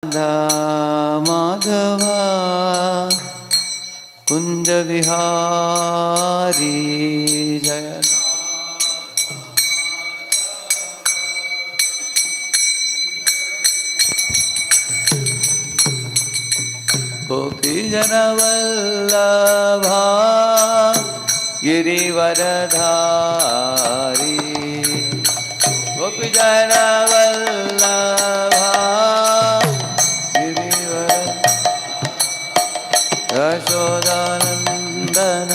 माधव कुंज विहारी जय। गोपी जन वल्लभा गिरिवरधारी। गोपी जन वल्लभा गिरिवर यशोदानंदन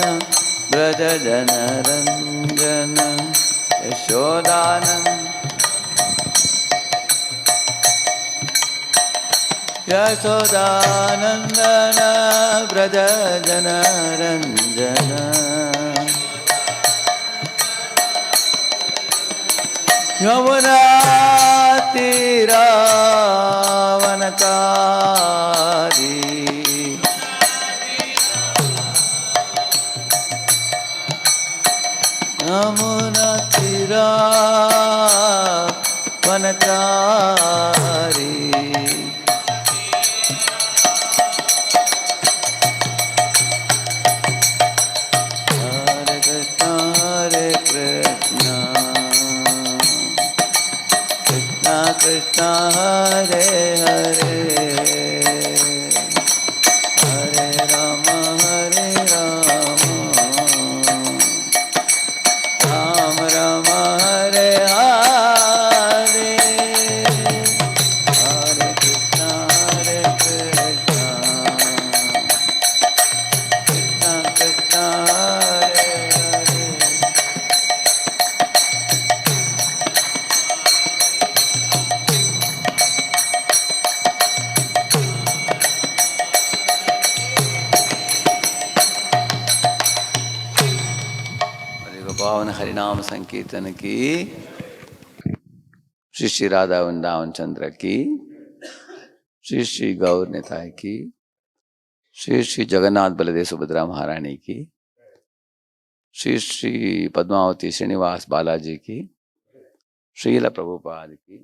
ब्रज जन रंजन यशोदानंद यशोदानंदन ब्रज जन रंजन। यमुना तीरावनचारी। यमुना तीरावनचारी। कृष्ण हरे हरे हरे राम राम राम हरे हरे हरे कृष्ण कृष्ण कृष्ण हरे हरे। पावन हरिनाम संकीर्तन की। श्री श्री राधा वृंदावन चंद्र की। श्री श्री गौर निताय की। श्री श्री जगन्नाथ बलदेव सुभद्रा महारानी की। श्री श्री पद्मावती श्रीनिवास बालाजी की। श्रील प्रभुपाद की।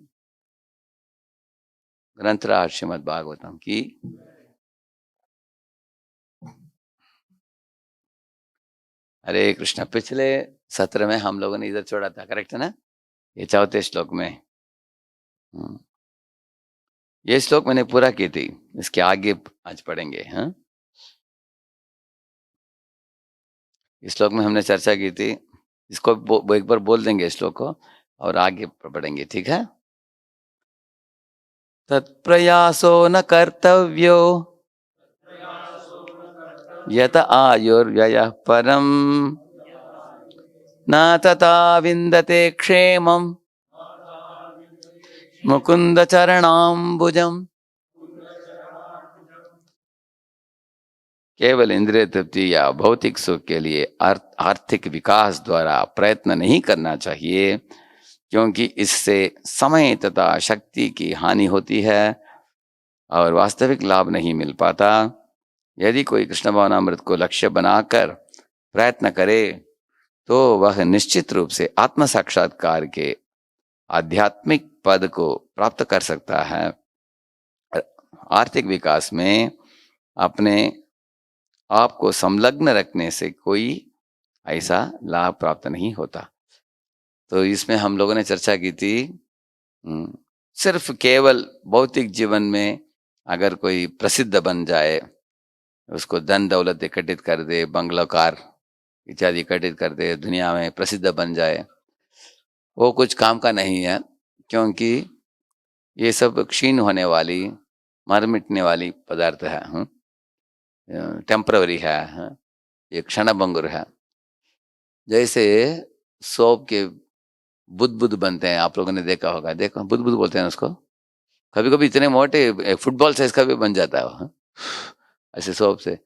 ग्रंथराज श्रीमद् भागवतम की। हरे कृष्ण। पिछले सत्र में हम लोगों ने इधर छोड़ा था, करेक्ट है ना? ये चौथे श्लोक में। ये श्लोक मैंने पूरा की थी, इसके आगे आज पढ़ेंगे। हाँ, इस श्लोक में हमने चर्चा की थी, इसको एक बार बोल देंगे श्लोक को और आगे पढ़ेंगे, ठीक है? तत्प्रयासो न कर्तव्यो यत आयुर्व्ययः परम न तथा विन्दते क्षेमं मुकुंद चरणाम्बुजम्। केवल इंद्रिय तृप्ति या भौतिक सुख के लिए आर्थिक विकास द्वारा प्रयत्न नहीं करना चाहिए, क्योंकि इससे समय तथा शक्ति की हानि होती है और वास्तविक लाभ नहीं मिल पाता। यदि कोई कृष्ण भावनामृत को लक्ष्य बनाकर प्रयत्न करे तो वह निश्चित रूप से आत्म साक्षात्कार के आध्यात्मिक पद को प्राप्त कर सकता है। आर्थिक विकास में अपने आप को संलग्न रखने से कोई ऐसा लाभ प्राप्त नहीं होता। तो इसमें हम लोगों ने चर्चा की थी, सिर्फ केवल भौतिक जीवन में अगर कोई प्रसिद्ध बन जाए, उसको धन दौलत इकट्ठित कर दे, बंगला कार इत्यादि इकट्ठित कर दे, दुनिया में प्रसिद्ध बन जाए, वो कुछ काम का नहीं है, क्योंकि ये सब क्षीण होने वाली, मर मिटने वाली पदार्थ है, टेम्पररी है, ये क्षणभंगुर है। जैसे सोप के बुदबुद बनते हैं, आप लोगों ने देखा होगा, देखो बुदबुद बोलते हैं उसको। कभी कभी इतने मोटे फुटबॉल साइज का भी बन जाता है वो, ऐसे सोप से,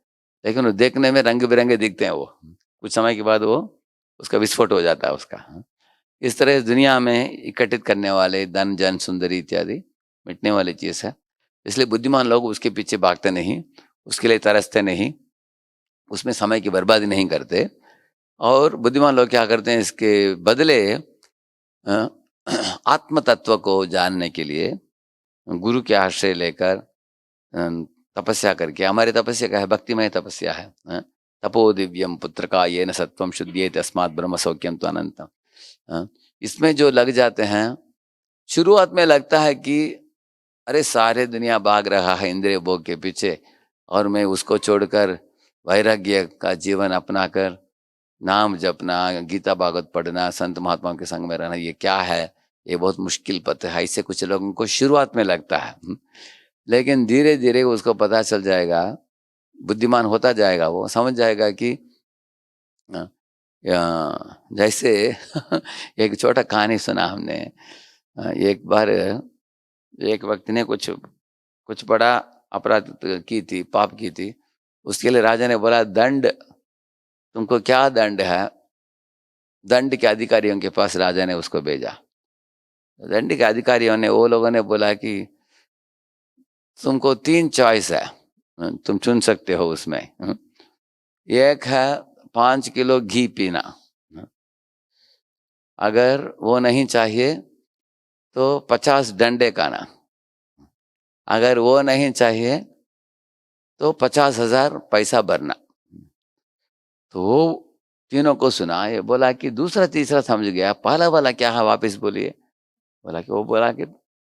लेकिन वो देखने में रंग बिरंगे दिखते हैं। वो कुछ समय के बाद वो उसका विस्फोट हो जाता है उसका। इस तरह दुनिया में इकट्ठित करने वाले धन जन सुंदरी इत्यादि मिटने वाली चीज है, इसलिए बुद्धिमान लोग उसके पीछे भागते नहीं, उसके लिए तरसते नहीं, उसमें समय की बर्बादी नहीं करते। और बुद्धिमान लोग क्या करते हैं, इसके बदले आत्म तत्व को जानने के लिए गुरु के आश्रय लेकर तपस्या करके, हमारी तपस्या क्या है? भक्तिमय तपस्या है, तपो दिव्यम पुत्र का ये न सत्वम शुद्धिये तस्मात् ब्रह्म सौख्यम तो अनंतम। इसमें जो लग जाते हैं, शुरुआत में लगता है कि अरे सारे दुनिया भाग रहा है इंद्रिय भोग के पीछे, और मैं उसको छोड़कर वैराग्य का जीवन अपनाकर नाम जपना, गीता भागवत पढ़ना, संत महात्माओं के संग में रहना, ये क्या है? ये बहुत मुश्किल पथ है, ऐसे कुछ लोगों को शुरुआत में लगता है। लेकिन धीरे धीरे उसको पता चल जाएगा, बुद्धिमान होता जाएगा, वो समझ जाएगा कि जैसे एक छोटा कहानी सुना हमने। एक बार एक व्यक्ति ने कुछ बड़ा अपराध की थी, पाप की थी। उसके लिए राजा ने बोला, दंड, तुमको क्या दंड है? दंड के अधिकारियों के पास राजा ने उसको भेजा। दंड के अधिकारियों ने, वो लोगों ने बोला कि तुमको 3 चॉइस है, तुम चुन सकते हो उसमें। एक है 5 किलो घी पीना, अगर वो नहीं चाहिए तो 50 डंडे खाना, अगर वो नहीं चाहिए तो 50,000 पैसा भरना। तो वो तीनों को सुना, ये बोला कि दूसरा तीसरा समझ गया, पहला वाला क्या है वापस बोलिए। बोला कि, वो बोला कि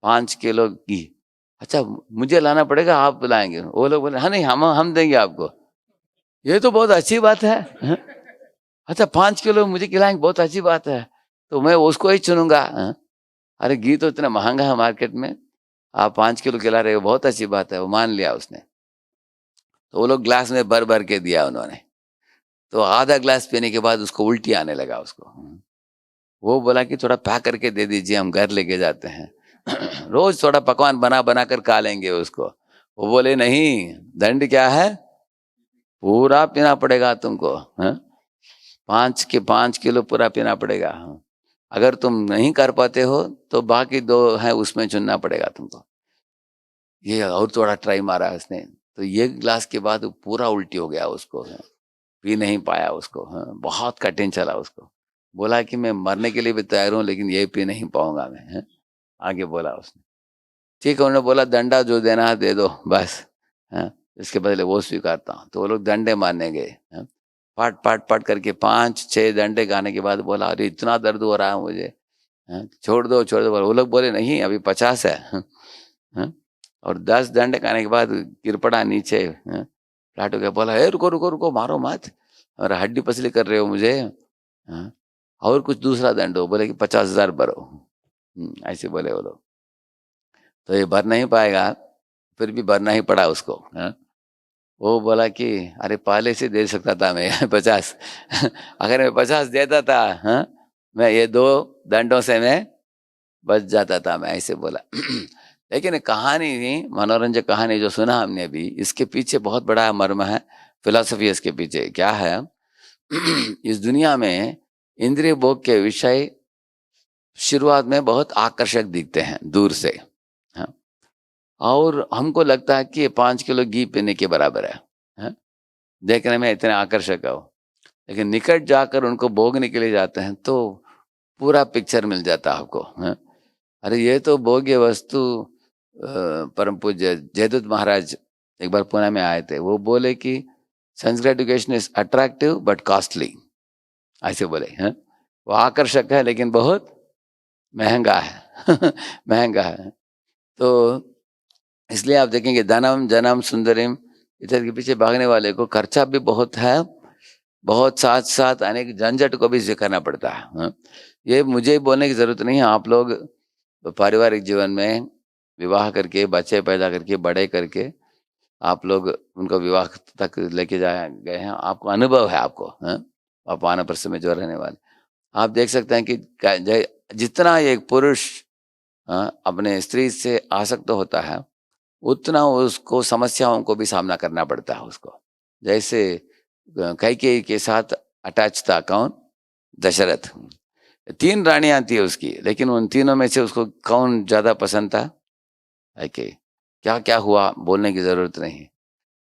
5 किलो घी। अच्छा, मुझे लाना पड़ेगा, आप लाएंगे? वो लोग बोले, हाँ नहीं, हम देंगे आपको। ये तो बहुत अच्छी बात है। अच्छा, 5 किलो मुझे खिलाएंगे, बहुत अच्छी बात है, तो मैं उसको ही चुनूंगा। अरे घी तो इतना महंगा है मार्केट में, आप 5 किलो खिला रहे हो, बहुत अच्छी बात है। वो मान लिया उसने। तो वो लोग ग्लास में भर भर के दिया उन्होंने। तो आधा ग्लास पीने के बाद उसको उल्टी आने लगा उसको। वो बोला कि थोड़ा पैक करके दे दीजिए, हम घर लेके जाते हैं। रोज थोड़ा पकवान बना बना कर खा लेंगे उसको। वो बोले, नहीं, दंड क्या है? पूरा पीना पड़ेगा तुमको। 5 किलो पूरा पीना पड़ेगा। अगर तुम नहीं कर पाते हो तो बाकी 2 है उसमें चुनना पड़ेगा तुमको। ये और थोड़ा ट्राई मारा उसने, तो ये ग्लास के बाद पूरा उल्टी हो गया उसको, पी नहीं पाया उसको। बहुत कठिन चला उसको। बोला कि मैं मरने के लिए भी तैयार हूँ, लेकिन ये पी नहीं पाऊंगा मैं। आगे बोला उसने। ठीक है, उन्होंने बोला, दंडा जो देना है दे दो बस, इसके बदले वो स्वीकारता हूँ। तो वो लोग डंडे मारने गए। पाट पाट पाट करके 5-6 डंडे गाने के बाद बोला, अरे इतना दर्द हो रहा है मुझे, छोड़ दो छोड़ दो। वो लोग बोले, नहीं, अभी 50 है। और 10 डंडे खाने के बाद गिर पड़ा नीचे। फ्लैट हो गया। बोला, ए रुको रुको रुको, मारो मत, और हड्डी पसली कर रहे हो मुझे। और कुछ दूसरा दंड हो। बोले कि 50,000 भरो। ऐसे बोले वो लोग। तो ये भर नहीं पाएगा, फिर भी भरना ही पड़ा उसको। वो बोला कि अरे पहले से दे सकता था मैं 50। अगर मैं 50 देता था, मैं ये 2 दंडों से मैं बच जाता था, मैं ऐसे बोला। लेकिन कहानी, मनोरंजक कहानी जो सुना हमने अभी, इसके पीछे बहुत बड़ा मर्म है, फिलॉसफी इसके पीछे क्या है। इस दुनिया में इंद्रिय भोग के विषय शुरुआत में बहुत आकर्षक दिखते हैं दूर से, और हमको लगता है कि 5 किलो घी पीने के बराबर है, देखने में इतने आकर्षक हो। लेकिन निकट जाकर उनको भोगने के लिए जाते हैं तो पूरा पिक्चर मिल जाता है आपको। अरे ये तो भोग्य वस्तु। परम पूज्य जयदत्त महाराज एक बार पुणे में आए थे। वो बोले कि Sanskrit education is attractive but costly, ऐसे बोले। वो आकर्षक है लेकिन बहुत महंगा है। महंगा है। तो इसलिए आप देखेंगे, धनम जनम सुंदरिम इधर के पीछे भागने वाले को खर्चा भी बहुत है, बहुत साथ साथ अनेक झंझट को भी करना पड़ता है। ये मुझे बोलने की जरूरत नहीं है। आप लोग पारिवारिक जीवन में विवाह करके, बच्चे पैदा करके, बड़े करके आप लोग उनको विवाह तक लेके गए हैं, आपको अनुभव है। आपको आप वानप्रस्थ में जो रहने वाले, आप देख सकते हैं कि जितना एक पुरुष अपने स्त्री से आसक्त होता है, उतना उसको समस्याओं को भी सामना करना पड़ता है उसको। जैसे कैकेयी के साथ अटैच था कौन? दशरथ। 3 रानियां थी उसकी, लेकिन उन तीनों में से उसको कौन ज्यादा पसंद था? कैकेयी। क्या क्या हुआ बोलने की जरूरत नहीं।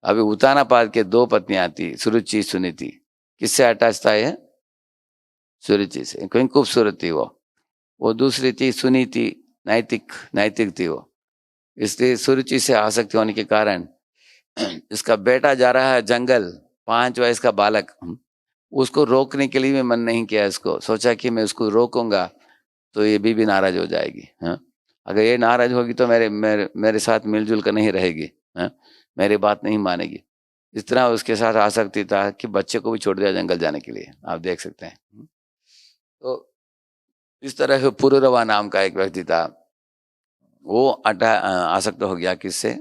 अभी उतानापाद के 2 पत्नियां थी, सुरुचि सुनीति। किससे अटैच था ये? सुरुचि से, कोई खूबसूरत थी वो दूसरी थी सुनीति, नैतिक थी वो। इसलिए सुरुचि से आसक्ति होने के कारण इसका बेटा जा रहा है जंगल, 5 वर्ष का बालक, उसको रोकने के लिए भी मन नहीं किया। इसको सोचा कि मैं उसको रोकूंगा तो ये बीबी नाराज हो जाएगी, हाँ? अगर ये नाराज होगी तो मेरे मेरे मेरे साथ मिलजुल कर नहीं रहेगी, हाँ? मेरी बात नहीं मानेगी। इस तरह उसके साथ आसक्ति था कि बच्चे को भी छोड़ दिया जंगल जाने के लिए, आप देख सकते हैं। तो इस तरह पुरुरवा नाम का एक व्यक्ति था, वो आसक्त हो गया किससे?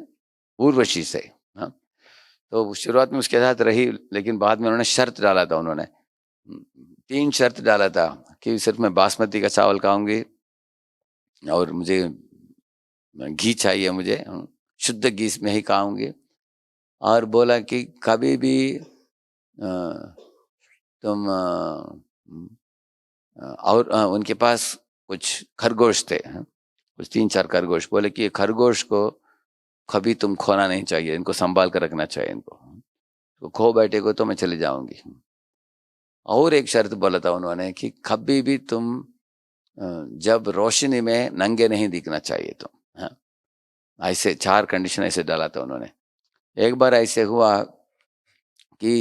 उर्वशी से, हाँ? तो शुरुआत में उसके साथ रही, लेकिन बाद में उन्होंने शर्त डाला था, उन्होंने 3 शर्त डाला था कि सिर्फ मैं बासमती का चावल खाऊंगी और मुझे घी चाहिए, मुझे शुद्ध घी में ही खाऊंगी, और बोला कि कभी भी तुम और उनके पास कुछ खरगोश थे, कुछ 3-4 खरगोश, बोले कि ये खरगोश को कभी तुम खोना नहीं चाहिए, इनको संभाल कर रखना चाहिए इनको, तो खो बैठे को तो मैं चली जाऊंगी। और एक शर्त बोला था उन्होंने कि कभी भी तुम जब रोशनी में नंगे नहीं दिखना चाहिए तुम, हाँ? ऐसे 4 कंडीशन ऐसे डाला था उन्होंने। एक बार ऐसे हुआ कि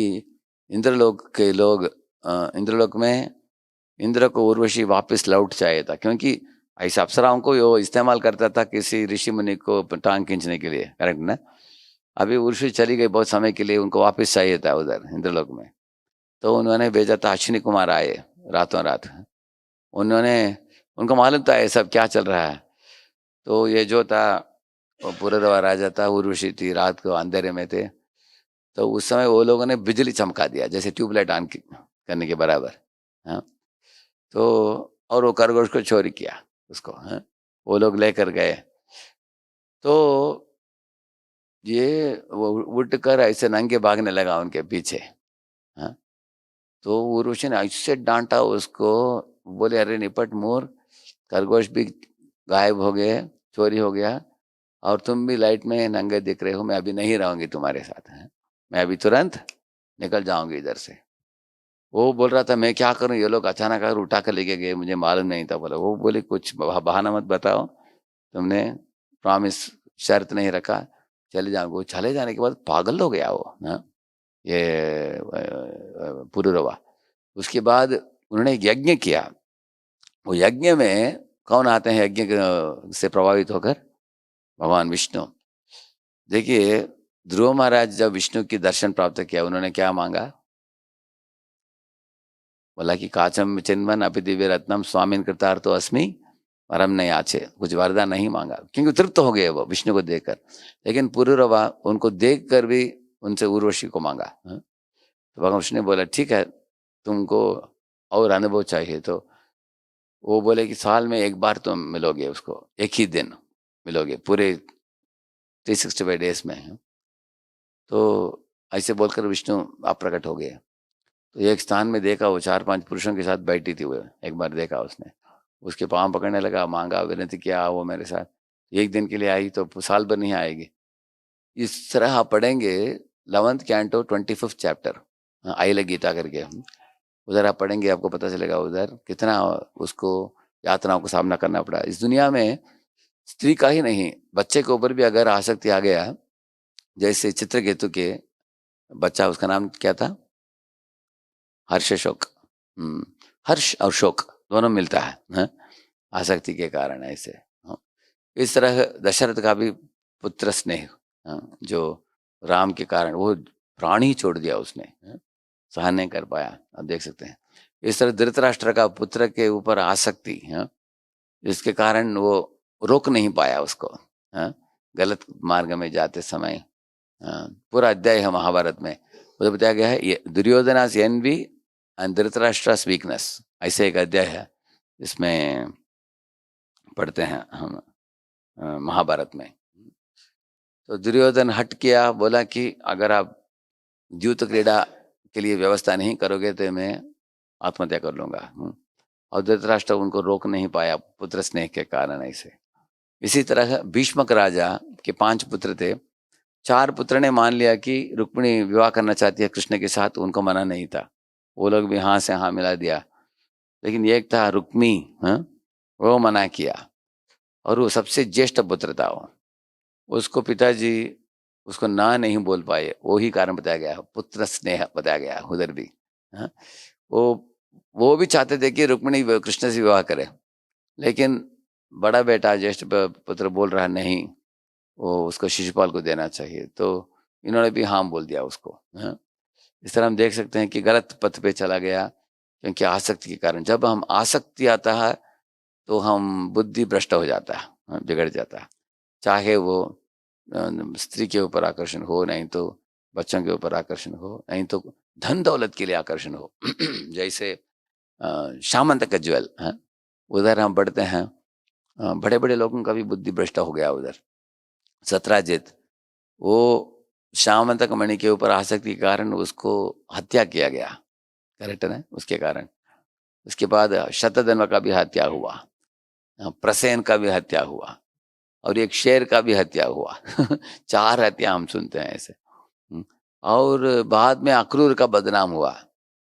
इंद्रलोक के लोग इंद्रलोक में इंद्र को उर्वशी वापस लौट चाहिए था, क्योंकि ऐसे अप्सराओं को वो इस्तेमाल करता था किसी ऋषि मुनि को टांग खींचने के लिए, करेक्ट ना? अभी उर्वशी चली गई बहुत समय के लिए, उनको वापस चाहिए था उधर इंद्रलोक में। तो उन्होंने भेजा था, अश्विनी कुमार आए रातों रात। उन्होंने, उनको मालूम था ये सब क्या चल रहा है। तो ये जो था वो पुररवा राजा था, उर्वशी थी, रात को अंधेरे में थे, तो उस समय वो लोगों ने बिजली चमका दिया जैसे ट्यूबलाइट ऑन करने के बराबर, हाँ? तो और वो खरगोश को चोरी किया उसको, हाँ? वो लोग लेकर गए, तो ये वो उठ कर ऐसे नंगे भागने लगा उनके पीछे, हाँ? तो उर्वशी ने ऐसे डांटा उसको, बोले अरे निपट मूर, खरगोश भी गायब हो गए, चोरी हो गया, और तुम भी लाइट में नंगे दिख रहे हो, मैं अभी नहीं रहूंगी तुम्हारे साथ, है? मैं अभी तुरंत निकल जाऊंगी इधर से। वो बोल रहा था मैं क्या करूं, ये लोग अचानक आकर उठा कर लेके गए, मुझे मालूम नहीं था। बोला, वो बोले कुछ बहाना मत बताओ, तुमने प्रॉमिस, शर्त नहीं रखा, चले जाओगे। वो चले जाने के बाद पागल हो गया वो, हाँ? ये पुरुरवा। उसके बाद उन्होंने एक यज्ञ किया। वो यज्ञ में कौन आते हैं यज्ञ से प्रभावित होकर? भगवान विष्णु। देखिए, ध्रुव महाराज जब विष्णु की दर्शन प्राप्त किया, उन्होंने क्या मांगा? बोला कि काचम चिन्मन अपि दिव्य रत्नम स्वामीन कृतार्थो अस्मि परम नहीं आचे, कुछ वरदान नहीं मांगा, क्योंकि तृप्त हो गए वो विष्णु को देखकर। लेकिन पुरुरवा उनको देख कर भी उनसे उर्वशी को मांगा, हाँ? तो भगवान विष्णु ने बोला ठीक है, तुमको और अनुभव चाहिए तो वो बोले कि साल में एक बार तुम मिलोगे उसको, एक ही दिन मिलोगे पूरे 365 डेज में, हाँ? तो ऐसे बोलकर विष्णु आप प्रकट हो गए। तो एक स्थान में देखा, वो 4-5 पुरुषों के साथ बैठी थी, वो एक बार देखा उसने, उसके पाँव पकड़ने लगा, मांगा, विनती किया वो मेरे साथ, एक दिन के लिए आई तो साल भर नहीं आएगी। इस तरह आप पढ़ेंगे 11th कैंटो 25th चैप्टर, आइल गीता करके, उधर आप पढ़ेंगे, आपको पता चलेगा उधर कितना उसको यातनाओं का सामना करना पड़ा। इस दुनिया में स्त्री का ही नहीं, बच्चे के ऊपर भी अगर आसक्ति आ गया, जैसे चित्रकेतु के बच्चा, उसका नाम क्या था? हर्ष शोक, हर्ष और शोक दोनों मिलता है, हाँ? आसक्ति के कारण ऐसे, हाँ? इस तरह दशरथ का भी पुत्र स्नेह, हाँ? जो राम के कारण वो प्राण ही छोड़ दिया उसने, हाँ? सहन नहीं कर पाया, आप देख सकते हैं। इस तरह धृतराष्ट्र का पुत्र के ऊपर आसक्ति, हाँ? जिसके कारण वो रोक नहीं पाया उसको, हाँ? गलत मार्ग में जाते समय, हाँ? पूरा अध्याय है महाभारत में, उधर बताया गया है ये दुर्योधनास एनवी एंड धृतराष्ट्रस वीकनेस, ऐसे एक अध्याय है, इसमें पढ़ते हैं हम महाभारत में। तो दुर्योधन हट किया, बोला कि अगर आप द्यूत क्रीड़ा के लिए व्यवस्था नहीं करोगे तो मैं आत्महत्या कर लूंगा, और धृतराष्ट्र उनको रोक नहीं पाया पुत्र स्नेह के कारण ऐसे। इसी तरह भीष्मक राजा के 5 पुत्र थे, 4 पुत्र ने मान लिया कि रुक्मिणी विवाह करना चाहती है कृष्ण के साथ, उनको मना नहीं था, वो लोग भी हाँ से हाँ मिला दिया। लेकिन एक था रुक्मी, हाँ? वो मना किया, और वो सबसे ज्येष्ठ पुत्र था वो, उसको पिताजी उसको ना नहीं बोल पाए, वो ही कारण बताया गया है, पुत्र स्नेह बताया गया है उधर भी। हाँ, वो भी चाहते थे कि रुक्मिणी कृष्ण से विवाह करे, लेकिन बड़ा बेटा ज्येष्ठ पुत्र बोल रहा नहीं, वो उसको शिशुपाल को देना चाहिए, तो इन्होंने भी हाँ बोल दिया उसको। हाँ, इस तरह हम देख सकते हैं कि गलत पथ पे चला गया, क्योंकि आसक्ति के कारण। जब हम आसक्ति आता है तो हम बुद्धि भ्रष्ट हो जाता है, बिगड़ जाता है। चाहे वो स्त्री के ऊपर आकर्षण हो, नहीं तो बच्चों के ऊपर आकर्षण हो, नहीं तो धन दौलत के लिए आकर्षण हो। जैसे सामंत का ज्वेल, उधर हम बढ़ते हैं, बड़े बड़े लोगों का भी बुद्धि भ्रष्ट हो गया उधर। सत्राजित, वो श्यामंतक मणि के ऊपर आसक्ति के कारण उसको हत्या किया गया, करेक्ट है उसके कारण। उसके बाद शतधन्व का भी हत्या हुआ, प्रसेन का भी हत्या हुआ, और एक शेर का भी हत्या हुआ। 4 हत्या हम सुनते हैं ऐसे। और बाद में अक्रूर का बदनाम हुआ।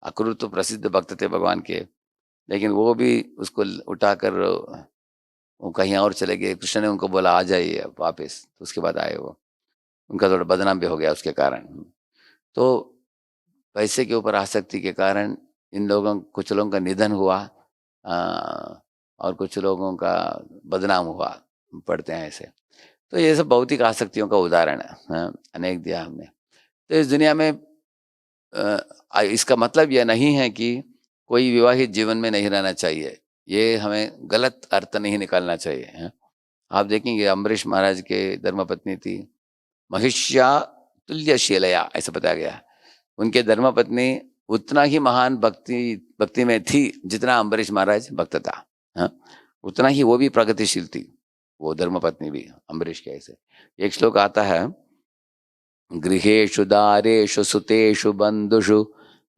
अक्रूर तो प्रसिद्ध भक्त थे भगवान के, लेकिन वो भी उसको उठाकर वो कहीं और चले गए। कृष्ण ने उनको बोला आ जाइए वापस, तो उसके बाद आए वो। उनका थोड़ा बदनाम भी हो गया उसके कारण। तो पैसे के ऊपर आसक्ति के कारण इन लोगों कुछ लोगों का निधन हुआ, और कुछ लोगों का बदनाम हुआ, पढ़ते हैं ऐसे। तो ये सब भौतिक आसक्तियों का उदाहरण है, अनेक दिया हमने। तो इस दुनिया में इसका मतलब यह नहीं है कि कोई विवाहित जीवन में नहीं रहना चाहिए, ये हमें गलत अर्थ नहीं निकालना चाहिए। आप देखेंगे अम्बरीश महाराज के धर्मपत्नी थी महिष्या तुल्यशीलया, ऐसा बताया गया है। उनके धर्मपत्नी उतना ही महान भक्ति में थी जितना अम्बरीश महाराज भक्त था। हाँ, उतना ही वो भी प्रगतिशील थी, वो धर्मपत्नी भी अम्बरीश के। ऐसे एक श्लोक आता है, गृहेषु दारेषु सुतेषु बंधुषु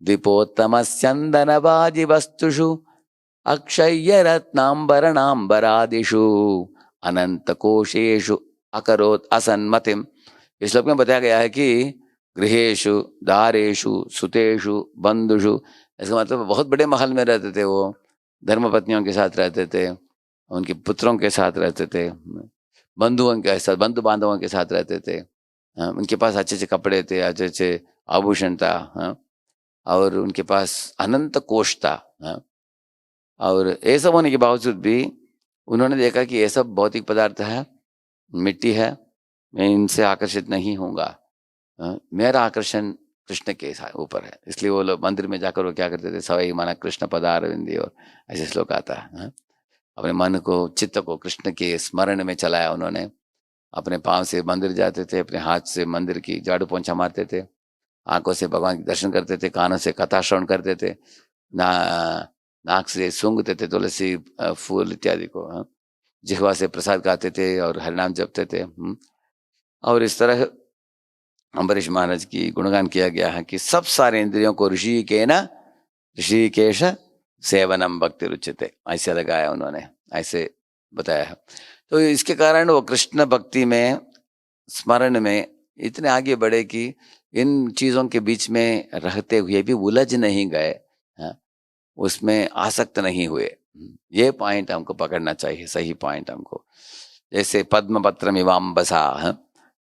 दीपोत्तमस्यन्दनवाजि वस्तुषु अक्षय्य रत्नांबरणांबरादिषु अनंत कोशेषु अकरोत् असन्मतिम। इस श्लोक में बताया गया है कि गृहेषु दारेषु सुतेषु बंधुषु, इसका मतलब बहुत बड़े महल में रहते थे वो, धर्मपत्नियों के साथ रहते थे, उनके पुत्रों के साथ रहते थे, बंधुओं के साथ, बंधु बांधवों के साथ रहते थे। उनके पास अच्छे अच्छे कपड़े थे, अच्छे अच्छे आभूषण था, और उनके पास अनंत कोश था। और ये सब होने के बावजूद भी उन्होंने देखा कि ये सब भौतिक पदार्थ है, मिट्टी है, मैं इनसे आकर्षित नहीं होऊंगा, मेरा आकर्षण कृष्ण के ऊपर है। इसलिए वो लोग मंदिर में जाकर वो क्या करते थे, सवई माना कृष्ण पदारविंदी, और ऐसे श्लोक आता है। अपने मन को, चित्त को कृष्ण के स्मरण में चलाया उन्होंने। अपने पाँव से मंदिर जाते थे, अपने हाथ से मंदिर की झाड़ू पोंछा मारते थे, आंखों से भगवान के दर्शन करते थे, कानों से कथा श्रवण करते थे, नाक से सूंघते थे तुलसी फूल इत्यादि को, जिह्वा से प्रसाद खाते थे और हरिनाम जपते थे। और इस तरह अम्बरीश महाराज की गुणगान किया गया है कि सब सारे इंद्रियों को ऋषिकेश सेवनम भक्ति रुचिते, ऐसे लगाया उन्होंने, ऐसे बताया है। तो इसके कारण वो कृष्ण भक्ति में, स्मरण में इतने आगे बढ़े कि इन चीजों के बीच में रहते हुए भी उलझ नहीं गए, उसमें आसक्त नहीं हुए। ये पॉइंट हमको पकड़ना चाहिए, सही पॉइंट हमको। जैसे पद्म पत्र मिवाम्बसा,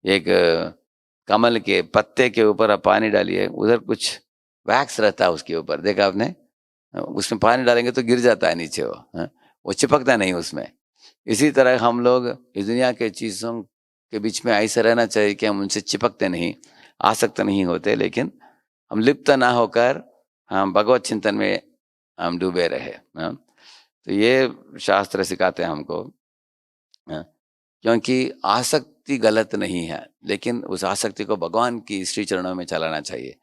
एक कमल के पत्ते के ऊपर आप पानी डालिए, उधर कुछ वैक्स रहता है उसके ऊपर, देखा आपने? उसमें पानी डालेंगे तो गिर जाता है नीचे वो चिपकता नहीं उसमें। इसी तरह हम लोग इस दुनिया के चीजों के बीच में ऐसा रहना चाहिए कि हम उनसे चिपकते नहीं, आसक्त नहीं होते, लेकिन हम लिप्त ना होकर हम भगवत चिंतन में हम डूबे रहे। तो ये शास्त्र सिखाते हैं हमको, क्योंकि आसक्ति गलत नहीं है, लेकिन उस आसक्ति को भगवान की श्री चरणों में चलाना चाहिए।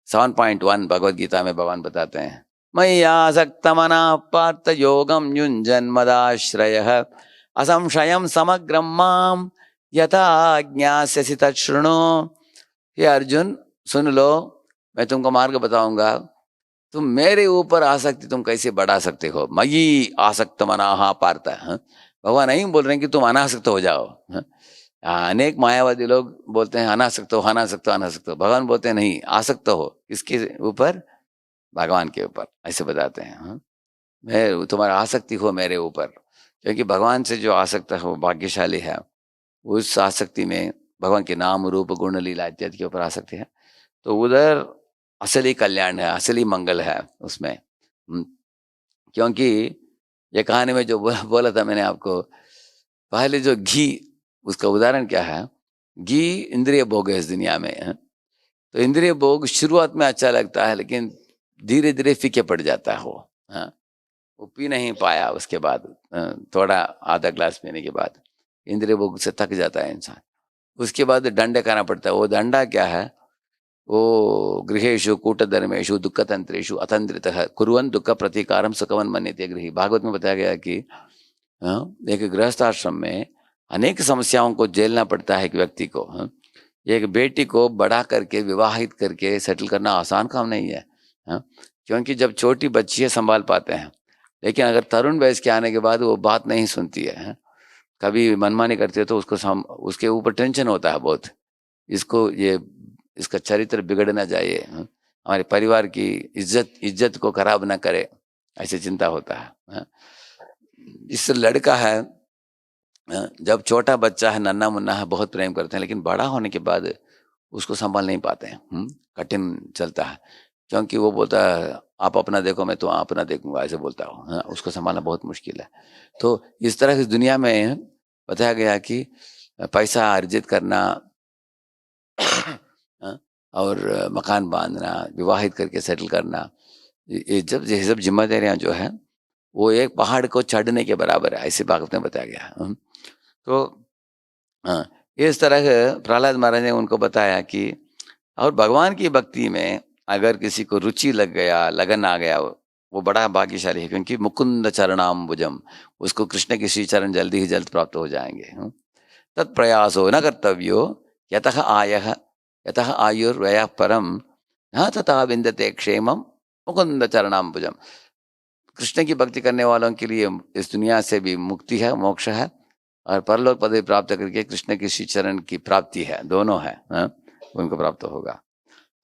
7.1 भगवद गीता में भगवान बताते हैं, मय्यासक्त मना पार्थ योगम युञ्जन मदाश्रयः असंशयम समग्रम माम यथा ज्ञास्यसि तच्छृणु। हे अर्जुन सुन लो, मैं तुमको मार्ग बताऊंगा, तुम मेरे ऊपर आसक्ति तुम कैसे बढ़ा सकते हो। मयि आसक्त मनाहा पार्थ, भगवान नहीं बोल रहे हैं कि तुम अनासक्त हो जाओ। अनेक मायावादी लोग बोलते हैं अनासक्त हो, अनासक्त हो, अनासक्त हो। भगवान बोलते हैं नहीं, आसक्त हो। किसके ऊपर? भगवान के ऊपर, ऐसे बताते हैं। मैं तुम्हारा आसक्ति हो मेरे ऊपर, क्योंकि भगवान से जो आसक्त है वो भाग्यशाली है। उस आसक्ति में भगवान के नाम रूप गुण लीला इत्यादि के ऊपर आसक्ति है, तो उधर असली कल्याण है, असली मंगल है उसमें। क्योंकि ये कहानी में जो बोला था मैंने आपको, पहले जो घी, उसका उदाहरण क्या है, घी इंद्रिय भोग है इस दुनिया में, है? तो इंद्रिय भोग शुरुआत में अच्छा लगता है, लेकिन धीरे धीरे फीके पड़ जाता है वो, हाँ? वो पी नहीं पाया उसके बाद, थोड़ा आधा ग्लास पीने के बाद इंद्रिय भोग से थक जाता है इंसान। उसके बाद दंड करना पड़ता है। वो दंडा क्या है, वो गृहेशु कूटधर्मेशु दुख तंत्रेशु अतंत्रितः कुर्वन् दुख प्रतिकारम सुखवन मन्यते गृही। भागवत में बताया गया कि एक गृहस्थ आश्रम में अनेक समस्याओं को झेलना पड़ता है एक व्यक्ति को, एक बेटी को बड़ा करके विवाहित करके सेटल करना आसान काम नहीं है, क्योंकि जब छोटी बच्ची है संभाल पाते हैं, लेकिन अगर तरुण वयस के आने के बाद वो बात नहीं सुनती है, कभी मनमानी करती है, तो उसके ऊपर टेंशन होता है बहुत, इसका चरित्र बिगड़ ना जाए, हमारे परिवार की इज्जत को खराब ना करे, ऐसे चिंता होता है। इस लड़का है, जब छोटा बच्चा है, नन्हा मुन्ना है, बहुत प्रेम करते हैं, लेकिन बड़ा होने के बाद उसको संभाल नहीं पाते हैं, कठिन चलता है, क्योंकि वो बोलता है आप अपना देखो मैं तो अपना देखूंगा, ऐसे बोलता हूँ, उसको संभालना बहुत मुश्किल है। तो इस तरह की दुनिया में बताया गया कि पैसा अर्जित करना और मकान बांधना, विवाहित करके सेटल करना, ये सब जिम्मेदारियां जो है वो एक पहाड़ को चढ़ने के बराबर है, ऐसी बात में बताया गया। तो इस तरह प्रहलाद महाराज ने उनको बताया कि और भगवान की भक्ति में अगर किसी को रुचि लग गया, लगन आ गया, वो बड़ा भाग्यशाली है, क्योंकि मुकुंद चरणाम्बुजम, उसको कृष्ण के श्री चरण जल्दी ही जल्द प्राप्त हो जाएंगे। तत्प्रयासो न कर्तव्यो यतः आयुर्व्यय परम न तथा विन्दते क्षेमम मुकुंद चरणाम्बुजम। कृष्ण की भक्ति करने वालों के लिए इस दुनिया से भी मुक्ति है, मोक्ष है, और परलोक पदवी प्राप्त करके कृष्ण की श्री चरण की प्राप्ति है, दोनों है, उनको प्राप्त होगा।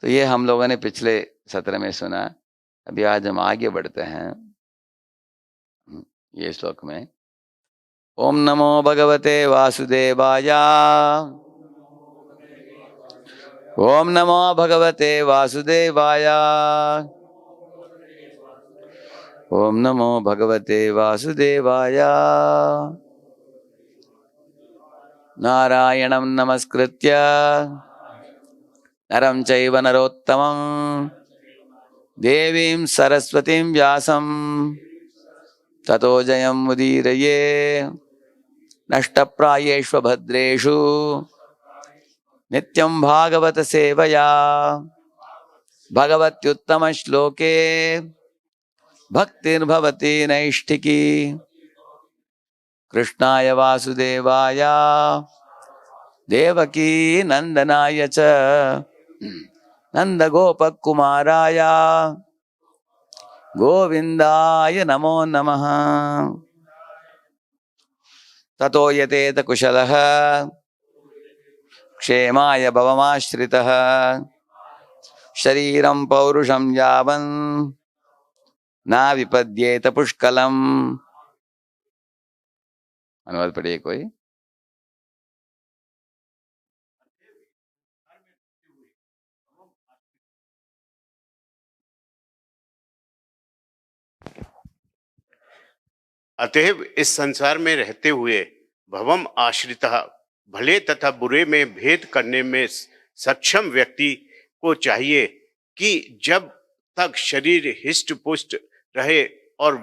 तो ये हम लोगों ने पिछले सत्र में सुना। अभी आज हम आगे बढ़ते हैं ये श्लोक में। ओम नमो भगवते वासुदेवाय, ओम नमो भगवते वासुदेवाय, ओम नमो भगवते वासुदेवाय। नारायणं नमस्कृत्य नरं चैव नरोत्तमं देवीं सरस्वतीं व्यासं ततो जयमुदीरये। नष्टप्रायेषु भद्रेषु नित्यं भागवत सेवया भगवत्युत्तम श्लोके भक्तिर्भवति नैष्ठिकी। कृष्णाय वासुदेवाय देवकी नंदनाय च नंदगोपकुमाराय गोविंदाय नमो नमः। ततो यतेत कुशलः क्षेमाय भवमाश्रितः शरीरं पौरुषं यावन् न विपद्येत पुष्कलम्। अनुवाद पढ़िए कोई। अतएव इस संसार में रहते हुए भवम आश्रितः, भले तथा बुरे में भेद करने में सक्षम व्यक्ति को चाहिए कि जब तक शरीर हिष्ट पुष्ट रहे और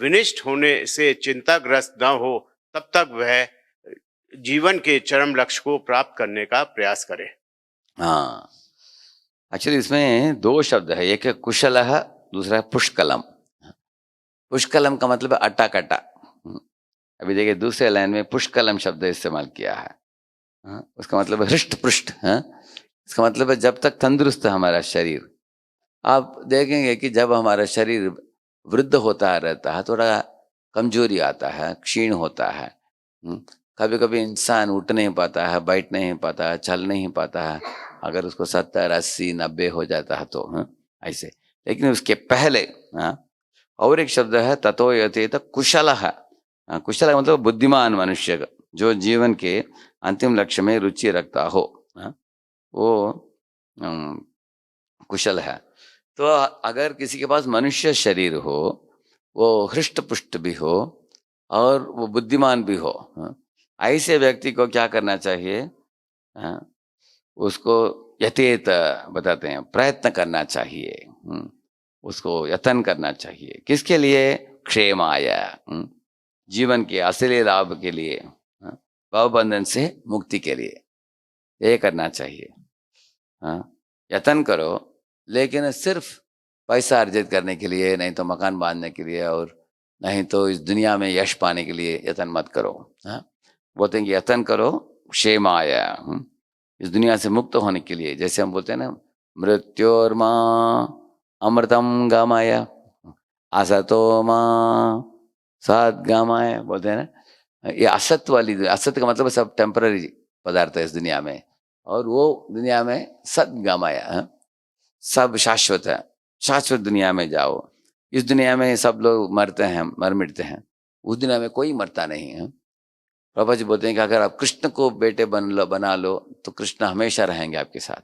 विनिष्ट होने से चिंताग्रस्त न हो, तब तक वह जीवन के चरम लक्ष्य को प्राप्त करने का प्रयास करे। हाँ, एक्चुअली इसमें दो शब्द है, एक है कुशलः, दूसरा है पुष्कलम। पुष्कलम का मतलब है अट्टा कट्टा। अभी देखिए दूसरे लाइन में पुष्कलम शब्द इस्तेमाल किया है, उसका मतलब है हृष्ट पुष्ट। इसका मतलब है जब तक तंदुरुस्त है हमारा शरीर। आप देखेंगे कि जब हमारा शरीर वृद्ध होता रहता है, थोड़ा कमजोरी आता है, क्षीण होता है, कभी कभी इंसान उठ नहीं पाता है, बैठ नहीं पाता है, चल नहीं पाता है, अगर उसको 70, 80, 90 हो जाता है तो ऐसे। लेकिन उसके पहले और एक शब्द है ततो यतेत कुशलः। कुशल मतलब बुद्धिमान मनुष्य, जो जीवन के अंतिम लक्ष्य में रुचि रखता हो, हाँ, वो कुशल है। तो अगर किसी के पास मनुष्य शरीर हो, वो हृष्ट पुष्ट भी हो और वो बुद्धिमान भी हो, हाँ, ऐसे व्यक्ति को क्या करना चाहिए? हाँ, उसको यथेत बताते हैं, प्रयत्न करना चाहिए। उसको यत्न करना चाहिए। किसके लिए? क्षेमाय, जीवन के असली लाभ के लिए, हाँ, भवबंधन से मुक्ति के लिए ये करना चाहिए। हाँ, यत्न करो, लेकिन सिर्फ पैसा अर्जित करने के लिए, नहीं तो मकान बांधने के लिए, और नहीं तो इस दुनिया में यश पाने के लिए यत्न मत करो। हाँ, बोलते हैं कि यत्न करो क्षेमाय, इस दुनिया से मुक्त होने के लिए। जैसे हम बोलते हैं ना, मृत्योर्मा अमृतम गमय असतो मां सद्गमय, बोलते हैं ना। ये असत वाली, असत का मतलब सब टेम्पररी पदार्थ है इस दुनिया में, और वो दुनिया में सद्गमय, सब शाश्वत है। शाश्वत दुनिया में जाओ। इस दुनिया में सब लोग मरते हैं, मर मिटते हैं, उस दुनिया में कोई मरता नहीं है। प्रभा जी बोलते हैं कि अगर आप कृष्ण को बेटे बना लो तो कृष्ण हमेशा रहेंगे आपके साथ।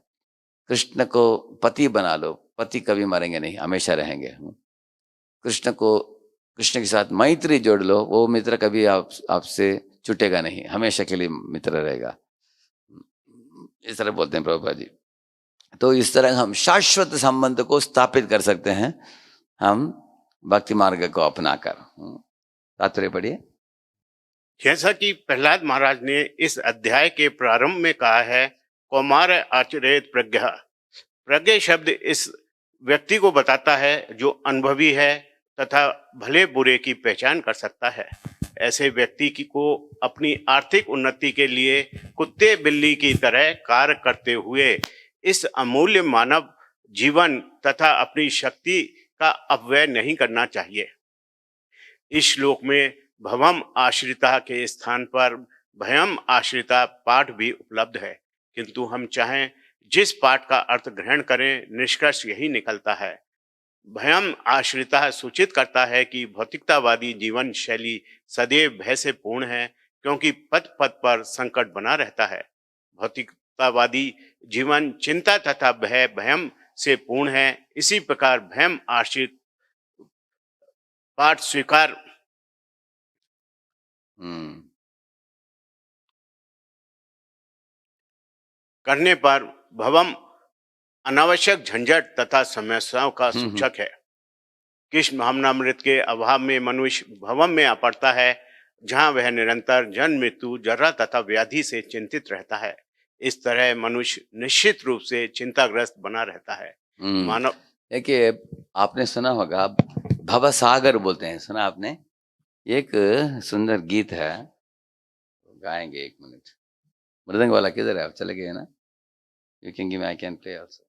कृष्ण को पति बना लो, पति कभी मरेंगे नहीं, हमेशा रहेंगे। कृष्ण के साथ मैत्री जोड़ लो, वो मित्र कभी आपसे छूटेगा नहीं, हमेशा के लिए मित्र रहेगा। इस तरह बोलते हैं प्रभुपाद जी। तो इस तरह हम शाश्वत संबंध को स्थापित कर सकते हैं, हम भक्ति मार्ग को अपनाकर। तात्पर्य पढ़िए। जैसा कि प्रहलाद महाराज ने इस अध्याय के प्रारंभ में कहा है, कौमार आचरेत प्रज्ञा। प्रज्ञा शब्द इस व्यक्ति को बताता है जो अनुभवी है तथा भले बुरे की पहचान कर सकता है। ऐसे व्यक्ति को अपनी आर्थिक उन्नति के लिए कुत्ते बिल्ली की तरह कार्य करते हुए इस अमूल्य मानव जीवन तथा अपनी शक्ति का अपव्यय नहीं करना चाहिए। इस श्लोक में भवम आश्रिता के स्थान पर भयम आश्रिता पाठ भी उपलब्ध है, किंतु हम चाहें जिस पाठ का अर्थ ग्रहण करें, निष्कर्ष यही निकलता है। भयम आश्रिता सूचित करता है कि भौतिकतावादी जीवन शैली सदैव भय से पूर्ण है, क्योंकि पद पद पर संकट बना रहता है। भौतिकतावादी जीवन चिंता तथा भयम से पूर्ण है। इसी प्रकार भयम आश्रित पाठ स्वीकार करने पर भवम अनावश्यक झंझट तथा समस्याओं का सूचक है। कृष्ण भावनामृत के अभाव में मनुष्य भवम में पड़ता है, जहां वह निरंतर जन्म मृत्यु जरा तथा व्याधि से चिंतित रहता है। इस तरह मनुष्य निश्चित रूप से चिंताग्रस्त बना रहता है। मानव, देखिए आपने सुना होगा, भवसागर बोलते हैं, सुना आपने? एक सुंदर गीत है, गाएंगे। एक मिनट, मृदंग वाला किधर है? आप चले गए ना? You can give, I can play also.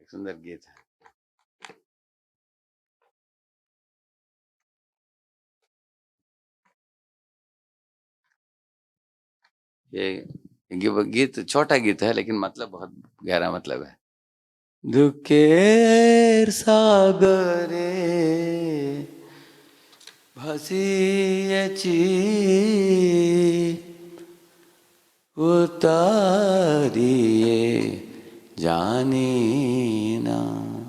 एक सुंदर गीत है। ये गीत छोटा गीत है, लेकिन मतलब बहुत गहरा मतलब है। दुखेर सागरे भासिएची उतारिए जानी ना।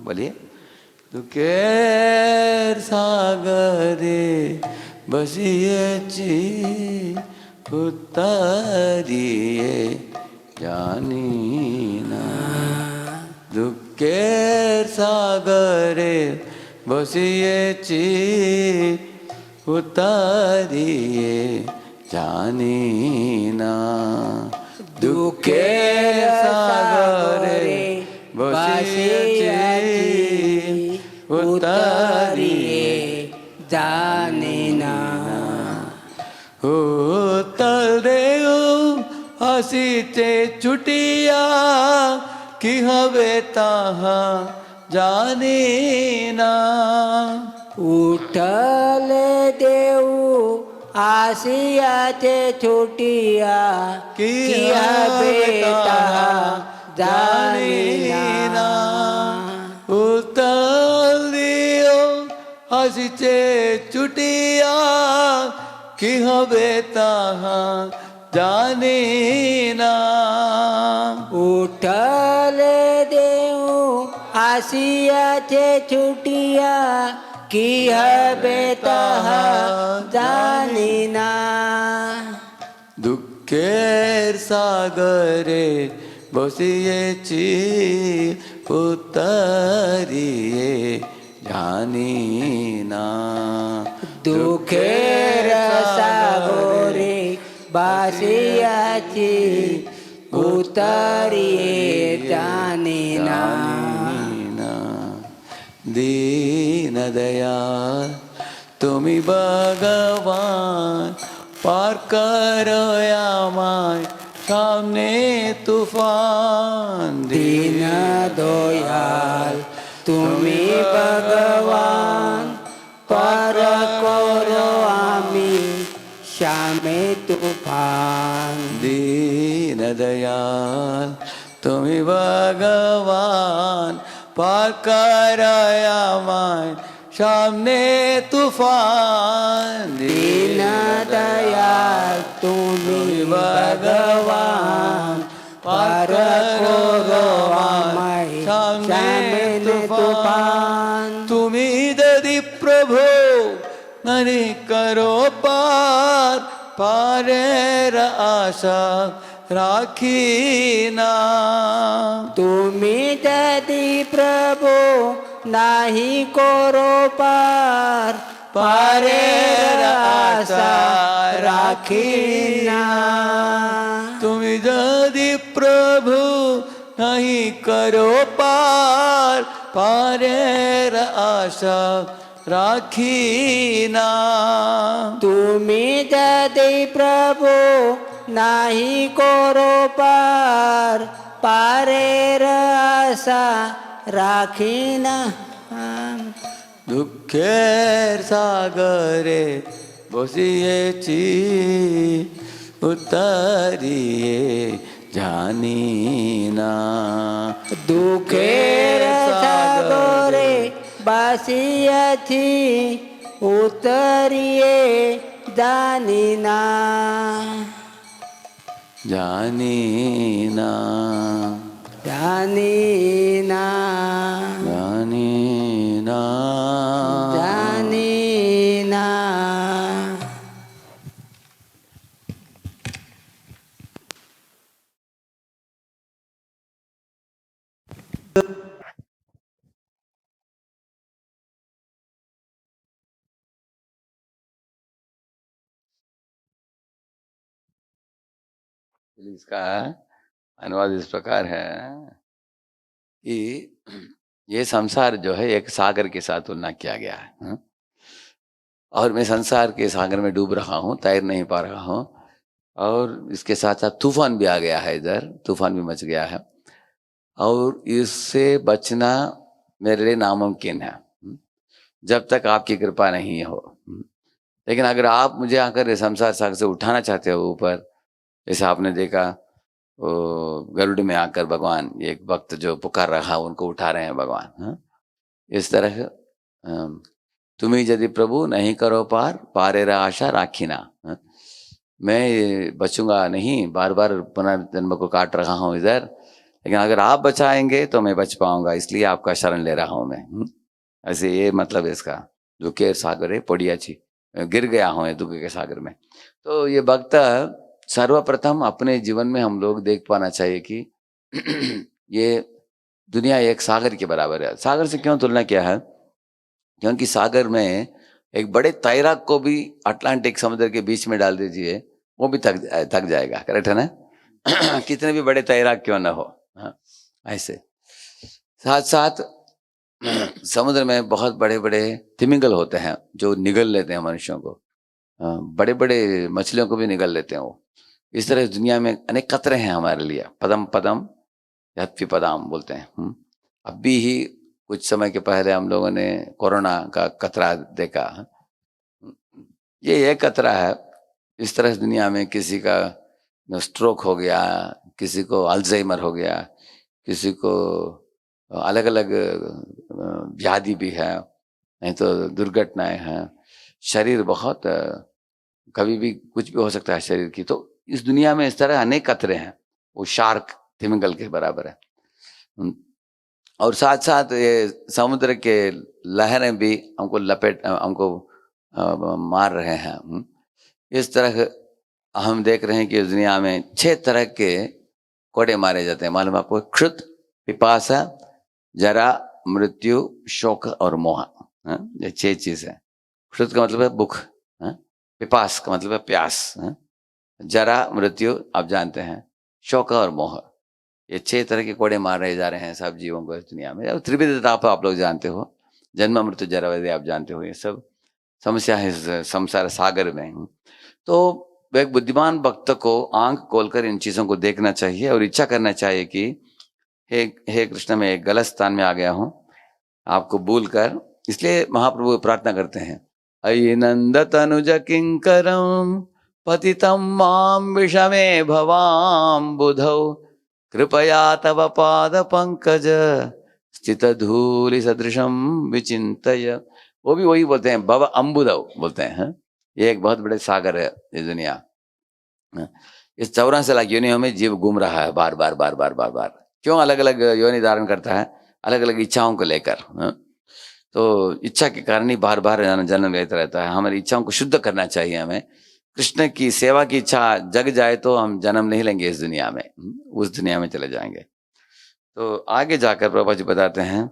बोलिए। दुखेर सागरे भासिएची उतारिए जानी ना। दुखेर सागरे बसिएची उतारिए जानी ना। दुखेर सागरे बसिएची उतारिए जाने ना। हो तर देऊ हसीचे छुटिया कि हवे ताहा जाने ना। उठल देऊ आसियाचे छुटिया किया बेटा जानिना उतल दियो हसीचे चुटिया कि हबे ताहा जानिना उठल देऊ आसियाचे छुटिया किया बेटा जानिना दुःखेर सागरे बसियेची उतरिये जानिना दुखेर सागरे बासियाची उतरिये जानिना दीन दयाल तुम्ही भगवान पार करो आमाय सामने तूफान दीन दयाल तुम्ही भगवान पार करो आम्ही श्यामे तूफान दीन दयाल तुम्ही भगवान पार करो आमाय सामने तूफान दीन दयाल तुम्ही भगवान पार करो आम्ही श्यामे तूफान तुम्ही दरी प्रभु नरी करो पार पारेर आशा राखीना तुम्ही ददी प्रभु नाही करो पार पारेर आशा राखीना तुम्ही यदि प्रभु नहीं करो पार पारेर आशा राखीना तुम्ही ददी प्रभु नाही करो पार पारेर आशा राखीना दुःखेर सागरे बसियेची उतरिये जानिना दुखेर सागरे बासियाची उतरिये जानिना जानिना जानिना जानिना जानिना इसका अनुवाद इस प्रकार है कि ये संसार जो है एक सागर के साथ तुलना किया गया है हाँ? और मैं संसार के सागर में डूब रहा हूँ, तैर नहीं पा रहा हूँ, और इसके साथ साथ तूफान भी आ गया है, इधर तूफान भी मच गया है, और इससे बचना मेरे लिए नामुमकिन है जब तक आपकी कृपा नहीं हो। लेकिन अगर आप मुझे आकर इस संसार सागर से उठाना चाहते हो ऊपर, जैसे आपने देखा वो गरुड़ में आकर भगवान एक वक्त जो पुकार रहा उनको उठा रहे हैं भगवान हाँ? इस तरह तुम्हें यदि प्रभु नहीं करो पार पारेरा आशा राखीना हाँ? मैं बचूंगा नहीं, बार बार पुनर्जन्म को काट रहा हूँ इधर, लेकिन अगर आप बचाएंगे तो मैं बच पाऊंगा, इसलिए आपका शरण ले रहा हूँ मैं ऐसे ये मतलब इसका। दुखे सागरे पड़ियाची, गिर गया हूँ दुख के सागर में। तो ये वक्त सर्वप्रथम अपने जीवन में हम लोग देख पाना चाहिए कि ये दुनिया एक सागर के बराबर है। सागर से क्यों तुलना किया है? क्योंकि सागर में एक बड़े तैराक को भी अटलांटिक समुद्र के बीच में डाल दीजिए, वो भी थक जाएगा, करेक्ट है ना? कितने भी बड़े तैराक क्यों ना हो हाँ? ऐसे साथ साथ समुद्र में बहुत बड़े बड़े तिमिंगल होते हैं जो निगल लेते हैं मनुष्यों को, बड़े बड़े मछलियों को भी निगल लेते हैं वो। इस तरह दुनिया में अनेक कतरे हैं हमारे लिए, पदम पदम यत्विपदाम बोलते हैं। अब भी ही कुछ समय के पहले हम लोगों ने कोरोना का खतरा देखा। ये एक खतरा है। इस तरह दुनिया में किसी का स्ट्रोक हो गया, किसी को अल्जाइमर हो गया, किसी को अलग अलग व्याधि भी है, नहीं तो दुर्घटनाएं हैं। शरीर बहुत कभी भी कुछ भी हो सकता है शरीर की। तो इस दुनिया में इस तरह अनेक खतरे हैं, वो शार्क तिमिंगल के बराबर है। और साथ साथ ये समुद्र के लहरें भी हमको मार रहे हैं। इस तरह हम देख रहे हैं कि इस दुनिया में 6 तरह के कोड़े मारे जाते हैं। मालूम आपको? क्षुत, पिपासा, जरा, मृत्यु, शोक और मोह। ये 6 चीज है। क्षुत का मतलब है भूख, पिपास का मतलब है प्यास, जरा मृत्यु आप जानते हैं, शोक और मोह। ये 6 तरह के कोड़े मार रहे जा रहे हैं सब जीवों को इस दुनिया में। त्रिविध ताप आप लोग जानते हो, जन्म मृत्यु जरा व्याधि आप जानते हो। ये सब समस्या है इस संसार सागर में। तो एक बुद्धिमान भक्त को आंख खोलकर इन चीजों को देखना चाहिए और इच्छा करना चाहिए कि हे कृष्ण, मैं एक गलत स्थान में आ गया हूं, आपको भूल कर। इसलिए महाप्रभु प्रार्थना करते हैं, अयि नंद तनुज किंकरम पतितम माम विषमे भवाम बुधौ कृपया तव पाद पंकज स्थित धूलि सदृशम विचिंतय। वो भी वही बोलते हैं, भव अम्बुदव बोलते हैं। ये एक बहुत बड़े सागर है ये दुनिया। इस 84 लाख योनियों में जीव घूम रहा है बार बार बार बार बार बार। क्यों? अलग अलग योनि धारण करता है, अलग अलग इच्छाओं को लेकर। तो इच्छा के कारण ही बार बार जन्म लेता रहता है। हमारी इच्छाओं को शुद्ध करना चाहिए हमें। कृष्ण की सेवा की इच्छा जग जाए तो हम जन्म नहीं लेंगे इस दुनिया में, उस दुनिया में चले जाएंगे। तो आगे जाकर प्रभुपा जी बताते हैं,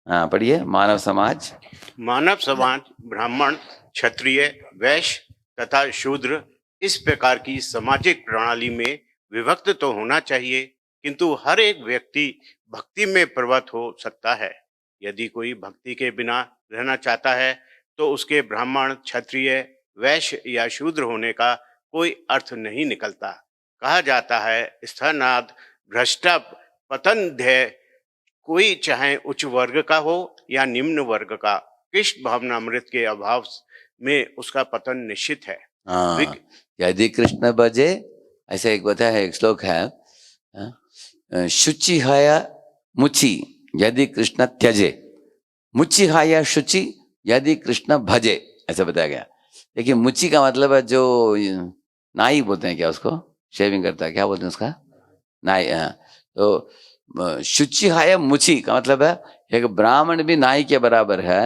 पढ़िए। मानव समाज ब्राह्मण, क्षत्रिय, वैश्य तथा शूद्र इस प्रकार की सामाजिक प्रणाली में विभक्त तो होना चाहिए, किंतु हर एक व्यक्ति भक्ति में प्रवृत्त हो सकता है। यदि कोई भक्ति के बिना रहना चाहता है तो उसके ब्राह्मण, क्षत्रिय, वैश्य या शूद्र होने का कोई अर्थ नहीं निकलता। कहा जाता है, स्थानाद भ्रष्टा पतन ध्येय। कोई चाहे उच्च वर्ग का हो या निम्न वर्ग का, कृष्ण भावनामृत के अभाव में उसका पतन निश्चित है। यदि कृष्ण भजे, ऐसे एक बताया है, एक श्लोक है, शुचि हाया मुचि यदि कृष्ण त्यजे, मुचि हाया शुचि यदि कृष्ण भजे, ऐसा बताया गया। देखिए, मुचि का मतलब है जो नाई बोलते हैं, क्या उसको शेविंग करता है, क्या बोलते हैं उसका? नाई। तो शुचि हाया मुचि का मतलब है एक ब्राह्मण भी नाई के बराबर है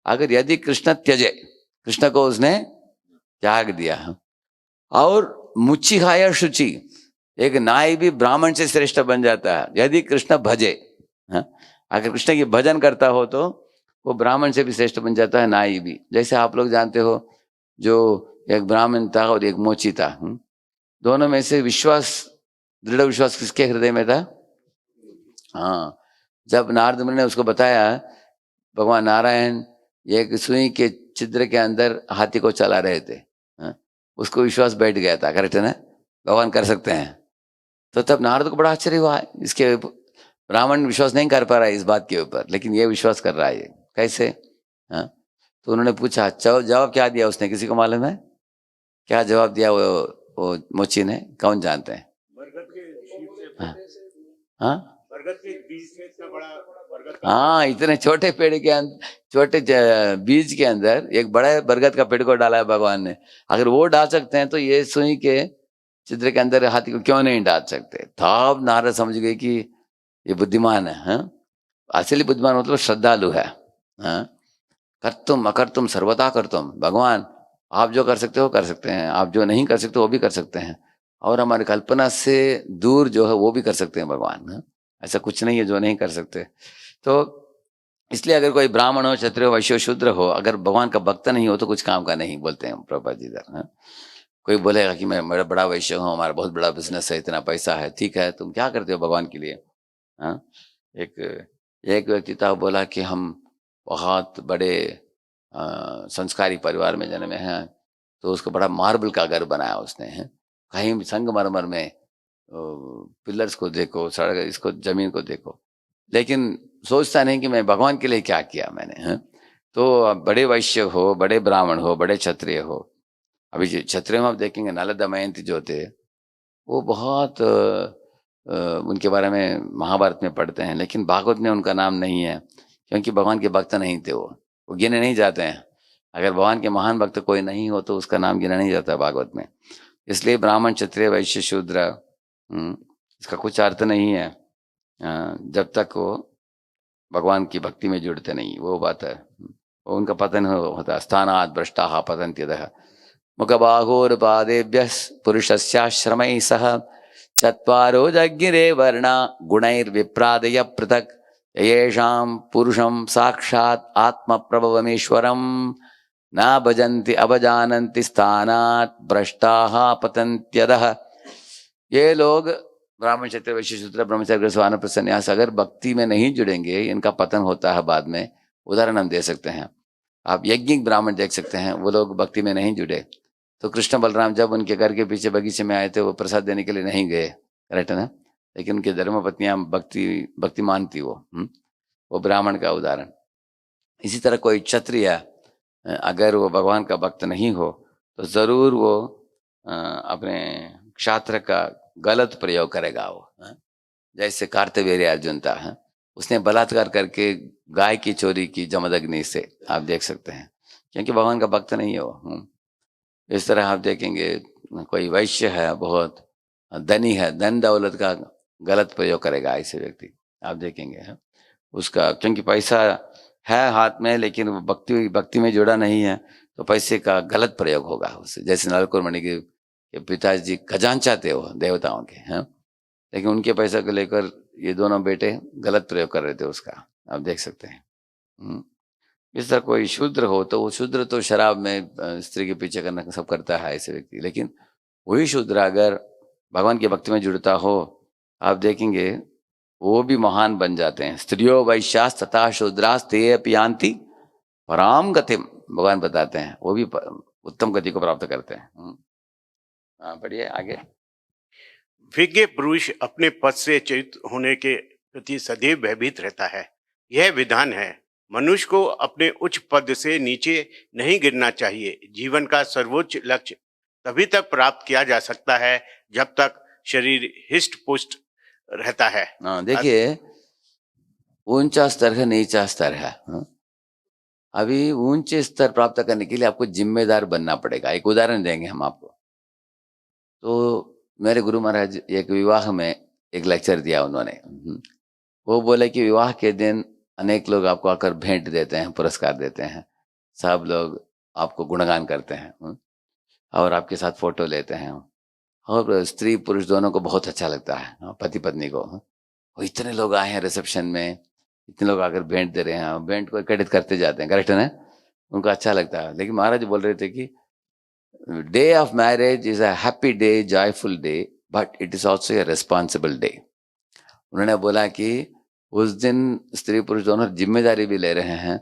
अगर यदि कृष्ण त्यजे, कृष्ण को उसने त्याग दिया। और मुचि हाया शुचि, एक नाई भी ब्राह्मण से श्रेष्ठ बन जाता है यदि कृष्ण भजे। अगर कृष्ण की भजन करता हो तो वो ब्राह्मण से भी श्रेष्ठ बन जाता है, नाई भी। जैसे आप लोग जानते हो, जो एक ब्राह्मण था और एक मोची था, दोनों में से विश्वास, दृढ़ विश्वास किसके हृदय में था? हाँ, जब नारद मुनि ने उसको बताया, भगवान नारायण एक सुई के छिद्र के अंदर हाथी को चला रहे थे, उसको विश्वास बैठ गया था, करेक्ट है ना, भगवान कर सकते हैं। तो तब नारद को बड़ा आश्चर्य हुआ, इसके ब्राह्मण विश्वास नहीं कर पा रहा है इस बात के ऊपर, लेकिन ये विश्वास कर रहा है, ये कैसे? तो उन्होंने पूछा, जवाब क्या दिया उसने, किसी को मालूम है क्या जवाब दिया वो मोची ने? कौन जानते हैं? हाँ, इतने छोटे पेड़ के अंदर, छोटे बीज के अंदर एक बड़ा बरगद का पेड़ को डाला है भगवान ने। अगर वो डाल सकते हैं तो ये सुई के चित्र के अंदर हाथी को क्यों नहीं डाल सकते? तब नारद समझ गए कि ये बुद्धिमान है। असली बुद्धिमान मतलब श्रद्धालु है। कर्तुम अकर्तुम सर्वदा कर्तुम, भगवान आप जो कर सकते हो कर सकते हैं, आप जो नहीं कर सकते वो भी कर सकते हैं, और हमारी कल्पना से दूर जो है वो भी कर सकते हैं भगवान। ऐसा कुछ नहीं है जो नहीं कर सकते। तो इसलिए अगर कोई ब्राह्मण हो, क्षत्रिय हो, वैश्य शूद्र हो, अगर भगवान का भक्त नहीं हो तो कुछ काम का नहीं, बोलते हैं प्रभुपाद जी इधर। कोई बोलेगा कि मैं बड़ा बड़ा वैश्य हूँ, हमारा बहुत बड़ा बिजनेस है, इतना पैसा है, ठीक है, तुम क्या करते हो भगवान के लिए? एक व्यक्ति था, बोला कि हम बहुत बड़े संस्कारी परिवार में जन्मे हैं, तो उसको बड़ा मार्बल का घर बनाया उसने, कहीं संगमरमर में पिलर्स को देखो, सड़क, इसको जमीन को देखो, लेकिन सोचता नहीं कि मैं भगवान के लिए क्या किया मैंने, हाँ? तो बड़े वैश्य हो, बड़े ब्राह्मण हो, बड़े क्षत्रिय हो, अभी जो क्षत्रिय में आप देखेंगे नल दमयंती जो थे वो बहुत उनके बारे में महाभारत में पढ़ते हैं, लेकिन भागवत में उनका नाम नहीं है क्योंकि भगवान के भक्त नहीं थे, वो गिने नहीं जाते हैं। अगर भगवान के महान भक्त कोई नहीं हो तो उसका नाम गिना नहीं जाता भागवत में। इसलिए ब्राह्मण क्षत्रिय वैश्य शूद्र इसका कुछ अर्थ नहीं है जब तक वो भगवान की भक्ति में जुड़ते नहीं, वो बात है। वो उनका पतन होता, स्थानात् भ्रष्टाः पतन्त्यधः मुखबाहोर्पादेभ्यः पुरुषस्याश्रमैः सह चत्वारो जज्ञिरे वर्णा गुणैर्विप्रादय पृथक् येषां पुरुषं साक्षात् आत्मप्रभवमीश्वरं न भजन्ति अवजानन्ति स्थानात् भ्रष्टाः पतन्त्यधः। ये लोग ब्राह्मण क्षत्रिय वैश्य शूद्र ब्रह्मचारी गृहस्थ वानप्रस्थ सन्यास अगर भक्ति में नहीं जुड़ेंगे इनका पतन होता है बाद में। उदाहरण हम दे सकते हैं, आप यज्ञिक ब्राह्मण देख सकते हैं, वो लोग भक्ति में नहीं जुड़े तो कृष्ण बलराम जब उनके घर के पीछे बगीचे में आए थे वो प्रसाद देने के लिए नहीं गए, करेक्ट है ना, लेकिन उनकी धर्मपत्नियां भक्तिमान थी वो ब्राह्मण का उदाहरण। इसी तरह कोई क्षत्रिय अगर वो भगवान का भक्त नहीं हो तो जरूर वो अपने क्षात्र का गलत प्रयोग करेगा वो, जैसे कार्तवीर्य अर्जुन था, उसने बलात्कार करके गाय की चोरी की जमदग्नि से, आप देख सकते हैं, क्योंकि भगवान का भक्त नहीं है वो। इस तरह आप देखेंगे कोई वैश्य है, बहुत धनी है, धन दौलत का गलत प्रयोग करेगा ऐसे व्यक्ति, आप देखेंगे उसका, क्योंकि पैसा है हाथ में लेकिन वो भक्ति में जुड़ा नहीं है तो पैसे का गलत प्रयोग होगा उससे। जैसे नलकुर मणि के पिताजी खजांचा थे वो देवताओं के, हैं, लेकिन उनके पैसा को लेकर ये दोनों बेटे गलत प्रयोग कर रहे थे उसका, आप देख सकते हैं। इस तरह कोई शूद्र हो तो वो शूद्र तो शराब में स्त्री के पीछे करना सब करता है ऐसे व्यक्ति, लेकिन वही शूद्र अगर भगवान की भक्ति में जुड़ता हो आप देखेंगे वो भी महान बन जाते हैं। स्त्रियो वैश्यास तथा शूद्रास ते अपि यान्ति पराम गतिम, भगवान बताते हैं वो भी उत्तम गति को प्राप्त करते हैं। बढ़िए आगे। विज्ञ पुरुष अपने पद से च्युत होने के प्रति सदैव भयभीत रहता है। यह विधान है, मनुष्य को अपने उच्च पद से नीचे नहीं गिरना चाहिए। जीवन का सर्वोच्च लक्ष्य तभी तक प्राप्त किया जा सकता है जब तक शरीर हिष्ट पुष्ट रहता है। देखिए ऊंचा स्तर है, नीचा स्तर है। अभी ऊंचे स्तर प्राप्त करने के लिए आपको जिम्मेदार बनना पड़ेगा। एक उदाहरण देंगे हम आपको। तो मेरे गुरु महाराज एक विवाह में एक लेक्चर दिया उन्होंने। वो बोले कि विवाह के दिन अनेक लोग आपको आकर भेंट देते हैं, पुरस्कार देते हैं, सब लोग आपको गुणगान करते हैं और आपके साथ फोटो लेते हैं, और स्त्री पुरुष दोनों को बहुत अच्छा लगता है, पति पत्नी को। वो इतने लोग आए हैं रिसेप्शन में, इतने लोग आकर भेंट दे रहे हैं, भेंट को क्रेडिट करते जाते हैं, करेक्ट है ना, उनको अच्छा लगता है। लेकिन महाराज बोल रहे थे कि day of marriage is a happy day, joyful day, but it is also a responsible day. उन्होंने बोला कि उस दिन स्त्री पुरुष दोनों जिम्मेदारी भी ले रहे हैं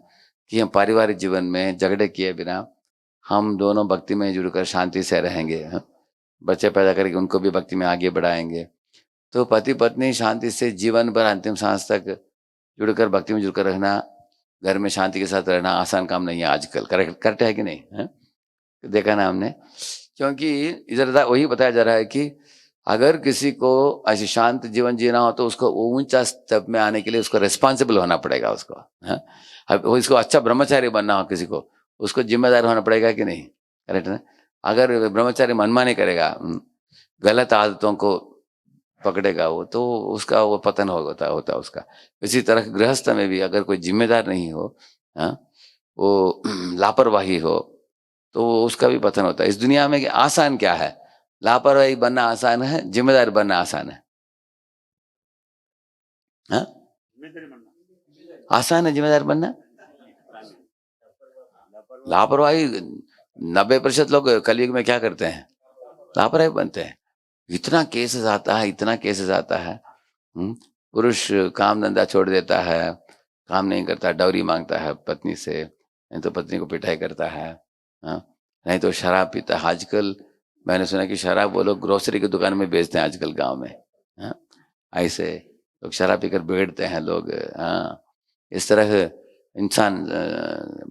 कि हम पारिवारिक जीवन में झगड़े किए बिना हम दोनों भक्ति में जुड़कर शांति से रहेंगे, बच्चे पैदा करके उनको भी भक्ति में आगे बढ़ाएंगे। तो पति पत्नी शांति से जीवन भर अंतिम सांस तक जुड़कर भक्ति में जुड़कर रहना, घर में शांति के साथ रहना आसान काम नहीं है आजकल, करेक्ट है कि नहीं है? देखा ना हमने, क्योंकि इधर वही बताया जा रहा है कि अगर किसी को ऐसे शांत जीवन जीना हो तो उसको ऊंचा स्तर में आने के लिए उसको रिस्पॉन्सिबल होना पड़ेगा उसको, है? अब इसको अच्छा ब्रह्मचारी बनना हो किसी को, उसको जिम्मेदार होना पड़ेगा कि नहीं, करेक्ट है? अगर ब्रह्मचारी मनमानी करेगा, गलत आदतों को पकड़ेगा वो, तो उसका वो पतन होता उसका। इसी तरह गृहस्थ में भी अगर कोई जिम्मेदार नहीं हो, वो लापरवाही हो, तो उसका भी पतन होता है। इस दुनिया में आसान क्या है? लापरवाही बनना आसान है, जिम्मेदार बनना आसान है? आसान है जिम्मेदार बनना? लापरवाही 90% लोग कलयुग में क्या करते हैं? लापरवाही बनते हैं। इतना केसेस आता है, पुरुष काम धंधा छोड़ देता है, काम नहीं करता, डौरी मांगता है पत्नी से, नहीं तो पत्नी को पिटाई करता है, नहीं तो शराब पीता है। आजकल मैंने सुना कि शराब वो लोग ग्रोसरी की दुकान में बेचते हैं आजकल गांव में, ऐसे लोग शराब पीकर बिगड़ते हैं लोग। इस तरह इंसान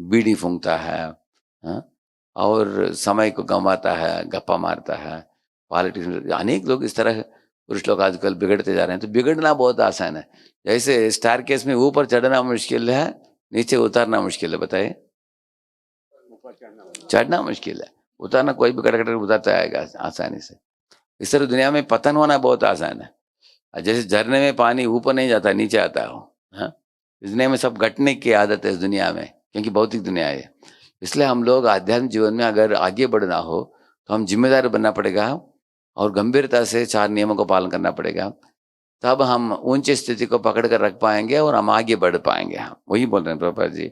बीड़ी फूंकता है, हाँ, और समय को गंवाता है, गप्पा मारता है, पॉलिटिक्स में अनेक लोग इस तरह पुरुष लोग आजकल बिगड़ते जा रहे हैं। तो बिगड़ना बहुत आसान है। जैसे स्टारकेस में ऊपर चढ़ना मुश्किल है, नीचे उतारना मुश्किल है। बताइए, चढ़ना मुश्किल है, उतारना कोई भी कटकट उतारता आएगा आसानी से। इस तरह दुनिया में पतन होना बहुत आसान है। जैसे झरने में पानी ऊपर नहीं जाता, नीचे आता हो, हाँ, इस दुनिया में सब घटने की आदत है इस दुनिया में, क्योंकि भौतिक दुनिया है। इसलिए हम लोग आध्यात्मिक जीवन में अगर आगे बढ़ना हो तो हम जिम्मेदार बनना पड़ेगा और गंभीरता से 4 नियमों का पालन करना पड़ेगा। तब हम ऊंची स्थिति को पकड़ कर रख पाएंगे और हम आगे बढ़ पाएंगे। हम वही बोल रहे हैं प्रभुपाद जी,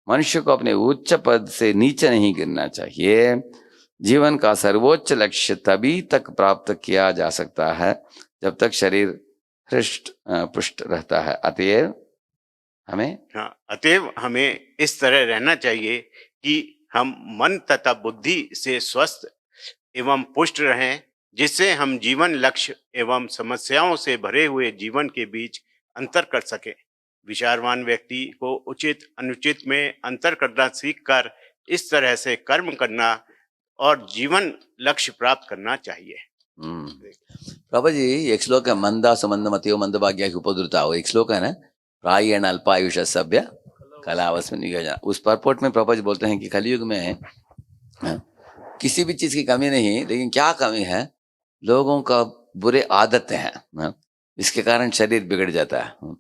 मनुष्य को अपने उच्च पद से नीचे नहीं गिरना चाहिए। जीवन का सर्वोच्च लक्ष्य तभी तक प्राप्त किया जा सकता है जब तक शरीर हृष्ट पुष्ट रहता है। अतएव हमें इस तरह रहना चाहिए कि हम मन तथा बुद्धि से स्वस्थ एवं पुष्ट रहें, जिससे हम जीवन लक्ष्य एवं समस्याओं से भरे हुए जीवन के बीच अंतर कर सकें। विचारवान व्यक्ति को उचित अनुचित में अंतर करना सीखकर इस तरह से कर्म करना और जीवन लक्ष्य प्राप्त करना चाहिए। प्रभु जी, एक श्लोक है, मंदा सुमंद मतियो मंद भाग्य की उपद्रुता हो, एक श्लोक है ना, प्रायण अल्पायुष सभ्य कलावश में निगजा। उस परपोर्ट में प्रभु जी बोलते हैं कि कलयुग में किसी भी चीज की कमी नहीं, लेकिन क्या कमी है, लोगों का बुरे आदतें हैं, इसके कारण शरीर बिगड़ जाता है।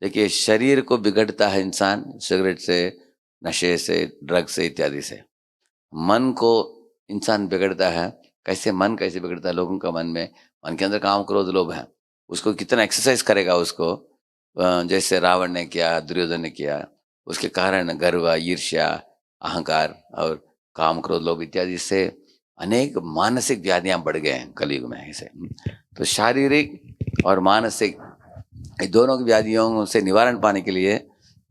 देखिए, शरीर को बिगड़ता है इंसान सिगरेट से, नशे से, ड्रग से इत्यादि से। मन को इंसान बिगड़ता है। कैसे मन कैसे बिगड़ता है? लोगों का मन के अंदर काम क्रोध लोभ है, उसको कितना एक्सरसाइज करेगा उसको, जैसे रावण ने किया, दुर्योधन ने किया, उसके कारण गर्व, ईर्ष्या, अहंकार और काम क्रोध लोभ इत्यादि से अनेक मानसिक व्याधियां बढ़ गए हैं कलयुग में ऐसे। तो शारीरिक और मानसिक दोनों की व्याधियों से निवारण पाने के लिए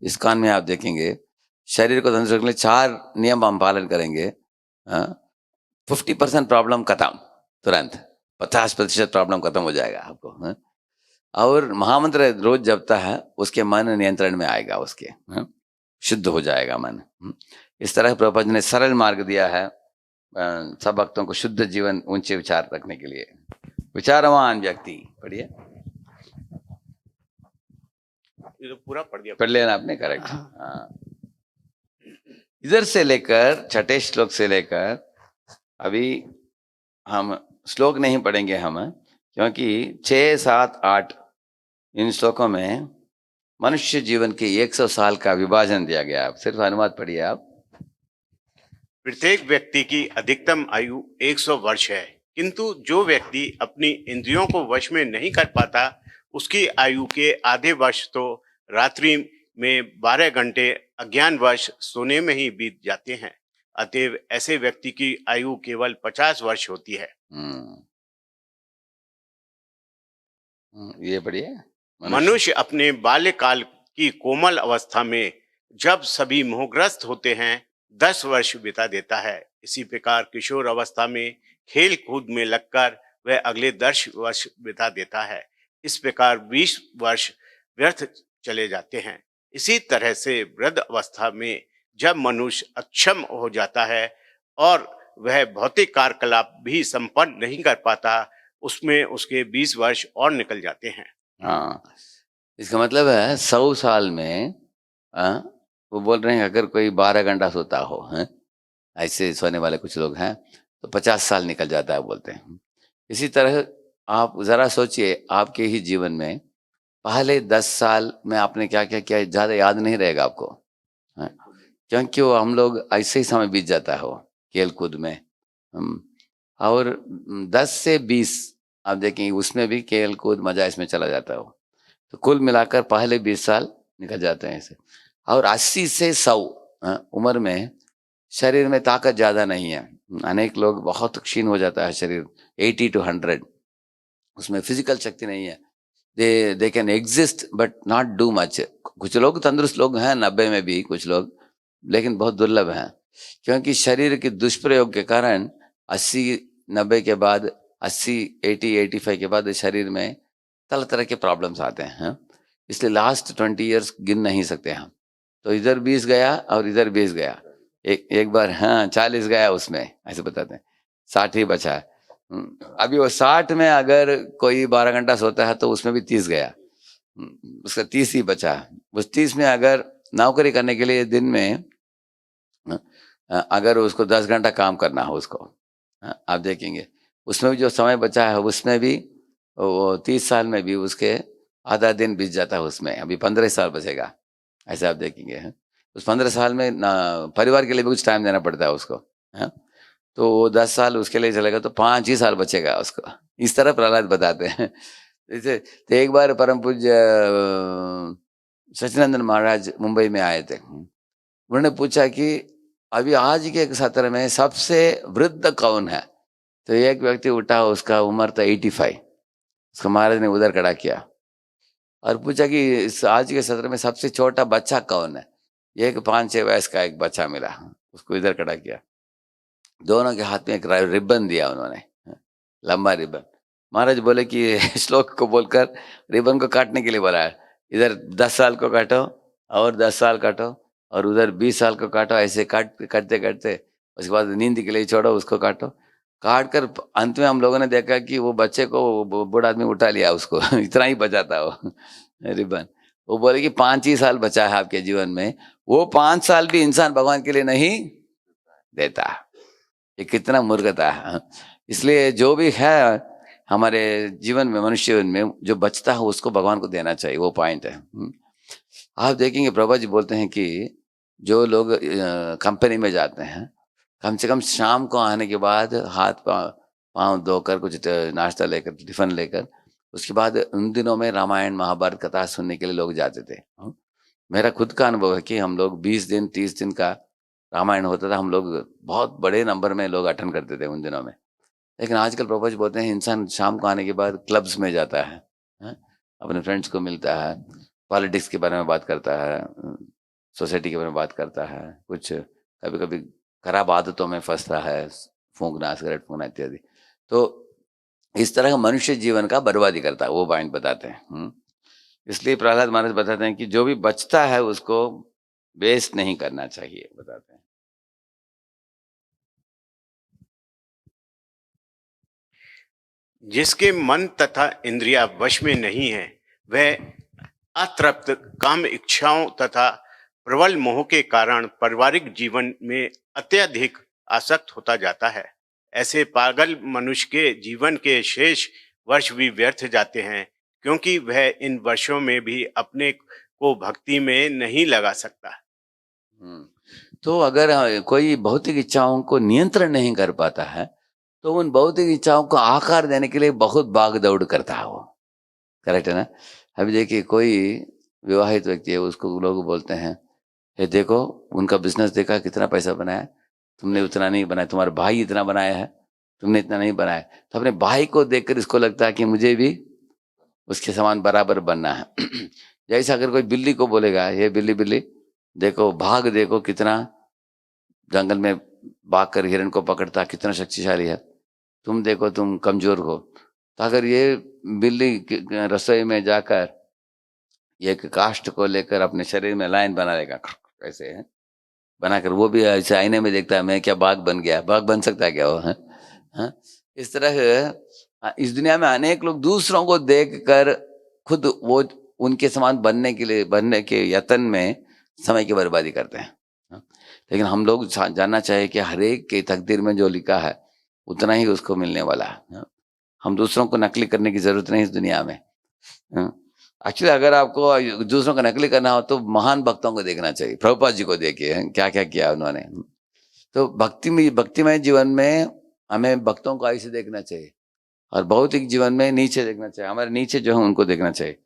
इस्कॉन में आप देखेंगे, शरीर को तंदुरुस्त रखने 4 नियम हम पालन करेंगे, 50% प्रॉब्लम खत्म, तुरंत 50% प्रॉब्लम खत्म हो जाएगा आपको। और महामंत्र रोज जपता है, उसके मन नियंत्रण में आएगा, उसके शुद्ध हो जाएगा मन। इस तरह प्रभुपाद ने सरल मार्ग दिया है सब भक्तों को शुद्ध जीवन, ऊंचे विचार रखने के लिए। विचारवान व्यक्ति, पढ़िए, ये तो पूरा पढ़ दिया, पढ़ लेना आपने, करेक्ट। हाँ, इधर से लेकर 6ठे श्लोक से लेकर, अभी हम श्लोक नहीं पढ़ेंगे हम, क्योंकि 6, 7, 8 इन श्लोकों में मनुष्य जीवन के 100 साल का विभाजन दिया गया है। सिर्फ अनुवाद पढ़िए आप। प्रत्येक व्यक्ति की अधिकतम आयु 100 वर्ष है, किंतु जो व्यक्ति अपनी इंद्रियों को वश में नहीं कर पाता, उसकी आयु के आधे वर्ष तो रात्रि में 12 घंटे अज्ञानवश सोने में ही बीत जाते हैं। अतएव ऐसे व्यक्ति की आयु केवल 50 वर्ष होती है। ये पढ़िए। मनुष्य अपने बाल्यकाल की कोमल अवस्था में जब सभी मोहग्रस्त होते हैं 10 वर्ष बिता देता है। इसी प्रकार किशोर अवस्था में खेल कूद में लगकर वह अगले 10 वर्ष बिता देता है। इस प्रकार 20 वर्ष व्यर्थ चले जाते हैं। इसी तरह से वृद्ध अवस्था में जब मनुष्य अक्षम हो जाता है और वह भौतिक कार्यकलाप भी संपन्न नहीं कर पाता, उसमें उसके 20 वर्ष और निकल जाते हैं। हाँ, इसका मतलब है 100 साल में वो बोल रहे हैं अगर कोई 12 घंटा सोता हो, ऐसे सोने वाले कुछ लोग हैं, तो 50 साल निकल जाता है बोलते हैं। इसी तरह आप जरा सोचिए, आपके ही जीवन में पहले 10 साल में आपने क्या क्या किया, ज़्यादा याद नहीं रहेगा आपको, क्योंकि वो हम लोग ऐसे ही समय बीत जाता हो खेल कूद में। और 10 से 20 आप देखेंगे, उसमें भी खेल कूद मजा इसमें चला जाता हो। तो कुल मिलाकर पहले 20 साल निकल जाते हैं ऐसे। और 80 से 100 उम्र में शरीर में ताकत ज़्यादा नहीं है। अनेक लोग बहुत क्षीण हो जाता है शरीर, 80 to 100, उसमें फिजिकल शक्ति नहीं है। They can exist but not do much. कुछ लोग तंदुरुस्त लोग हैं 90 में भी कुछ लोग, लेकिन बहुत दुर्लभ हैं, क्योंकि शरीर के दुष्प्रयोग के कारण 80-90 के बाद, 80-80-85 के बाद शरीर में तरह तरह के प्रॉब्लम्स आते हैं। इसलिए लास्ट 20 इयर्स गिन नहीं सकते हम। तो इधर 20 गया और इधर 20 गया, एक बार हाँ 40 गया उसमें, ऐसे बताते हैं 60 ही बचा है। अभी वो 60 में अगर कोई 12 घंटा सोता है तो उसमें भी 30 गया, उसका 30 ही बचा। उस 30 में अगर नौकरी करने के लिए दिन में अगर उसको 10 घंटा काम करना हो उसको, आप देखेंगे उसमें भी जो समय बचा है उसमें भी वो 30 साल में भी उसके आधा दिन बीत जाता है उसमें, अभी 15 साल बचेगा, ऐसे आप देखेंगे। उस 15 साल में ना परिवार के लिए भी कुछ टाइम देना पड़ता है उसको, है तो वो 10 साल उसके लिए चलेगा तो 5 ही साल बचेगा उसको। इस तरह प्रहलाद बताते हैं। जैसे तो एक बार परम पूज्य सच्चिदानंद महाराज मुंबई में आए थे, उन्होंने पूछा कि अभी आज के सत्र में सबसे वृद्ध कौन है, तो एक व्यक्ति उठा, उसका उम्र था 85, उसको महाराज ने उधर खड़ा किया और पूछा कि इस आज के सत्र में सबसे छोटा बच्चा कौन है, एक 5-6 वयस का एक बच्चा मिला, उसको इधर खड़ा किया, दोनों के हाथ में एक रिबन दिया उन्होंने, लंबा रिबन। महाराज बोले कि श्लोक को बोलकर रिबन को काटने के लिए बोला है, इधर 10 साल को काटो और 10 साल काटो और उधर 20 साल को काटो, ऐसे काटते काटते उसके बाद नींद के लिए छोड़ो, उसको काटो। काट कर अंत में हम लोगों ने देखा कि वो बच्चे को बूढ़ा आदमी उठा लिया उसको इतना ही बचा था वो रिबन। वो बोले कि 5 ही साल बचा है आपके जीवन में, वो 5 साल भी इंसान भगवान के लिए नहीं देता, ये कितना मूर्खता है। इसलिए जो भी है हमारे जीवन में, मनुष्य जीवन में जो बचता है उसको भगवान को देना चाहिए, वो पॉइंट है। आप देखेंगे प्रभा जी बोलते हैं कि जो लोग कंपनी में जाते हैं कम से कम शाम को आने के बाद हाथ पाँव धोकर कुछ नाश्ता लेकर टिफिन लेकर उसके बाद उन दिनों में रामायण महाभारत कथा सुनने के लिए लोग जाते थे। मेरा खुद का अनुभव है कि हम लोग 20 दिन 30 दिन का रामायण होता था, हम लोग बहुत बड़े नंबर में लोग अटेंड करते थे उन दिनों में। लेकिन आजकल प्रभु जी बोलते हैं इंसान शाम को आने के बाद क्लब्स में जाता है, अपने फ्रेंड्स को मिलता है, पॉलिटिक्स के बारे में बात करता है, सोसाइटी के बारे में बात करता है, कुछ कभी कभी खराब आदतों में फंसता है, फूंकना, सिगरेट फूंकना इत्यादि। तो इस तरह का मनुष्य जीवन का बर्बादी करता है, वो पॉइंट बताते हैं। इसलिए प्रहलाद महाराज बताते हैं कि जो भी बचता है उसको वेस्ट नहीं करना चाहिए, बताते हैं। जिसके मन तथा इंद्रिया वश में नहीं है वह अतृप्त काम इच्छाओं तथा प्रबल मोह के कारण पारिवारिक जीवन में अत्यधिक आसक्त होता जाता है। ऐसे पागल मनुष्य के जीवन के शेष वर्ष भी व्यर्थ जाते हैं, क्योंकि वह इन वर्षों में भी अपने को भक्ति में नहीं लगा सकता। तो अगर कोई भौतिक इच्छाओं को नियंत्रण नहीं कर पाता है तो उन भौतिक इच्छाओं को आकार देने के लिए बहुत भाग दौड़ करता है वो, करेक्ट है ना। अभी देखिए कोई विवाहित व्यक्ति है, उसको लोग बोलते हैं ये देखो उनका बिजनेस देखा कितना पैसा बनाया, तुमने उतना नहीं बनाया, तुम्हारा भाई इतना बनाया है, तुमने इतना नहीं बनाया। तो अपने भाई को देखकर इसको लगता है कि मुझे भी उसके समान बराबर बनना है। जैसे अगर कोई बिल्ली को बोलेगा ये बिल्ली बिल्ली देखो भाग, देखो कितना जंगल में भाग कर हिरण को पकड़ता, कितना शक्तिशाली है, तुम देखो तुम कमजोर हो। तो अगर ये बिल्ली रसोई में जाकर एक काष्ठ को लेकर अपने शरीर में लाइन बना लेगा, ऐसे है बनाकर, वो भी ऐसे आईने में देखता है मैं क्या बाघ बन गया, बाघ बन सकता है क्या वो है? इस तरह इस दुनिया में अनेक लोग दूसरों को देखकर खुद वो उनके समान बनने के यत्न में समय की बर्बादी करते हैं। लेकिन हम लोग जानना चाहिए कि हर एक के तकदीर में जो लिखा है उतना ही उसको मिलने वाला है। हम दूसरों को नकली करने की जरूरत नहीं इस दुनिया में। एक्चुअली अगर आपको दूसरों को नकली करना हो तो महान भक्तों को देखना चाहिए। प्रभुपाद जी को देखिए क्या क्या किया उन्होंने। तो भक्तिमय जीवन में हमें भक्तों को ऐसे देखना चाहिए और भौतिक जीवन में नीचे देखना चाहिए, हमारे नीचे जो है उनको देखना चाहिए।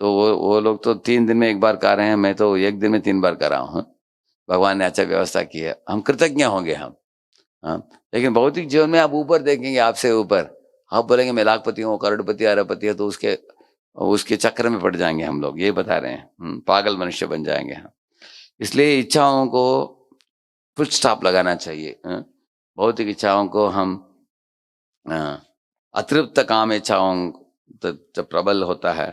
तो वो लोग तो 3 दिन में 1 बार कर रहे हैं, मैं तो 1 दिन में 3 बार कर रहा हूँ। भगवान ने अच्छा व्यवस्था की है, हम कृतज्ञ होंगे हम। लेकिन भौतिक जीवन में आप ऊपर देखेंगे, आपसे ऊपर आप बोलेंगे मैं लाखपति हूँ, करोड़पति, अरबपति है, तो उसके चक्कर में पड़ जाएंगे हम लोग, ये बता रहे हैं। पागल मनुष्य बन जाएंगे हम। इसलिए इच्छाओं को फुल स्टॉप लगाना चाहिए। भौतिक इच्छाओं को हम अतृप्त काम इच्छाओं जब प्रबल होता है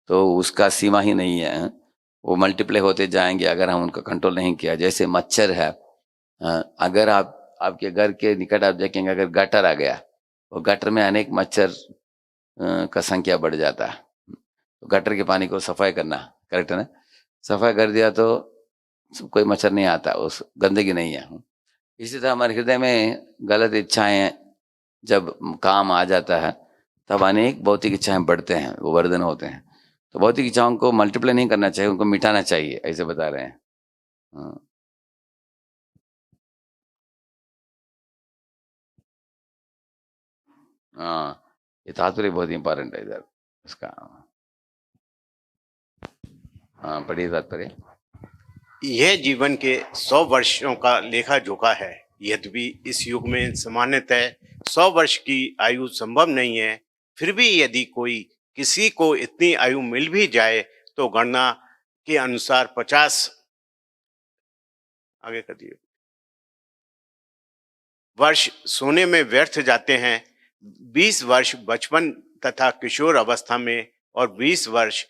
तो उसका सीमा ही नहीं है। वो मल्टीप्लाई होते जाएंगे अगर हम उनका कंट्रोल नहीं किया। जैसे मच्छर है, अगर आपके घर के निकट आप देखेंगे, अगर गटर आ गया, वो गटर में अनेक मच्छर का संख्या बढ़ जाता है। तो गटर के पानी को सफाई करना, करेक्ट है ना? सफाई कर दिया तो कोई मच्छर नहीं आता, उस गंदगी नहीं है। इसी तरह हमारे हृदय में गलत इच्छाएं जब काम आ जाता है, तब अनेक भौतिक इच्छाएं बढ़ते हैं, वो वर्धन होते हैं। तो भौतिक इच्छाओं को मल्टीप्लाई नहीं करना चाहिए, उनको मिटाना चाहिए, ऐसे बता रहे हैं। हाँ, ये तात्पर्य बहुत इंपॉर्टेंट है इधर इसका। हाँ, पढ़िए तात्पर्य। यह जीवन के 100 वर्षों का लेखा जोखा है। यद्यपि इस युग में सामान्यतः 100 वर्ष की आयु संभव नहीं है, फिर भी यदि कोई किसी को इतनी आयु मिल भी जाए तो गणना के अनुसार 50 आगे कर दिए वर्ष सोने में व्यर्थ जाते हैं। 20 वर्ष बचपन तथा किशोर अवस्था में और 20 वर्ष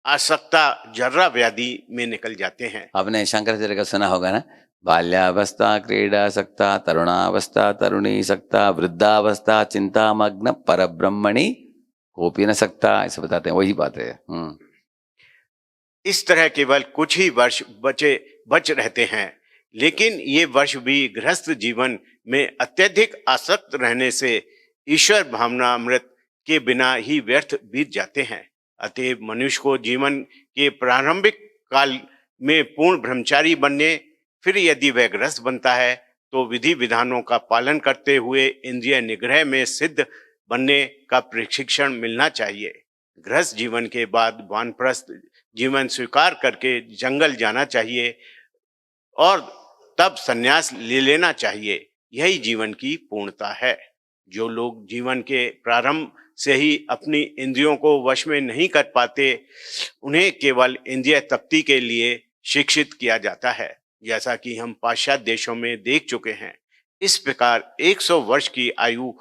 आसक्ता जर्रा व्याधि में निकल जाते हैं। आपने शंकराचार्य का सुना होगा ना, बाल्यावस्था क्रीडा सक्ता, तरुणावस्था तरुणी सक्ता, वृद्धावस्था चिंता मग्न, पर ब्रह्मणि कोपी न सकता, ऐसे बताते हैं। वही बात है। इस तरह केवल कुछ ही वर्ष बच रहते हैं, लेकिन ये वर्ष भी गृहस्थ जीवन में अत्यधिक आसक्त रहने से ईश्वर भावनामृत के बिना ही व्यर्थ बीत जाते हैं। अतएव मनुष्य को जीवन के प्रारंभिक काल में पूर्ण ब्रह्मचारी बनने, फिर यदि वह गृहस्थ बनता है तो विधि विधानों का पालन करते हुए इंद्रिय निग्रह में सिद्ध बनने का प्रशिक्षण मिलना चाहिए। गृहस्थ जीवन के बाद वानप्रस्थ जीवन स्वीकार करके जंगल जाना चाहिए और तब संन्यास ले लेना चाहिए। यही जीवन की पूर्णता है। जो लोग जीवन के प्रारंभ से ही अपनी इंद्रियों को वश में नहीं कर पाते, उन्हें केवल इंद्रिय तृप्ति के लिए शिक्षित किया जाता है, जैसा कि हम पाश्चात्य देशों में देख चुके हैं। इस प्रकार 100 वर्ष की आयु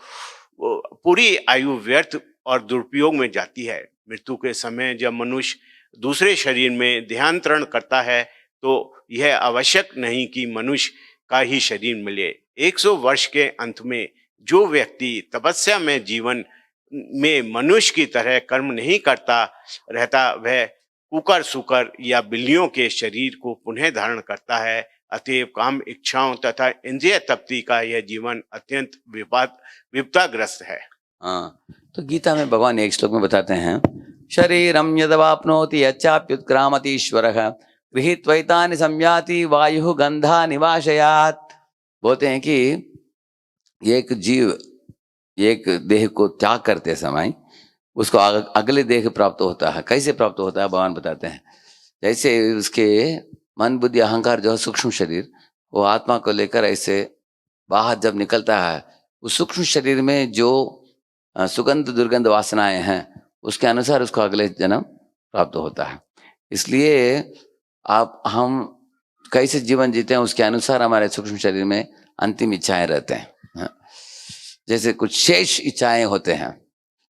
पूरी आयु व्यर्थ और दुरुपयोग में जाती है। मृत्यु के समय जब मनुष्य दूसरे शरीर में देहांतरण करता है तो यह आवश्यक नहीं कि मनुष्य का ही शरीर मिले। 100 वर्ष के अंत में जो व्यक्ति तपस्या में जीवन में मनुष्य की तरह कर्म नहीं करता रहता, वह कुकर सुकर या बिल्लियों के शरीर को पुनः धारण करता है। अतएव काम इच्छाओं तथा इंद्रिय तृप्ति का यह जीवन अत्यंत विपदाग्रस्त है। हाँ, तो गीता में भगवान एक श्लोक में बताते हैं, शरीरम यदवाप्नोति यच्चाप्युत्क्रामतीश्वरः गृहीत्वैतानि संयाति वायु गंधा निवाशयात। बोलते हैं कि एक जीव एक देह को त्याग करते समय उसको अगले देह प्राप्त होता है। कैसे प्राप्त होता है भगवान बताते हैं। जैसे उसके मन बुद्धि अहंकार जो है सूक्ष्म शरीर, वो आत्मा को लेकर ऐसे बाहर जब निकलता है, उस सूक्ष्म शरीर में जो सुगंध दुर्गंध वासनाएं हैं उसके अनुसार उसको अगले जन्म प्राप्त होता है। इसलिए हम कैसे जीवन जीते हैं उसके अनुसार हमारे सूक्ष्म शरीर में अंतिम इच्छाएं रहते हैं। जैसे कुछ शेष इच्छाएं होते हैं।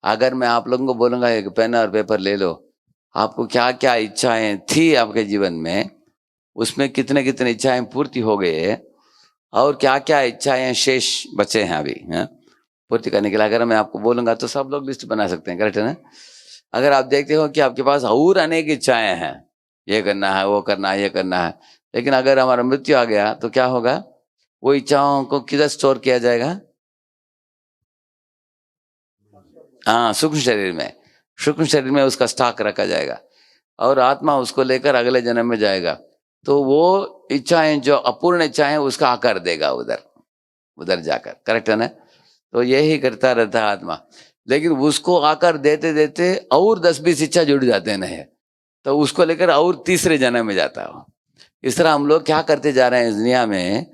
अगर मैं आप लोगों को बोलूंगा एक पेन और पेपर ले लो, आपको क्या क्या इच्छाएं थी आपके जीवन में, उसमें कितने कितने इच्छाएं पूर्ति हो गए और क्या क्या इच्छाएं शेष बचे हैं अभी पूर्ति करने के लिए, अगर मैं आपको बोलूंगा तो सब लोग लिस्ट बना सकते हैं, करेक्ट है ना? अगर आप देखते हो कि आपके पास और अनेक इच्छाएं हैं, ये करना है, वो करना है, ये करना है, लेकिन अगर हमारा मृत्यु आ गया तो क्या होगा? वो इच्छाओं को किधर स्टोर किया जाएगा? हाँ, सूक्ष्म शरीर में। सूक्ष्म शरीर में उसका स्टॉक रखा जाएगा और आत्मा उसको लेकर अगले जन्म में जाएगा। तो वो इच्छाएं जो अपूर्ण इच्छाएं उसका आकार देगा उधर जाकर, करेक्ट है ना? तो यही करता रहता है आत्मा, लेकिन उसको आकार देते देते और 10-20 इच्छा जुड़ जाते हैं नहीं, तो उसको लेकर और तीसरे जन्म में जाता है। इस तरह हम लोग क्या करते जा रहे हैं इस दुनिया में,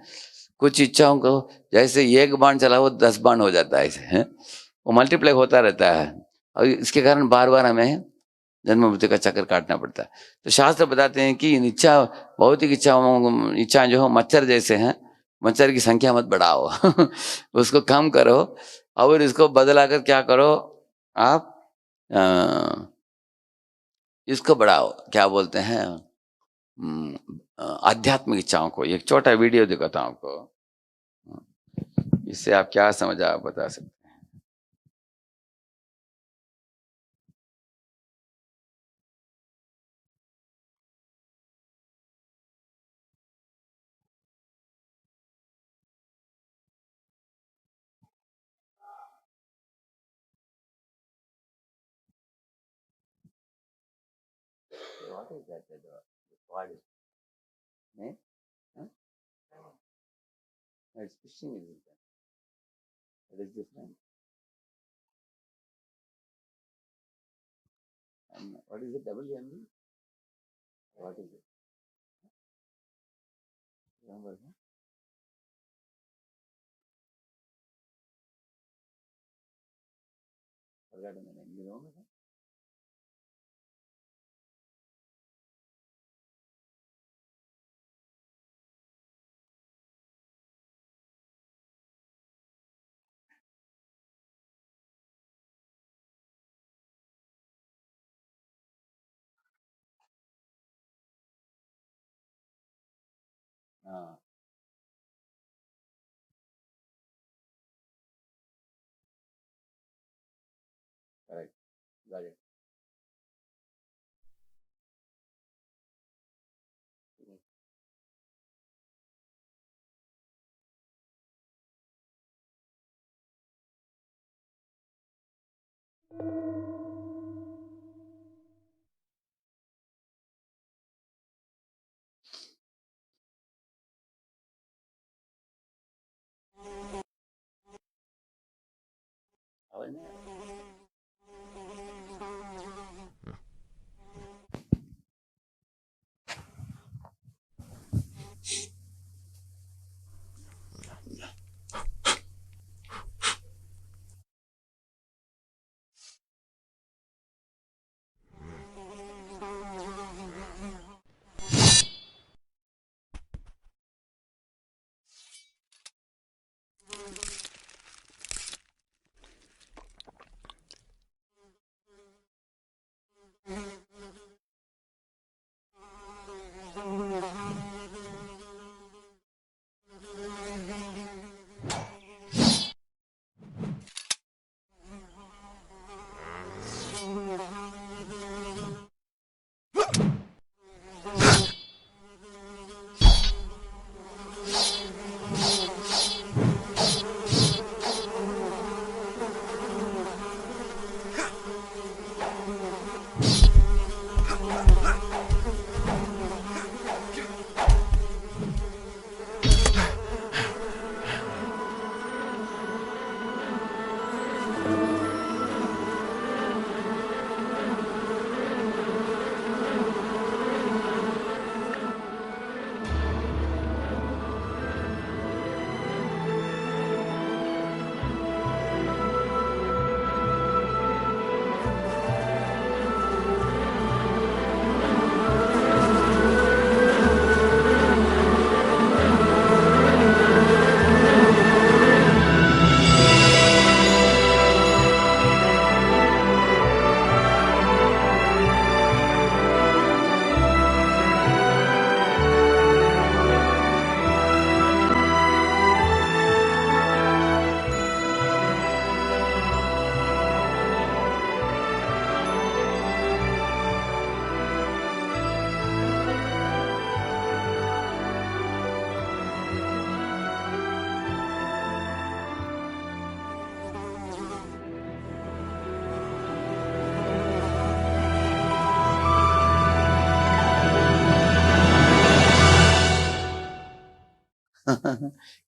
कुछ इच्छाओं को जैसे एक बाण चला वो 10 बाण हो जाता है, ऐसे वो मल्टीप्लाई होता रहता है और इसके कारण बार बार हमें जन्म मृत्यु का चक्कर काटना पड़ता है। तो शास्त्र बताते हैं कि इन भौतिक इच्छाएं जो हो मच्छर जैसे हैं, मच्छर की संख्या मत बढ़ाओ उसको कम करो और इसको बदलाकर क्या करो, आप इसको बढ़ाओ, क्या बोलते हैं, आध्यात्मिक इच्छाओं को। एक छोटा वीडियो दिखाता हूं आपको, इससे आप क्या समझा आप बता सकते हैं। What is that? What is it? It's fishing, is it? It is different. And what is it? WMD? What is it? Remember? Huh? Forgotten the name. You know? Huh? Ah, correct. Got it. आवाज नहीं आ रही?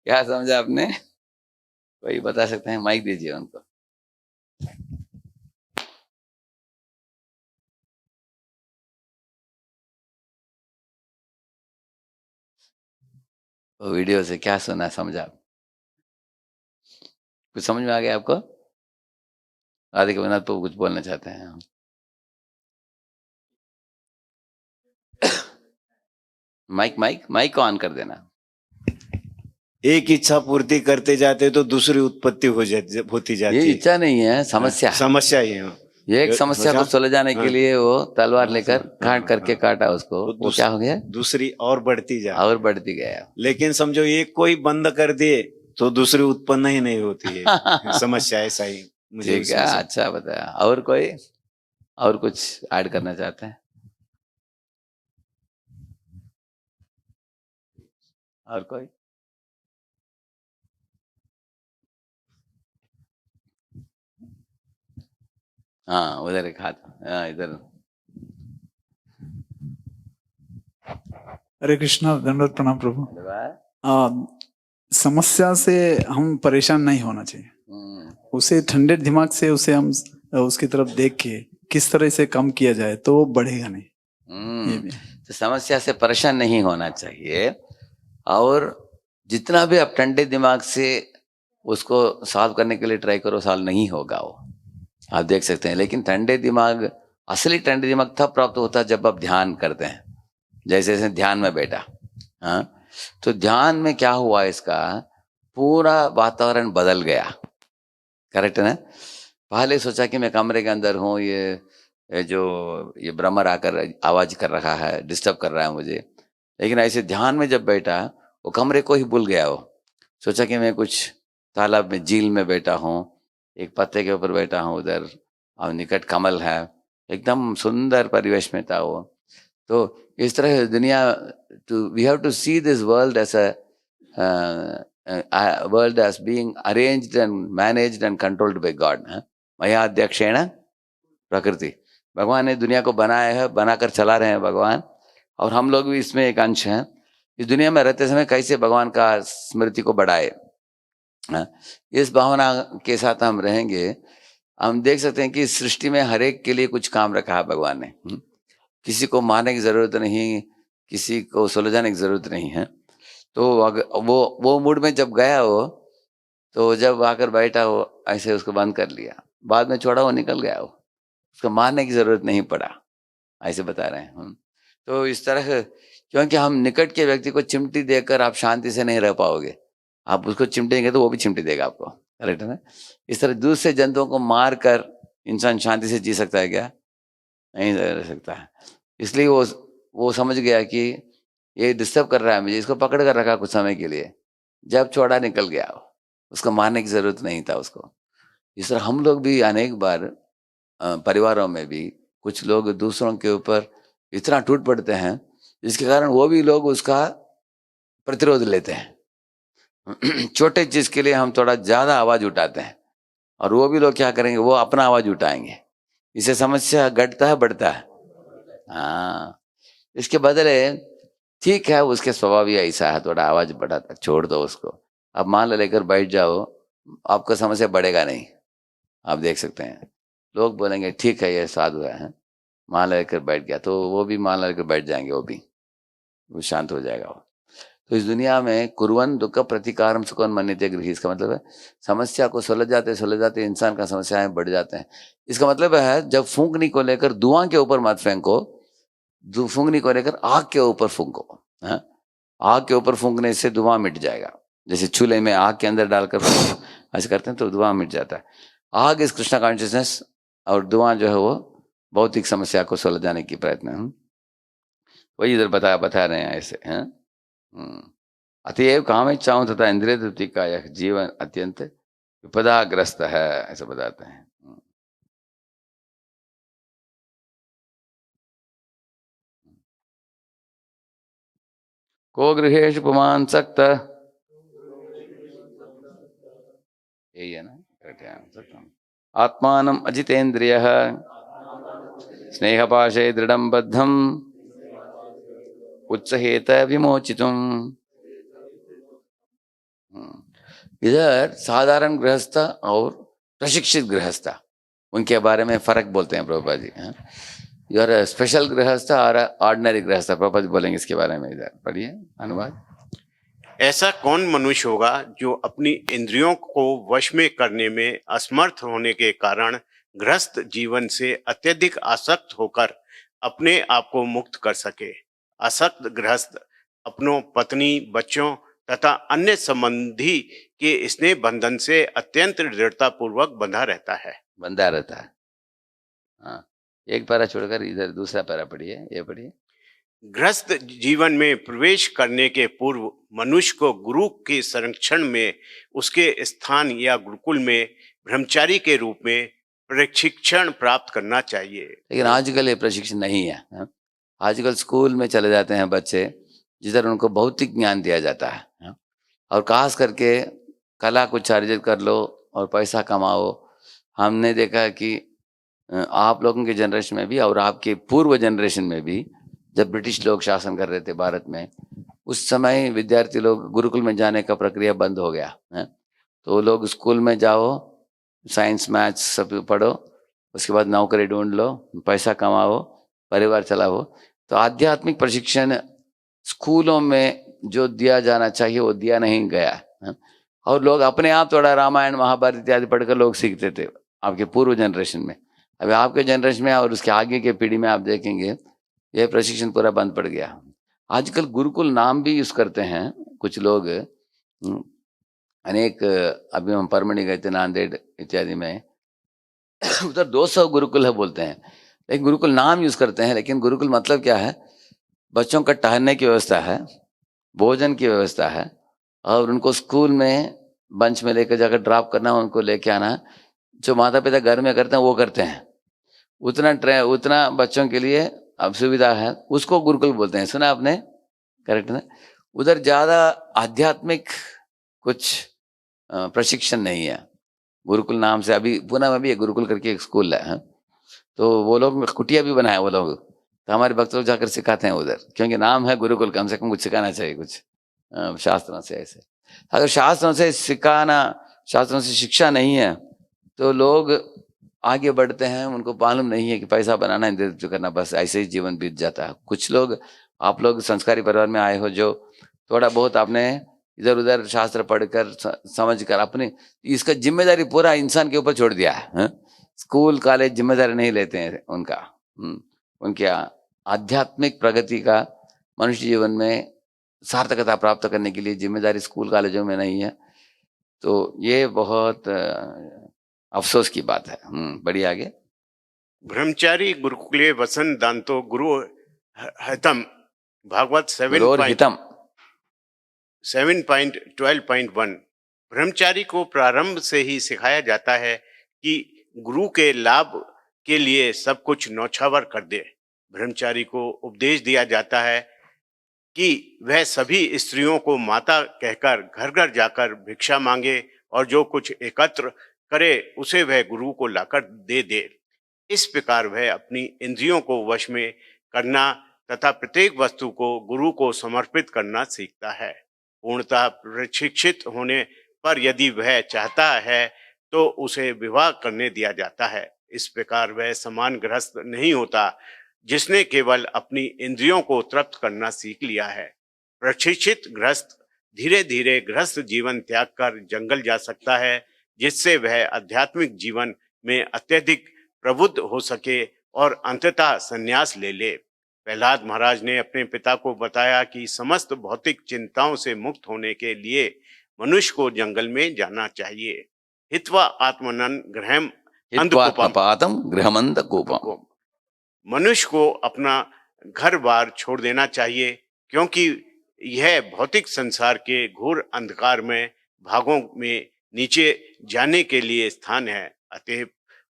क्या समझा आपने? कोई बता सकते हैं? माइक दीजिए उनको। वो वीडियो से क्या सुना, समझा? कुछ समझ में आ गया आपको? राधिका विनोद तो कुछ बोलना चाहते हैं। माइक माइक माइक को ऑन कर देना। एक इच्छा पूर्ति करते जाते तो दूसरी उत्पत्ति होती ये जाती है। इच्छा नहीं है, समस्या। समस्या ही है। ये एक समस्या को सुलझाने के हाँ। लिए वो तलवार लेकर हाँ, काट करके हाँ। काटा उसको, तो वो क्या हो गया दूसरी और बढ़ती जा और बढ़ती गया। लेकिन समझो एक कोई बंद कर दिए तो दूसरी उत्पन्न ही नहीं होती है समस्या ऐसा ही मुझे ठीक है, उसमें से- अच्छा बताया। और कोई और कुछ ऐड करना चाहते हैं? और कोई? हाँ उधर एक हाथ, हाँ इधर। हरे कृष्णा, दंडवत प्रणाम प्रभु। धन्यवाद। समस्या से हम परेशान नहीं होना चाहिए, उसे ठंडे दिमाग से उसे हम उसकी तरफ देख के किस तरह से कम किया जाए तो वो बढ़ेगा नहीं। ये भी तो समस्या से परेशान नहीं होना चाहिए, और जितना भी आप ठंडे दिमाग से उसको सॉल्व करने के लिए ट्राई करो, सॉल्व नहीं होगा वो, आप देख सकते हैं। लेकिन ठंडे दिमाग, असली ठंडे दिमाग तब प्राप्त होता है जब आप ध्यान करते हैं। जैसे जैसे ध्यान में बैठा, हाँ, तो ध्यान में क्या हुआ, इसका पूरा वातावरण बदल गया। करेक्ट है ना? पहले सोचा कि मैं कमरे के अंदर हूँ, ये भ्रमर आकर आवाज कर रहा है, डिस्टर्ब कर रहा है मुझे। लेकिन ऐसे ध्यान में जब बैठा, वो कमरे को ही भूल गया। वो सोचा कि मैं कुछ तालाब में, झील में बैठा हूँ, एक पत्ते के ऊपर बैठा हूँ उधर, और निकट कमल है, एकदम सुंदर परिवेश में था वो। तो इस तरह दुनिया, we have to see this world as a world as being arranged and managed and controlled by God. मया अध्यक्षेण प्रकृति, भगवान ने दुनिया को बनाया है, बनाकर चला रहे हैं भगवान, और हम लोग भी इसमें एक अंश हैं। इस दुनिया में रहते समय कैसे भगवान का स्मृति को बढ़ाए, इस भावना के साथ हम रहेंगे। हम देख सकते हैं कि इस सृष्टि में हर एक के लिए कुछ काम रखा है भगवान ने। किसी को मारने की जरूरत नहीं, किसी को सुलझाने की जरूरत नहीं है। तो अगर वो मूड में जब गया वो, तो जब आकर बैठा वो, ऐसे उसको बंद कर लिया, बाद में छोड़ा, वो निकल गया, वो उसको मारने की जरूरत नहीं पड़ा, ऐसे बता रहे हैं हम। तो इस तरह, क्योंकि हम निकट के व्यक्ति को चिमटी देकर आप शांति से नहीं रह पाओगे। आप उसको चिमटी देंगे तो वो भी चिमटी देगा आपको, करेक्ट है ना? इस तरह दूसरे जंतुओं को मार कर इंसान शांति से जी सकता है क्या? नहीं रह सकता है। इसलिए वो समझ गया कि ये डिस्टर्ब कर रहा है मुझे, इसको पकड़ कर रखा कुछ समय के लिए, जब छोड़ा निकल गया, उसको मारने की जरूरत नहीं था उसको। इस तरह हम लोग भी अनेक बार परिवारों में भी कुछ लोग दूसरों के ऊपर इतना टूट पड़ते हैं, जिसके कारण वो भी लोग उसका प्रतिरोध लेते हैं। छोटे चीज के लिए हम थोड़ा ज्यादा आवाज उठाते हैं, और वो भी लोग क्या करेंगे, वो अपना आवाज उठाएंगे। इससे समस्या घटता है, बढ़ता है? हाँ, इसके बदले ठीक है, उसके स्वभाव ही ऐसा है, थोड़ा आवाज बढ़ाता, छोड़ दो उसको। अब मान लेकर बैठ जाओ, आपको समस्या बढ़ेगा नहीं। आप देख सकते हैं, लोग बोलेंगे ठीक है ये साधु है, मान लेकर बैठ गया, तो वो भी मान लेकर बैठ जाएंगे, वो शांत हो जाएगा वो। तो इस दुनिया में कुर्वन् दुःख प्रतिकारम सुखं मन्यते गृहीः, इसका मतलब है समस्या को सुलझाते इंसान का समस्याएं बढ़ जाते हैं। इसका मतलब है, जब फूंकनी को लेकर धुआं के ऊपर मत फेंको, फूंकनी को लेकर आग के ऊपर फूंको। आग के ऊपर फूंकने से धुआं मिट जाएगा। जैसे चूल्हे में आग के अंदर डालकर ऐसे करते हैं तो धुआं मिट जाता है। आग इस कृष्णा कॉन्शियसनेस, और धुआं जो है वो भौतिक समस्या को सुलझाने की प्रयत्न है। वही इधर बता रहे हैं ऐसे हैं। अतएव काम इच्छाओं तथा इंद्रिय तृप्ति का यह जीवन अत्यंत विपदाग्रस्त है, ऐसा बताते हैं। को गृहेषु पुमान् सक्त, यही है ना, आत्मानम् अजितेन्द्रियः स्नेहपाशे दृढ़ं बद्धम् उत्सहेत विमोचितुम्। इधर साधारण गृहस्थ और प्रशिक्षित गृहस्थ, उनके बारे में फर्क बोलते हैं प्रभुपाद जी। योर स्पेशल गृहस्थ और ऑर्डिनरी गृहस्थ, प्रभुपाद जी बोलेंगे इसके बारे में। इधर पढ़िए अनुवाद। ऐसा कौन मनुष्य होगा जो अपनी इंद्रियों को वश में करने में असमर्थ होने के कारण गृहस्थ जीवन से अत्यधिक आसक्त होकर अपने आप को मुक्त कर सके। आसक्त गृहस्थ अपनों, पत्नी, बच्चों तथा अन्य संबंधी के स्नेह बंधन से अत्यंत दृढ़ता पूर्वक बंधा रहता है। हाँ, एक पैरा छोड़कर इधर दूसरा पैरा पढ़िए, ये पढ़िए। गृहस्थ जीवन में प्रवेश करने के पूर्व मनुष्य को गुरु के संरक्षण में उसके स्थान या गुरुकुल में ब्रह्मचारी के रूप में प्रशिक्षण प्राप्त करना चाहिए। लेकिन आजकल ये प्रशिक्षण नहीं है, हाँ? आजकल स्कूल में चले जाते हैं बच्चे, जिधर उनको भौतिक ज्ञान दिया जाता है, हाँ? और खास करके कला कुछ अर्जित कर लो और पैसा कमाओ। हमने देखा कि आप लोगों के जनरेशन में भी और आपके पूर्व जनरेशन में भी, जब ब्रिटिश लोग शासन कर रहे थे भारत में, उस समय विद्यार्थी लोग गुरुकुल में जाने का प्रक्रिया बंद हो गया है। तो लोग स्कूल में जाओ, साइंस मैथ्स सब पढ़ो, उसके बाद नौकरी ढूंढ लो, पैसा कमाओ, परिवार चलाओ। तो आध्यात्मिक प्रशिक्षण स्कूलों में जो दिया जाना चाहिए वो दिया नहीं गया है। और लोग अपने आप थोड़ा रामायण महाभारत इत्यादि पढ़कर लोग सीखते थे आपके पूर्व जनरेशन में। अभी आपके जनरेशन में और उसके आगे के पीढ़ी में आप देखेंगे ये प्रशिक्षण पूरा बंद पड़ गया। आजकल गुरुकुल नाम भी यूज करते हैं कुछ लोग। अनेक अभी हम परमणी गए थे, नांदेड़ इत्यादि में, उधर 200 गुरुकुल है बोलते हैं, लेकिन गुरुकुल नाम यूज करते हैं। लेकिन गुरुकुल मतलब क्या है? बच्चों का ठहरने की व्यवस्था है, भोजन की व्यवस्था है, और उनको स्कूल में बंच में लेकर जाकर ड्रॉप करना, उनको लेके आना। जो माता पिता घर में करते हैं वो करते हैं, उतना बच्चों के लिए अब सुविधा है, उसको गुरुकुल बोलते हैं। सुना आपने? करेक्ट ना? उधर ज्यादा आध्यात्मिक कुछ प्रशिक्षण नहीं है। गुरुकुल नाम से अभी पुणे में भी एक गुरुकुल करके एक स्कूल है, तो वो लोग कुटिया भी बनाए वो लोग, तो हमारे भक्त लोग जाकर सिखाते हैं उधर, क्योंकि नाम है गुरुकुल, कम से कम कुछ सिखाना चाहिए, कुछ शास्त्रों से। ऐसे अगर शास्त्रों से सिखाना, शास्त्रों से शिक्षा नहीं है तो लोग आगे बढ़ते हैं, उनको मालूम नहीं है कि पैसा बनाना इंतजार करना, बस ऐसे ही जीवन बीत जाता है। कुछ लोग, आप लोग संस्कारी परिवार में आए हो, जो थोड़ा बहुत आपने इधर उधर शास्त्र पढ़कर समझकर अपने, इसका जिम्मेदारी पूरा इंसान के ऊपर छोड़ दिया है। स्कूल कॉलेज जिम्मेदारी नहीं लेते हैं उनका। उनके आध्यात्मिक प्रगति का, मनुष्य जीवन में सार्थकता प्राप्त करने के लिए जिम्मेदारी स्कूल कॉलेजों में नहीं है। तो ये बहुत अफसोस की बात है। बढ़िया, आगे। ब्रह्मचारी गुरुकुले वसन दांतो गुरु हितम, भागवत 7.12.1। ब्रह्मचारी को प्रारंभ से ही सिखाया जाता है कि गुरु के लाभ के लिए सब कुछ न्यौछावर कर दे। ब्रह्मचारी को उपदेश दिया जाता है कि वह सभी स्त्रियों को माता कहकर घर घर जाकर भिक्षा मांगे और जो कुछ एकत्र करे उसे वह गुरु को लाकर दे दे। इस प्रकार वह अपनी इंद्रियों को वश में करना तथा प्रत्येक वस्तु को गुरु को समर्पित करना सीखता है। पूर्णतः प्रशिक्षित होने पर यदि वह चाहता है तो उसे विवाह करने दिया जाता है। इस प्रकार वह समान गृहस्थ नहीं होता जिसने केवल अपनी इंद्रियों को तृप्त करना सीख लिया है। प्रशिक्षित गृहस्थ धीरे धीरे गृहस्थ जीवन त्याग कर जंगल जा सकता है, जिससे वह आध्यात्मिक जीवन में अत्यधिक प्रबुद्ध हो सके और अंततः संन्यास ले ले। प्रहलाद महाराज ने अपने पिता को बताया कि समस्त भौतिक चिंताओं से मुक्त होने के लिए मनुष्य को जंगल में जाना चाहिए। हित्वा आत्मनन गृहम अंधकूपम गृहमंधकूपम। मनुष्य को अपना घर बार छोड़ देना चाहिए, क्योंकि यह भौतिक संसार के घोर अंधकार में भागों में नीचे जाने के लिए स्थान है। अतः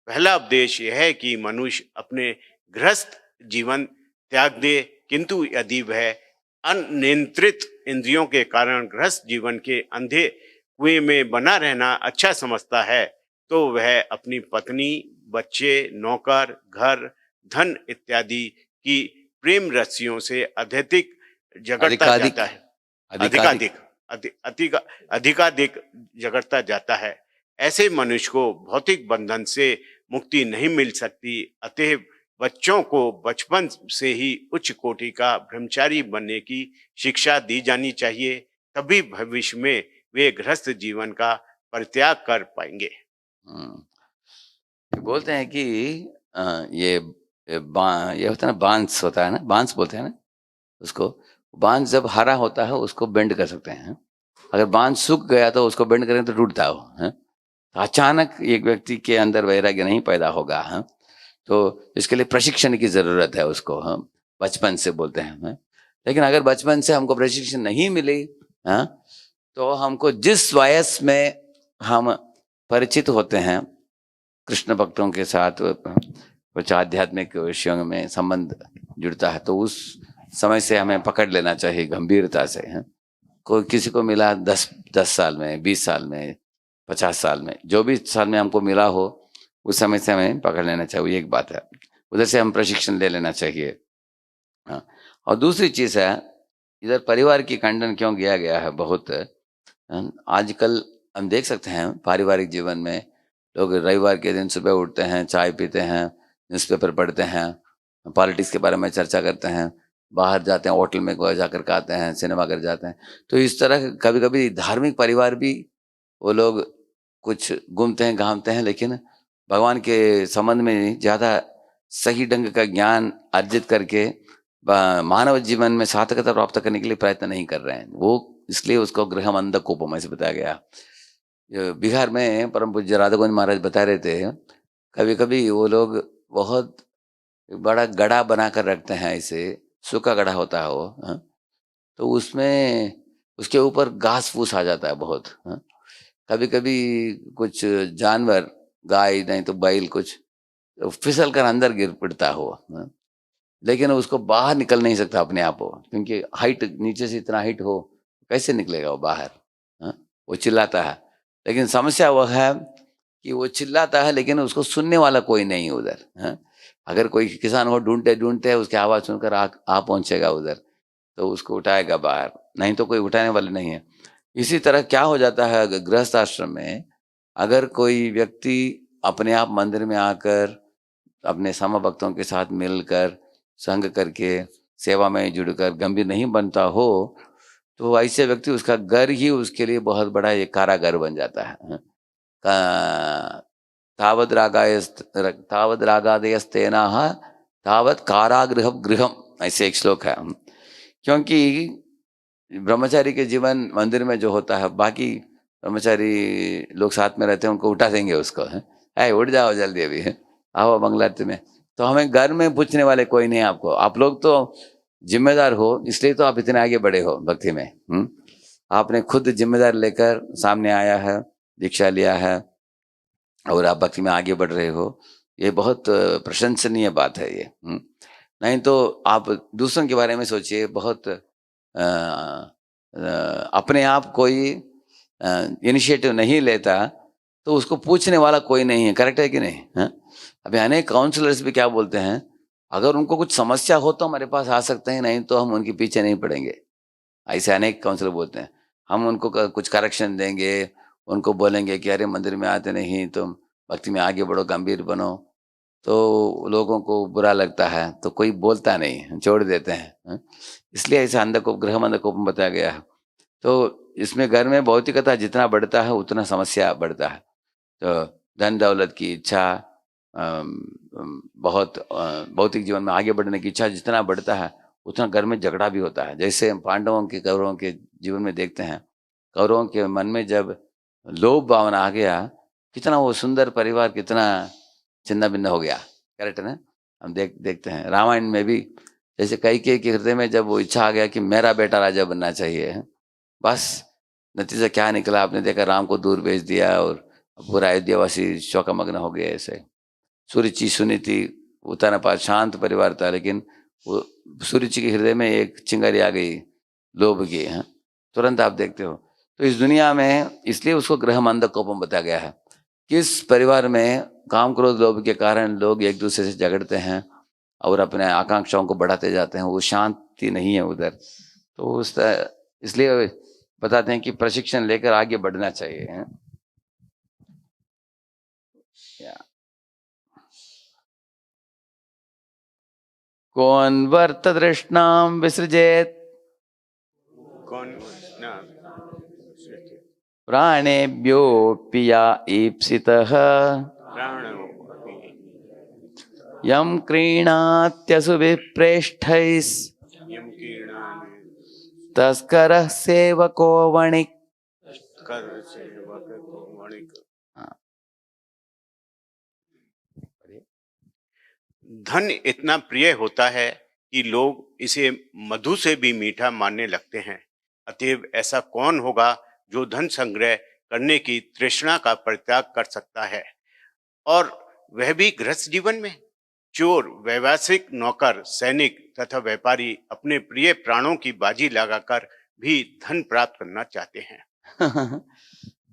पहला उपदेश यह है कि मनुष्य अपने गृहस्थ जीवन त्याग दे, किंतु यदि वह अनियंत्रित इंद्रियों के कारण गृहस्थ जीवन के अंधे कुएं में बना रहना अच्छा समझता है तो वह अपनी पत्नी, बच्चे, नौकर, घर, धन इत्यादि की प्रेम रस्सियों से अधिक जगड़ता जाता है, अधिकाधिक जगड़ता जाता है। ऐसे मनुष्य को भौतिक बंधन से मुक्ति नहीं मिल सकती। अतः बच्चों को बचपन से ही उच्च कोटि का ब्रह्मचारी बनने की शिक्षा दी जानी चाहिए, तभी भविष्य में वे गृहस्थ जीवन का परित्याग कर पाएंगे। बोलते हैं कि ये होता है ना, बांस होता है ना, बांस बोलते हैं ना उसको। बांस जब हरा होता है उसको बेंड कर सकते हैं। अगर बांस सूख गया तो उसको बेंड करें तो टूटता हो है। अचानक एक व्यक्ति के अंदर वैराग्य नहीं पैदा होगा है। तो इसके लिए प्रशिक्षण की जरूरत है उसको, हम बचपन से बोलते हैं। लेकिन अगर बचपन से हमको प्रशिक्षण नहीं मिली, हाँ, तो हमको जिस वयस में हम परिचित होते हैं कृष्ण भक्तों के साथ, कुछ आध्यात्मिक विषयों में संबंध जुड़ता है, तो उस समय से हमें पकड़ लेना चाहिए गंभीरता से, है? कोई किसी को मिला 10 साल में, 20 साल में, 50 साल में, जो भी साल में हमको मिला हो उस समय से हमें पकड़ लेना चाहिए, एक बात है। उधर से हम प्रशिक्षण ले लेना चाहिए। हाँ। और दूसरी चीज है, इधर परिवार की खंडन क्यों किया गया है बहुत। आजकल हम देख सकते हैं पारिवारिक जीवन में लोग रविवार के दिन सुबह उठते हैं, चाय पीते हैं, न्यूज़पेपर पढ़ते हैं, पॉलिटिक्स के बारे में चर्चा करते हैं, बाहर जाते हैं, होटल में जाकर खाते हैं, सिनेमा घर जाते हैं। तो इस तरह कभी कभी धार्मिक परिवार भी वो लोग कुछ घूमते हैं, घामते हैं, लेकिन भगवान के संबंध में ज़्यादा सही ढंग का ज्ञान अर्जित करके मानव जीवन में सार्थकता प्राप्त करने के लिए प्रयत्न नहीं कर रहे हैं। वो इसलिए उसको गृहमंद कोपम ऐसे बताया गया। बिहार में परम पूज्य राधा गोविंद महाराज बता रहे थे, कभी कभी वो लोग बहुत बड़ा गड़ा बना कर रखते हैं, ऐसे सूखा गड़ा होता है वो, हाँ? तो उसमें उसके ऊपर घास फूस आ जाता है बहुत, हाँ? कभी कभी कुछ जानवर, गाय नहीं तो बैल, कुछ फिसल कर अंदर गिर पड़ता हो, हाँ? लेकिन उसको बाहर निकल नहीं सकता अपने आप हो, क्योंकि हाइट नीचे से इतना हाइट हो, कैसे निकलेगा वो बाहर, हाँ? वो चिल्लाता है, लेकिन समस्या वह है कि वो चिल्लाता है लेकिन उसको सुनने वाला कोई नहीं है उधर, हाँ? अगर कोई किसान हो ढूंढते ढूंढते उसकी आवाज़ सुनकर आ पहुंचेगा उधर, तो उसको उठाएगा बाहर, नहीं तो कोई उठाने वाले नहीं है। इसी तरह क्या हो जाता है गृहस्थ आश्रम में, अगर कोई व्यक्ति अपने आप मंदिर में आकर अपने समभक्तों के साथ मिलकर संग करके सेवा में जुड़कर गंभीर नहीं बनता हो, तो ऐसे व्यक्ति, उसका घर ही उसके लिए बहुत बड़ा एक कारागार बन जाता है। तावद रागादयस्तेनाः तावत कारागृह गृहम, ऐसे एक श्लोक है। क्योंकि ब्रह्मचारी के जीवन मंदिर में जो होता है, बाकी ब्रह्मचारी लोग साथ में रहते हैं, उनको उठा देंगे उसको, है उठ जाओ जल्दी, अभी है आओ मंगलारती में। तो हमें घर में पूछने वाले कोई नहीं आपको, आप लोग तो जिम्मेदार हो, इसलिए तो आप इतने आगे बढ़े हो भक्ति में। आपने खुद जिम्मेदार लेकर सामने आया है, दीक्षा लिया है और आप भक्ति में आगे बढ़ रहे हो, ये बहुत प्रशंसनीय बात है ये। नहीं तो आप दूसरों के बारे में सोचिए, बहुत अपने आप कोई इनिशिएटिव नहीं लेता तो उसको पूछने वाला कोई नहीं है, करेक्ट है कि नहीं, है? अभी अनेक काउंसलर्स भी क्या बोलते हैं, अगर उनको कुछ समस्या हो तो हमारे पास आ सकते हैं, नहीं तो हम उनके पीछे नहीं पड़ेंगे, ऐसे अनेक काउंसलर बोलते हैं। हम उनको कुछ करेक्शन देंगे, उनको बोलेंगे कि अरे मंदिर में आते नहीं, तुम भक्ति में आगे बढ़ो, गंभीर बनो, तो लोगों को बुरा लगता है, तो कोई बोलता नहीं, छोड़ देते हैं। इसलिए ऐसे अंधकोप, गृह अंधकोप बताया गया है। तो इसमें घर में भौतिकता जितना बढ़ता है उतना समस्या बढ़ता है। तो धन दौलत की इच्छा, बहुत भौतिक जीवन में आगे बढ़ने की इच्छा जितना बढ़ता है उतना घर में झगड़ा भी होता है। जैसे हम पांडवों के, कौरवों के जीवन में देखते हैं, कौरवों के मन में जब लोभ भावना आ गया, कितना वो सुंदर परिवार कितना छिन्न भिन्न हो गया, करेक्ट है ना? हम देखते हैं रामायण में भी, जैसे कैकेयी के हृदय में जब वो इच्छा आ गया कि मेरा बेटा राजा बनना चाहिए, बस नतीजा क्या निकला आपने देखा, राम को दूर भेज दिया और पूरा अयोध्यावासी शोकमग्न हो गए। ऐसे सुरुचि सुनीति उतानापात शांत परिवार था, लेकिन वो सुरुचि के हृदय में एक चिंगारी आ गई लोभ की, है तुरंत आप देखते हो। तो इस दुनिया में इसलिए उसको गृह अंधकोपम बताया गया है। किस परिवार में काम क्रोध लोभ के कारण लोग एक दूसरे से झगड़ते हैं और अपने आकांक्षाओं को बढ़ाते जाते हैं, वो शांति नहीं है उधर। तो उस इसलिए बताते हैं कि प्रशिक्षण लेकर आगे बढ़ना चाहिए, है? कौन वर्त तृष्णाम विसृजेत कौन ना प्राणेभ्योऽपि या ईप्सितः प्राण यम क्रीणात्यसुभिप्रेष्ठैः यम कीर्णानि तस्करः सेवको वणिक्। कर सेवक को वणिक। धन इतना प्रिय होता है कि लोग इसे मधु से भी मीठा मानने लगते हैं। अतएव ऐसा कौन होगा जो धन संग्रह करने की तृष्णा का परित्याग कर सकता है, और वह भी गृहस्थ जीवन में? चोर, व्यवसायिक, नौकर, सैनिक तथा व्यापारी अपने प्रिय प्राणों की बाजी लगाकर भी धन प्राप्त करना चाहते हैं।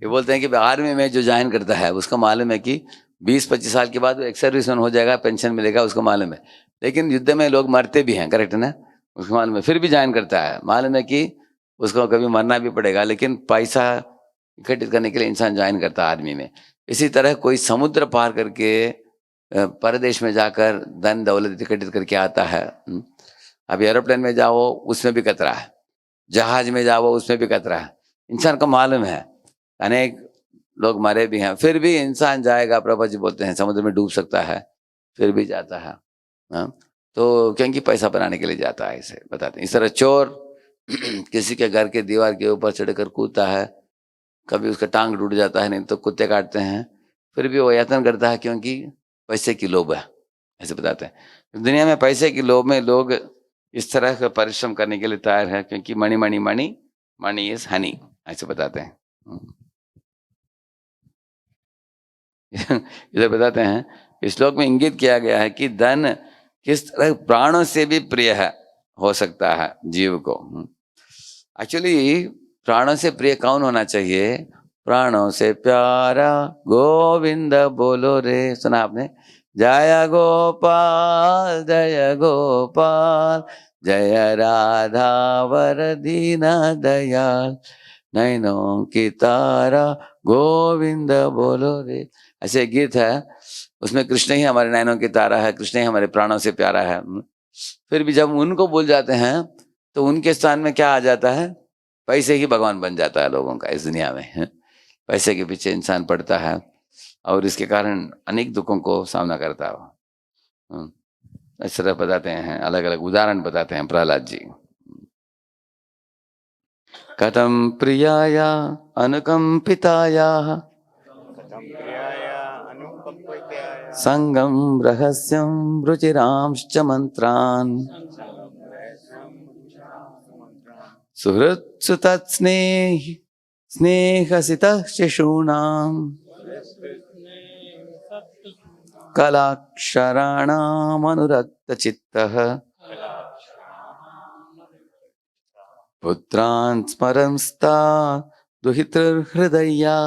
ये बोलते हैं कि आर्मी में जो ज्वाइन करता है उसको मालूम है कि 20-25 साल के बाद वो एक्स सर्विसमैन हो जाएगा, पेंशन मिलेगा, उसको मालूम है। लेकिन युद्ध में लोग मरते भी हैं, करेक्ट है ना, उसको मालूम है, फिर भी ज्वाइन करता है। मालूम है कि उसको कभी मरना भी पड़ेगा, लेकिन पैसा इकट्ठित करने के लिए इंसान ज्वाइन करता है आर्मी में। इसी तरह कोई समुद्र पार करके परदेश में जाकर धन दौलत इकट्ठित करके आता है। अभी एरोप्लेन में जाओ उसमें भी खतरा है, जहाज में जाओ उसमें भी खतरा है। इंसान को मालूम है, अनेक लोग मरे भी हैं, फिर भी इंसान जाएगा। प्रभु जी बोलते हैं समुद्र में डूब सकता है, फिर भी जाता है। तो क्योंकि पैसा बनाने के लिए जाता है, इसे बताते हैं। इस तरह चोर किसी के घर के दीवार के ऊपर चढ़कर कूदता है, कभी उसका टांग टूट जाता है, नहीं तो कुत्ते काटते हैं, फिर भी वो यत्न करता है क्योंकि पैसे की लोभ है, ऐसे बताते हैं। दुनिया में पैसे की लोभ में लोग इस तरह का परिश्रम करने के लिए तैयार है, क्योंकि money money money money is Honey, ऐसे बताते हैं। इधर बताते हैं, इस श्लोक में इंगित किया गया है कि धन किस तरह प्राणों से भी प्रिय है, हो सकता है जीव को। एक्चुअली प्राणों से प्रिय कौन होना चाहिए? प्राणों से प्यारा गोविंद बोलो रे, सुना आपने? जय गोपाल जय गोपाल, जय राधा वर दीना दयाल, नैनों की तारा गोविंद बोलो रे। ऐसे गीत है, उसमें कृष्ण ही हमारे नैनों की तारा है, कृष्ण ही हमारे प्राणों से प्यारा है। फिर भी जब उनको भूल जाते हैं तो उनके स्थान में क्या आ जाता है? पैसे ही भगवान बन जाता है लोगों का इस दुनिया में। पैसे के पीछे इंसान पड़ता है और इसके कारण अनेक दुखों को सामना करता है। इस तरह बताते हैं, अलग अलग उदाहरण बताते हैं प्रहलाद जी। कथम प्रियाया अनुकंपिताया संगम रहस्यम रुचिरांश्च मंत्रान्, सुहृत्सु तत्स्नेहि स्नेहसितः शिशूनां, कलाक्षराणामनुरक्तचित्तः, पुत्रान् स्मरंस्ता दुहितृहृदया,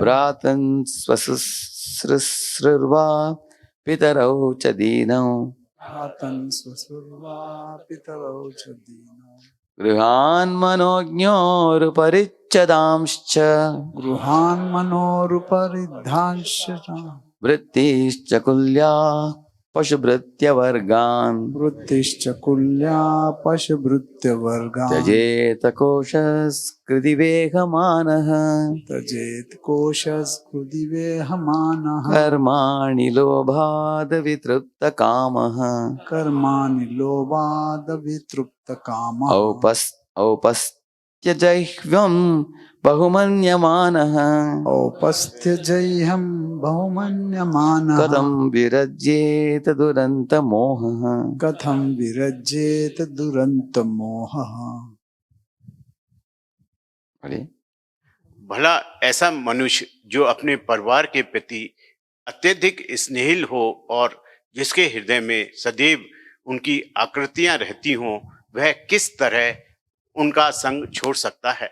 भ्रातन् स्वशुश्रूर्वा पितरौ च दीनौ, गृहान् मनोज्ञोरुपरिच्छदांश्च, वृत्तिश्च कुल्या पशुभृत्यवर्गान्, त्यजेत कोशस्कृतिवेगमानः, कर्माणि लोभाद् वितृप्तकामः, औपस्त्यजह्वं बहुमन्यमानः, कथं विरज्येत दुरन्तमोहः। भला ऐसा मनुष्य जो अपने परिवार के प्रति अत्यधिक स्नेहिल हो और जिसके हृदय में सदैव उनकी आकृतियां रहती हों, वह किस तरह उनका संग छोड़ सकता है?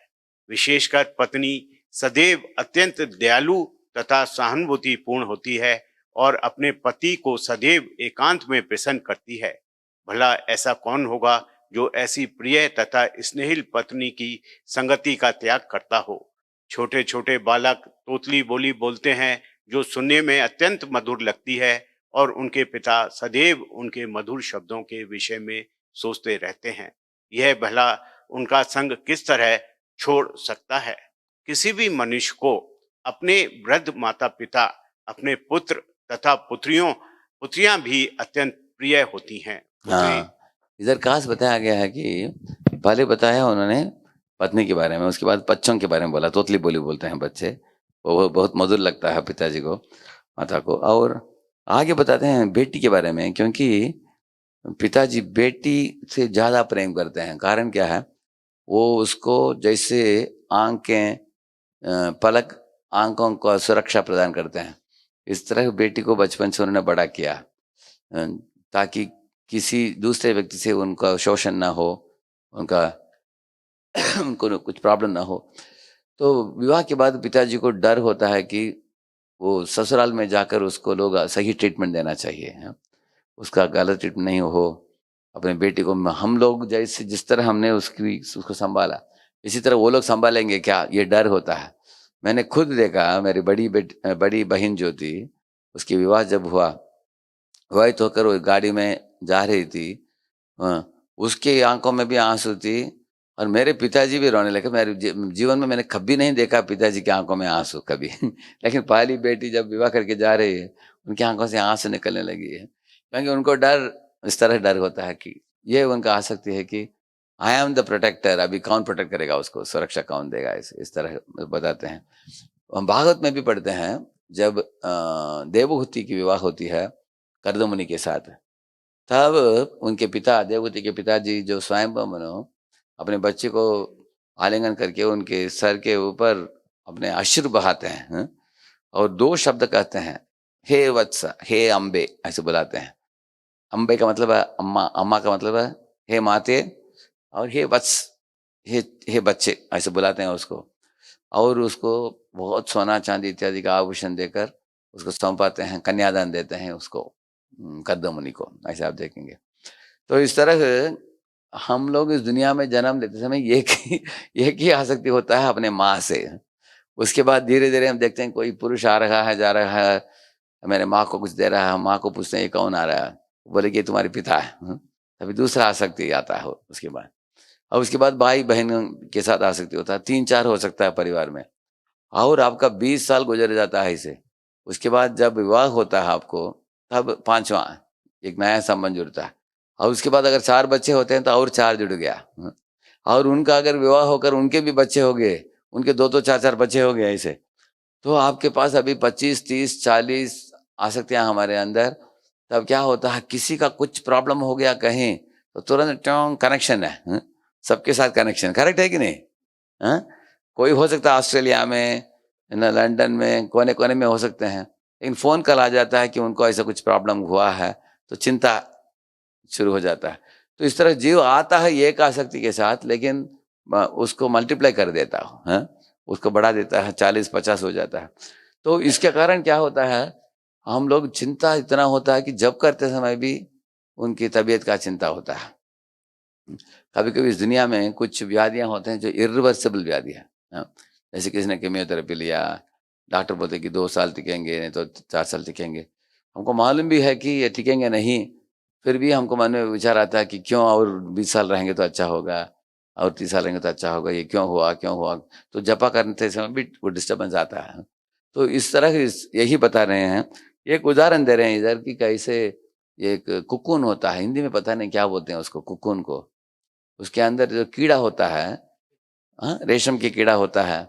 विशेषकर पत्नी सदैव अत्यंत दयालु तथा सहानुभूतिपूर्ण होती है और अपने पति को सदैव एकांत में प्रसन्न करती है। भला ऐसा कौन होगा जो ऐसी प्रिय तथा स्नेहिल पत्नी की संगति का त्याग करता हो? छोटे छोटे बालक तोतली बोली बोलते हैं जो सुनने में अत्यंत मधुर लगती है, और उनके पिता सदैव उनके मधुर शब्दों के विषय में सोचते रहते हैं। यह भला उनका संग किस तरह छोड़ सकता है? किसी भी मनुष्य को अपने वृद्ध माता पिता, अपने पुत्र तथा पुत्रियां भी अत्यंत प्रिय होती हैं। इधर खास बताया गया है कि पहले बताया उन्होंने पत्नी के बारे में, उसके बाद बच्चों के बारे में बोला। तोतली बोली बोलते हैं बच्चे, वो बहुत मधुर लगता है पिताजी को। माता को। और आगे बताते हैं बेटी के बारे में, क्योंकि पिताजी बेटी से ज्यादा प्रेम करते हैं। कारण क्या है, वो उसको जैसे आंखें पलक आंखों को सुरक्षा प्रदान करते हैं, इस तरह बेटी को बचपन से उन्होंने बड़ा किया, ताकि किसी दूसरे व्यक्ति से उनका शोषण ना हो, उनका उनको कुछ प्रॉब्लम ना हो। तो विवाह के बाद पिताजी को डर होता है कि वो ससुराल में जाकर उसको लोग सही ट्रीटमेंट देना चाहिए, है? उसका गलत ट्रीटमेंट नहीं हो। अपने बेटी को हम लोग जैसे जिस तरह हमने उसको संभाला, इसी तरह वो लोग संभालेंगे क्या, ये डर होता है। मैंने खुद देखा, मेरी बड़ी बहन जो थी, उसकी विवाह जब हुआ, विवाहित होकर वो गाड़ी में जा रही थी, उसके आंखों में भी आंसू थी और मेरे पिताजी भी रोने लगे। मेरे जीवन में मैंने कभी नहीं देखा पिताजी की आंखों में आंसू कभी लेकिन पहली बेटी जब विवाह करके जा रही है, उनकी आंखों से आंसू निकलने लगी है, क्योंकि उनको डर, इस तरह डर होता है कि ये उनका आसक्ति है कि आई एम द प्रोटेक्टर, अभी कौन प्रोटेक्ट करेगा उसको, सुरक्षा कौन देगा, इस तरह बताते हैं। हम भागवत में भी पढ़ते हैं, जब देवहूति की विवाह होती है कर्दमुनि के साथ, तब उनके पिता, देवहूति के पिताजी जो स्वयंभू मनु, अपने बच्चे को आलिंगन करके उनके सर के ऊपर अपने अश्रु बहाते हैं, और 2 शब्द कहते हैं, हे वत्स, हे अम्बे, ऐसे बुलाते हैं। अम्बे का मतलब है अम्मा, अम्मा का मतलब है हे माते, और हे वत्स, हे बच्चे, ऐसे बुलाते हैं उसको। और उसको बहुत सोना चांदी इत्यादि का आभूषण देकर उसको सौंपाते हैं, कन्यादान देते हैं उसको, कर्दमुनि को, ऐसे आप देखेंगे। तो इस तरह हम लोग इस दुनिया में जन्म लेते समय एक ही आसक्ति होता है अपने माँ से। उसके बाद धीरे धीरे हम देखते हैं कोई पुरुष आ रहा है, जा रहा है, मेरे माँ को कुछ दे रहा है, माँ को पूछते हैं ये कौन आ रहा है, बोले कि तुम्हारे पिता है। तभी दूसरा आसक्ति आता है उसके बाद। और उसके बाद भाई बहन के साथ आसक्ति होता है, 3-4 हो सकता है परिवार में, और आपका 20 साल गुजर जाता है इसे। उसके बाद जब विवाह होता है आपको, तब 5वां एक नया संबंध जुड़ता है, और उसके बाद अगर 4 बच्चे होते हैं तो और 4 जुड़ गया, और उनका अगर विवाह होकर उनके भी बच्चे हो गए, उनके 2-2 4-4 बच्चे हो गए ऐसे, तो आपके पास अभी 25, 30, 40 आसक्तियां हमारे अंदर। तब क्या होता है, किसी का कुछ प्रॉब्लम हो गया कहीं तो तुरंत कनेक्शन है, सबके साथ कनेक्शन, करेक्ट है कि नहीं? कोई हो सकता है ऑस्ट्रेलिया में, लंदन में, कोने कोने में हो सकते हैं, लेकिन फोन कॉल आ जाता है कि उनको ऐसा कुछ प्रॉब्लम हुआ है, तो चिंता शुरू हो जाता है। तो इस तरह जीव आता है एक आसक्ति के साथ, लेकिन उसको मल्टीप्लाई कर देता है, उसको बढ़ा देता है, 40-50 हो जाता है। तो इसके कारण क्या होता है, हम लोग चिंता इतना होता है कि जब करते समय भी उनकी तबीयत का चिंता होता है। कभी कभी इस दुनिया में कुछ व्याधियां होते हैं जो इरिवर्सिबल व्याधि है, जैसे किसी ने कीमियोथेरेपी लिया, डॉक्टर बोलते कि 2 साल टिकेंगे, नहीं तो 4 साल टिकेंगे। हमको मालूम भी है कि ये टिकेंगे नहीं, फिर भी हमको मन में विचार आता है कि क्यों और 20 साल रहेंगे तो अच्छा होगा, और 30 साल रहेंगे तो अच्छा होगा, ये क्यों हुआ। तो जपा करते समय भी वो डिस्टर्बेंस आता है। तो इस तरह यही बता रहे हैं, एक उदाहरण दे रहे हैं इधर कि कैसे एक कुकुन होता है, हिंदी में पता नहीं क्या बोलते हैं उसको, कुकुन को, उसके अंदर जो कीड़ा होता है, रेशम की कीड़ा होता है,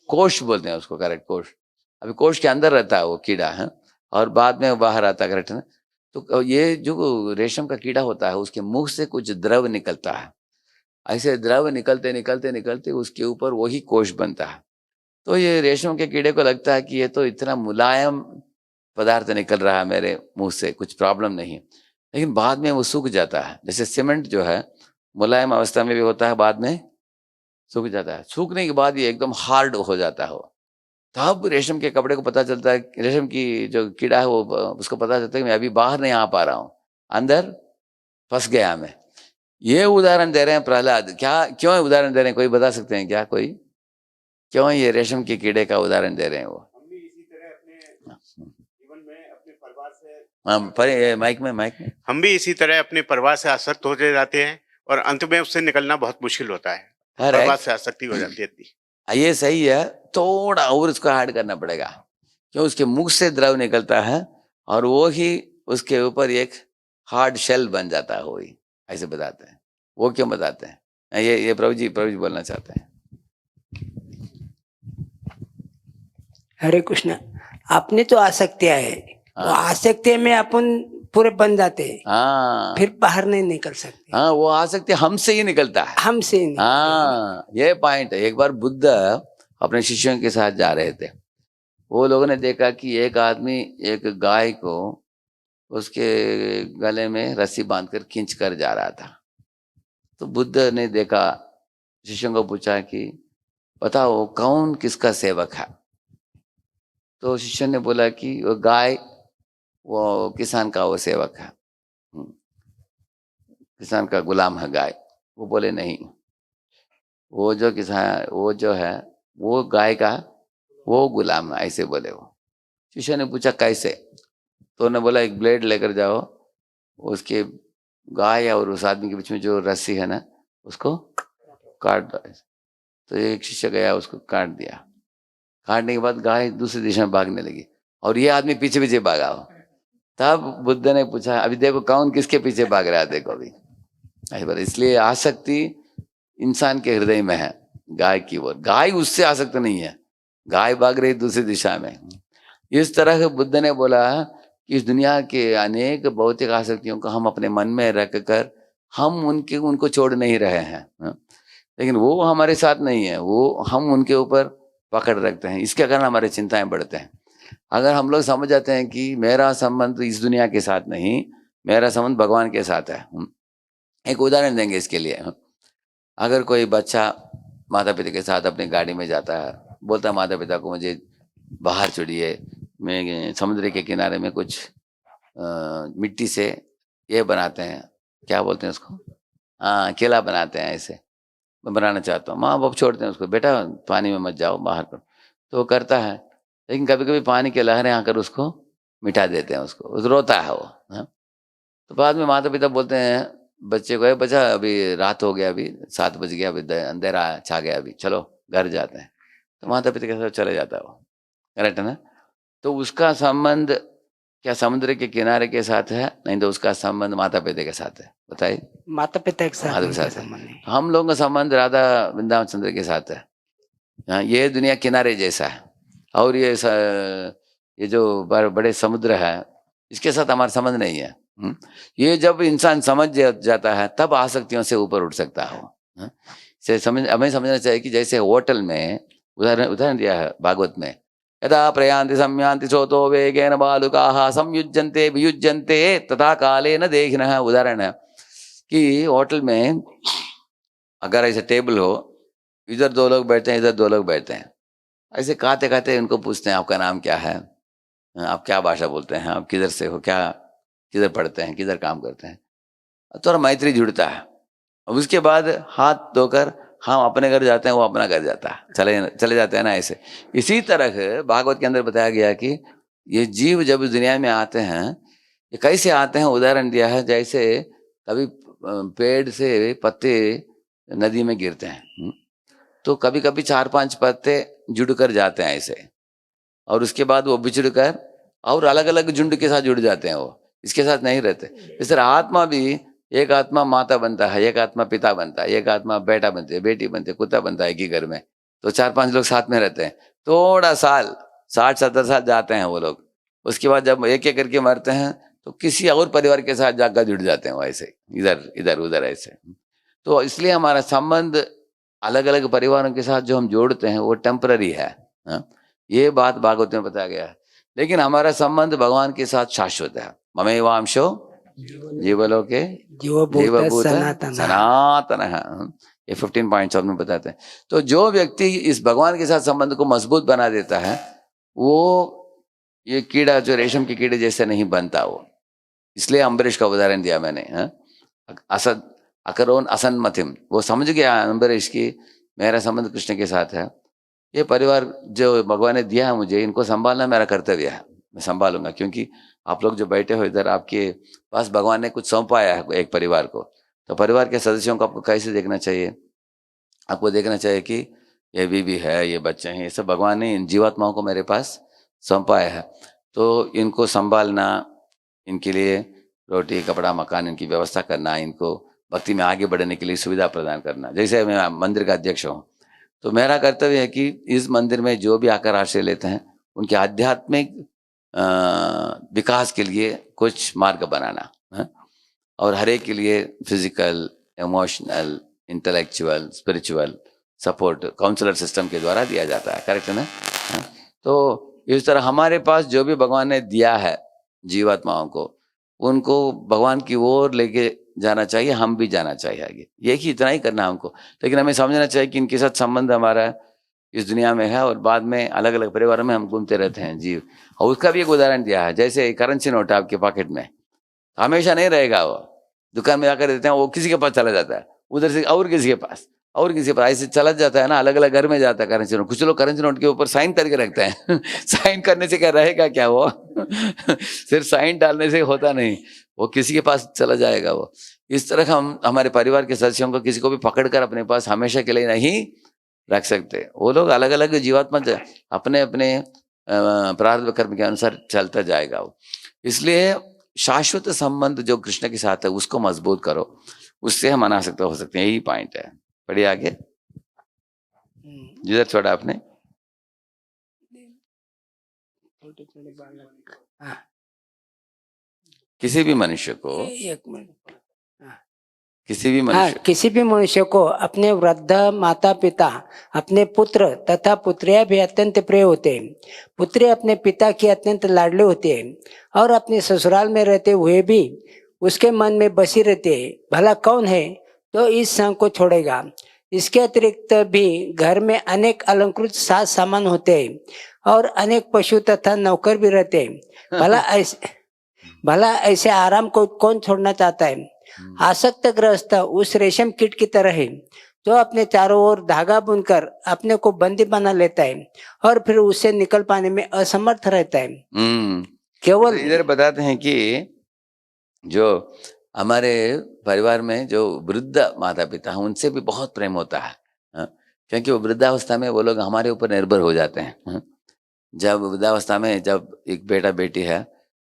कोश बोलते हैं उसको, करेक्ट, कोश। अभी कोश के अंदर रहता है वो कीड़ा है, और बाद में बाहर आता है, करेक्ट है ना? तो ये जो रेशम का कीड़ा होता है, उसके मुख से कुछ द्रव निकलता है, ऐसे द्रव निकलते निकलते निकलते उसके ऊपर वही कोश बनता है। तो ये रेशम के कीड़े को लगता है कि ये तो इतना मुलायम पदार्थ निकल रहा है मेरे मुंह से, कुछ प्रॉब्लम नहीं। लेकिन बाद में वो सूख जाता है, जैसे सीमेंट जो है मुलायम अवस्था में भी होता है, बाद में सूख जाता है। सूखने के बाद ये एकदम हार्ड हो जाता है। तब रेशम के कपड़े को पता चलता है, रेशम की जो कीड़ा है वो, उसको पता चलता है कि मैं अभी बाहर नहीं आ पा रहा हूँ, अंदर फंस गया मैं। ये उदाहरण दे रहे हैं प्रहलाद। क्या, क्यों उदाहरण दे रहे हैं, कोई बता सकते हैं क्या? कोई क्यों ये रेशम के कीड़े का उदाहरण दे रहे हैं? वो हम भी इसी तरह अपने जीवन में अपने परिवार से, माइक में हम भी इसी तरह अपने परिवार से आसक्त हो जाते हैं, और अंत में उससे निकलना बहुत मुश्किल होता है। परिवार से आसक्ति हो जाती है। ये सही है, थोड़ा और उसको ऐड करना पड़ेगा, क्यों? उसके मुख से द्रव निकलता है, और वो ही उसके ऊपर एक हार्ड शेल बन जाता है, वही ऐसे बताते हैं। वो क्यों बताते हैं? ये प्रभु जी बोलना चाहते हैं। हरे कृष्ण। अपनी तो आसक्तियां है, वो आसक्ति में अपन पूरे बन जाते हैं, हाँ फिर बाहर नहीं निकल सकते, हाँ, वो आसक्ति हमसे ही निकलता है। हमसे नहीं। हाँ, ये पॉइंट है। एक बार बुद्ध अपने शिष्यों के साथ जा रहे थे, वो लोगों ने देखा कि एक आदमी एक गाय को उसके गले में रस्सी बांधकर खींच कर जा रहा था। तो बुद्ध ने देखा, शिष्यों को पूछा कि बताओ कौन किसका सेवक है। तो शिष्य ने बोला कि वो गाय वो किसान का वो सेवक है, किसान का गुलाम है गाय। वो बोले नहीं, वो जो किसान वो जो है वो गाय का वो गुलाम है, ऐसे बोले वो। शिष्य ने पूछा कैसे। तो उन्होंने बोला एक ब्लेड लेकर जाओ, उसके गाय और उस आदमी के बीच में जो रस्सी है ना उसको काट दो। तो एक शिष्य गया, उसको काट दिया। काटने के बाद गाय दूसरी दिशा में भागने लगी और ये आदमी पीछे पीछे भागा हो। तब बुद्ध ने पूछा अभी देखो कौन किसके पीछे भाग रहा है, देखो अभी ऐसे बोला। इसलिए आसक्ति इंसान के हृदय में है, गाय की ओर। गाय उससे आसक्त नहीं है, गाय भाग रही दूसरी दिशा में। इस तरह बुद्ध ने बोला कि इस दुनिया के अनेक भौतिक आसक्तियों को हम अपने मन में रख कर हम उनको छोड़ नहीं रहे हैं, लेकिन वो हमारे साथ नहीं है, वो हम उनके ऊपर पकड़ रखते हैं। इसके कारण हमारे चिंताएं बढ़ते हैं। अगर हम लोग समझ जाते हैं कि मेरा संबंध इस दुनिया के साथ नहीं, मेरा संबंध भगवान के साथ है। एक उदाहरण देंगे इसके लिए। अगर कोई बच्चा माता पिता के साथ अपनी गाड़ी में जाता है, बोलता है माता पिता को मुझे बाहर छोड़िए, मैं समुद्र के किनारे में कुछ मिट्टी से ये बनाते हैं, क्या बोलते हैं उसको, हाँ केला बनाते हैं, ऐसे मैं बनाना चाहता हूँ। माँ बाप छोड़ते हैं उसको, बेटा पानी में मत जाओ बाहर कर। तो वो करता है, लेकिन कभी कभी पानी की लहरें आकर उसको मिटा देते हैं, उसको रोता है वो। तो बाद में माता पिता बोलते हैं बच्चे को, बच्चा अभी रात हो गया, अभी 7 बज गया, अभी अंधेरा छा गया, अभी चलो घर जाते हैं। तो माता पिता के साथ चले जाता है वो, करेक्ट है ना। तो उसका संबंध क्या समुद्र के किनारे के साथ है? नहीं, तो उसका संबंध माता पिता के साथ है। बताइए, माता पिता के साथ माता पिता उनका के साथ संबंध नहीं। है। हम लोगों का संबंध राधा वृंदावन चंद्र के साथ है। हाँ, ये दुनिया किनारे जैसा है, और ये जो बड़े समुद्र है इसके साथ हमारा संबंध नहीं है। ये जब इंसान समझ जाता है तब आसक्तियों से ऊपर उठ सकता है वो। हमें समझना चाहिए कि जैसे होटल में उदाहरण दिया है भागवत में, यदा प्रयान्ति सम्यान्ति सोतो वेगेन बालुकाः संयुज्यन्ते वियुज्यन्ते तथा कालेन देहिनः। उदाहरण है कि होटल में अगर ऐसे टेबल हो, इधर 2 लोग बैठते हैं, इधर 2 लोग बैठते हैं, ऐसे खाते खाते उनको पूछते हैं आपका नाम क्या है, आप क्या भाषा बोलते हैं, आप किधर से हो, क्या किधर पढ़ते हैं, किधर काम करते हैं, थोड़ा मैत्री जुड़ता है। और उसके बाद हाथ धोकर हम अपने घर जाते हैं, वो अपना घर जाता है, चले जाते हैं ना। ऐसे इसी तरह भागवत के अंदर बताया गया कि ये जीव जब इस दुनिया में आते हैं, ये कैसे आते हैं, उदाहरण दिया है जैसे कभी पेड़ से पत्ते नदी में गिरते हैं, तो कभी कभी 4-5 पत्ते जुड़ कर जाते हैं ऐसे, और उसके बाद वो बिछड़ कर और अलग अलग झुंड के साथ जुड़ जाते हैं, वो इसके साथ नहीं रहते। इस तरह आत्मा भी, एक आत्मा माता बनता है, एक आत्मा पिता बनता है, एक आत्मा बेटा बनते है, बेटी बनते, कुत्ता बनता है एक ही घर में। तो 4-5 लोग साथ में रहते हैं, थोड़ा साल 60-70 साल जाते हैं वो लोग। उसके बाद जब एक एक करके मरते हैं तो किसी और परिवार के साथ जाकर जुड़ जाते हैं वो, ऐसे इधर इधर उधर ऐसे। तो इसलिए हमारा संबंध अलग अलग परिवारों के साथ जो हम जोड़ते हैं वो टेम्पररी है, ये बात भागवत में बताया गया है। लेकिन हमारा संबंध भगवान के साथ शाश्वत है। ममेवांशो जीवलोके जीवभूत सनातन है, ये 15 पॉइंट्स में बताते हैं। तो जो व्यक्ति इस भगवान के साथ संबंध को मजबूत बना देता है, वो ये कीड़ा जो रेशम के कीड़े जैसे नहीं बनता वो। इसलिए अम्बरीश का उदाहरण दिया मैंने, असद अकरोन असन्मतिम, वो समझ गया अम्बरीश की मेरा संबंध कृष्ण के साथ है, ये परिवार जो भगवान ने दिया है मुझे, इनको संभालना मेरा कर्तव्य है, मैं संभालूंगा। क्योंकि आप लोग जो बैठे हो इधर, आपके पास भगवान ने कुछ सौंपाया है एक परिवार को, तो परिवार के सदस्यों को आपको कैसे देखना चाहिए? आपको देखना चाहिए कि ये बीवी है, ये बच्चे हैं, ये सब भगवान ने इन जीवात्माओं को मेरे पास सौंपाया है, तो इनको संभालना, इनके लिए रोटी कपड़ा मकान इनकी व्यवस्था करना, इनको भक्ति में आगे बढ़ने के लिए सुविधा प्रदान करना। जैसे मैं मंदिर का अध्यक्ष हूँ, तो मेरा कर्तव्य है कि इस मंदिर में जो भी आकर आश्रय लेते हैं उनके आध्यात्मिक विकास के लिए कुछ मार्ग बनाना है? और हर एक के लिए physical, emotional, intellectual, spiritual support counsellor system के द्वारा दिया जाता है, करेक्ट है ना? हाँ? तो इस तरह हमारे पास जो भी भगवान ने दिया है जीवात्माओं को, उनको भगवान की ओर लेके जाना चाहिए, हम भी जाना चाहिए आगे, यही इतना ही करना हमको। लेकिन हमें समझना चाहिए कि इनके साथ संबंध हमारा इस दुनिया में है और बाद में अलग अलग परिवारों में हम घूमते रहते हैं जीव। और उसका भी एक उदाहरण दिया है, जैसे करेंसी नोट आपके पॉकेट में हमेशा नहीं रहेगा, वो दुकान में जाकर देते हैं, वो किसी के पास चला जाता है, उधर से और किसी के पास और किसी के पास, ऐसे चला जाता है ना, अलग अलग घर में जाता है करेंसी नोट। कुछ लोग करेंसी नोट के ऊपर साइन करके रखते हैं साइन करने से क्या रहेगा क्या वो सिर्फ साइन डालने से होता नहीं, वो किसी के पास चला जाएगा वो। इस तरह हम हमारे परिवार के सदस्यों को किसी को भी पकड़कर अपने पास हमेशा के लिए नहीं रख सकते। वो लोग अलग अलग जीवात्मा अपने अपने प्रारब्ध कर्म के अनुसार चलता जाएगा वो। इसलिए शाश्वत संबंध जो कृष्ण के साथ है उसको मजबूत करो, उससे हम अनासक्त हो सकते हैं, यही पॉइंट है। पढ़िए आगे, जिधर छोड़ा आपने। किसी भी मनुष्य को, एक मिनट। किसी भी हाँ, मनुष्य, किसी भी मनुष्य को अपने वृद्ध माता पिता, अपने पुत्र तथा पुत्रियां भी अत्यंत प्रिय होते हैं। पुत्री अपने पिता की अत्यंत लाडले होते हैं और अपने ससुराल में रहते हुए भी उसके मन में बसी रहती है। भला कौन है तो इस संग को छोड़ेगा। इसके अतिरिक्त भी घर में अनेक अलंकृत साज सामान होते हैं और अनेक पशु तथा नौकर भी रहते हैं। भला ऐसे आराम को कौन छोड़ना चाहता है। आसक्त ग्रस्त उस रेशम कीट की तरह है जो अपने चारों ओर धागा बुनकर अपने को बंदी बना लेता है और फिर उससे निकल पाने में असमर्थ रहता है। केवल इधर बताते हैं कि जो हमारे परिवार में जो वृद्ध माता पिता हैं उनसे भी बहुत प्रेम होता है, क्योंकि वो वृद्धावस्था में वो लोग हमारे ऊपर निर्भर हो जाते हैं। जब वृद्धावस्था में जब एक बेटा बेटी है,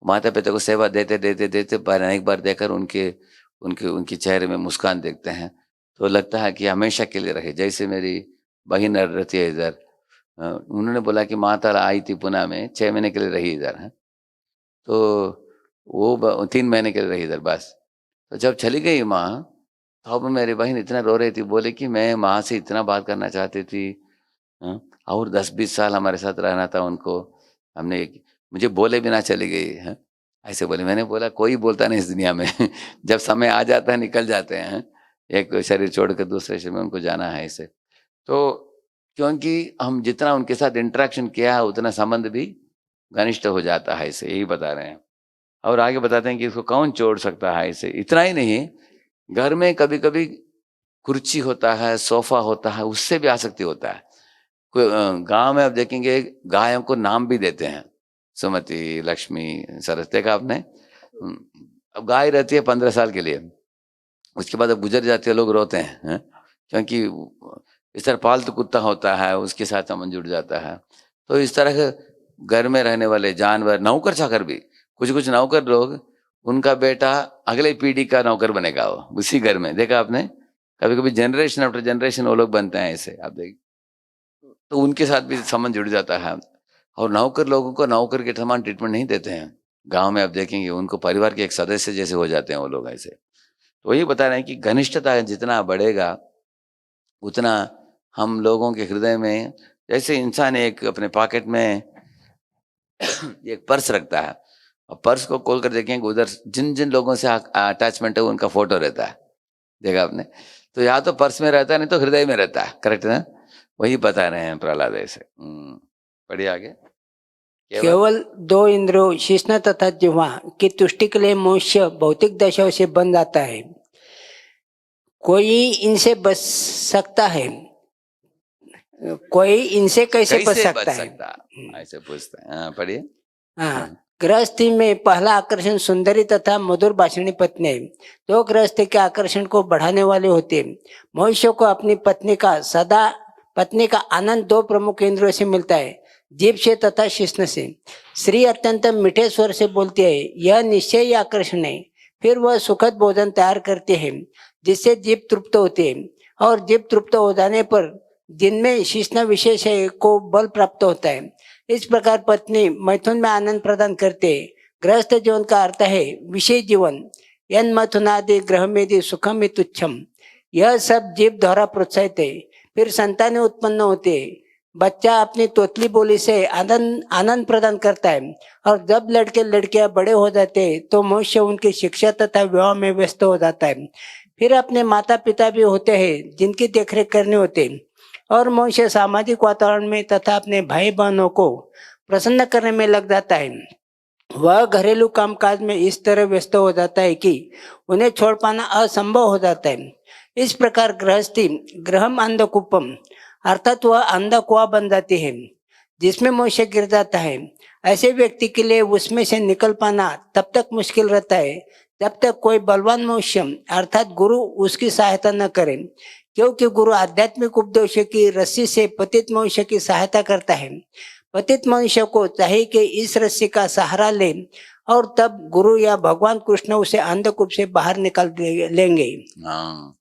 माता पिता को सेवा देते देते देते एक बार देकर उनके चेहरे में मुस्कान देखते हैं तो लगता है कि हमेशा के लिए रहे। जैसे मेरी बहन रहती है इधर, उन्होंने बोला कि माता आई थी पुणे में, 6 महीने के लिए रही इधर है, तो वो 3 महीने के लिए रही इधर बस। तो जब चली गई माँ, तो अब मेरी बहन इतना रो रही थी, बोले कि मैं माँ से इतना बात करना चाहती थी, और 10-20 साल हमारे साथ रहना था उनको, हमने मुझे बोले बिना चली गई है, ऐसे बोले। मैंने बोला कोई बोलता नहीं इस दुनिया में जब समय आ जाता है निकल जाते हैं, एक शरीर छोड़कर दूसरे शरीर में उनको जाना है ऐसे। तो क्योंकि हम जितना उनके साथ इंटरेक्शन किया है उतना संबंध भी घनिष्ठ हो जाता है, ऐसे यही बता रहे हैं। और आगे बताते हैं कि इसको कौन छोड़ सकता है ऐसे। इतना ही नहीं, घर में कभी कभी कुर्सी होता है, सोफा होता है, उससे भी आसक्ति होता है। गांव में आप देखेंगे गायों को नाम भी देते हैं, सुमति, लक्ष्मी, सरस्वती का आपने। अब गाय रहती है 15 साल के लिए, उसके बाद अब गुजर जाती है, लोग रोते हैं, क्योंकि इस तरह पालतू कुत्ता होता है, उसके साथ संबंध जुड़ जाता है। तो इस तरह घर में रहने वाले जानवर, नौकर चाकर भी, कुछ नौकर लोग, उनका बेटा अगले पीढ़ी का नौकर बनेगा वो उसी घर में। देखा आपने, कभी कभी जनरेशन आफ्टर जनरेशन वो लोग बनते हैं ऐसे, आप देखिए। तो उनके साथ भी संबंध जुड़ जाता है। और नौकर लोगों को नौकर के समान ट्रीटमेंट नहीं देते हैं। गांव में आप देखेंगे उनको परिवार के एक सदस्य जैसे हो जाते हैं वो लोग ऐसे। तो वही बता रहे हैं कि घनिष्ठता जितना बढ़ेगा उतना हम लोगों के हृदय में, जैसे इंसान एक अपने पॉकेट में एक पर्स रखता है, और पर्स को खोल कर देखेंगे उधर जिन जिन लोगों से अटैचमेंट है उनका फोटो रहता है, देखा आपने। तो या तो पर्स में रहता है, नहीं तो हृदय में रहता है, करेक्ट है ना? वही बता रहे हैं प्रहलाद ऐसे। पढ़िए आगे। केवल 2 इंद्रियों शिश्न तथा जिह्वा की तुष्टि के लिए मनुष्य भौतिक दशाओं से बन जाता है। कोई इनसे बच सकता है, कोई इनसे कैसे बच सकता है, ऐसे पूछते हैं। पढ़िए। हाँ, गृहस्थी में पहला आकर्षण सुंदरी तथा मधुर भाषणी पत्नी है, तो गृहस्थी के आकर्षण को बढ़ाने वाले होते हैं। मनुष्य को अपनी पत्नी का आनंद 2 प्रमुख इंद्रियों से मिलता है, जीभ से तथा शिश्न से। स्त्री अत्यंत मीठे स्वर से बोलती है, यह निश्चय ही आकर्षण है। फिर वह सुखद भोजन तैयार करते हैं जिससे जीभ तृप्त होती है, और जीभ तृप्त हो जाने पर जिनमें शिश्न विशेष है को बल प्राप्त होता है। इस प्रकार पत्नी मैथुन में आनंद प्रदान करते। गृहस्थ जीवन का अर्थ है विषय जीवन। यन मैथुनादि ग्रह में सुखम ही तुच्छम। यह सब जीव द्वारा प्रोत्साहित है। फिर संतानें उत्पन्न होते। बच्चा अपनी तोतली बोली से आनंद प्रदान करता है। और जब लड़के लड़कियां बड़े हो जाते तो मनुष्य उनकी शिक्षा तथा विवाह में व्यस्त हो जाता है। फिर अपने माता पिता भी होते हैं जिनकी देखरेख करनी होती है। और मनुष्य सामाजिक वातावरण में तथा अपने भाई बहनों को प्रसन्न करने में लग जाता है। वह घरेलू कामकाज में इस तरह व्यस्त हो जाता है कि उन्हें छोड़ पाना असंभव हो जाता है। इस प्रकार गृहस्थी ग्रहम अंधकूपम अर्थात वह अंधा कुआं बन जाती है जिसमें मनुष्य गिर जाता है। ऐसे व्यक्ति के लिए उसमें से निकल पाना तब तक मुश्किल रहता है जब तक कोई बलवान मनुष्य अर्थात गुरु उसकी सहायता न करे, क्योंकि गुरु आध्यात्मिक उपदेश की रस्सी से पतित मनुष्य की सहायता करता है। पतित मनुष्य को चाहिए कि इस रस्सी का सहारा ले और तब गुरु या भगवान कृष्ण उसे अंधकूप से बाहर निकाल लेंगे। हाँ,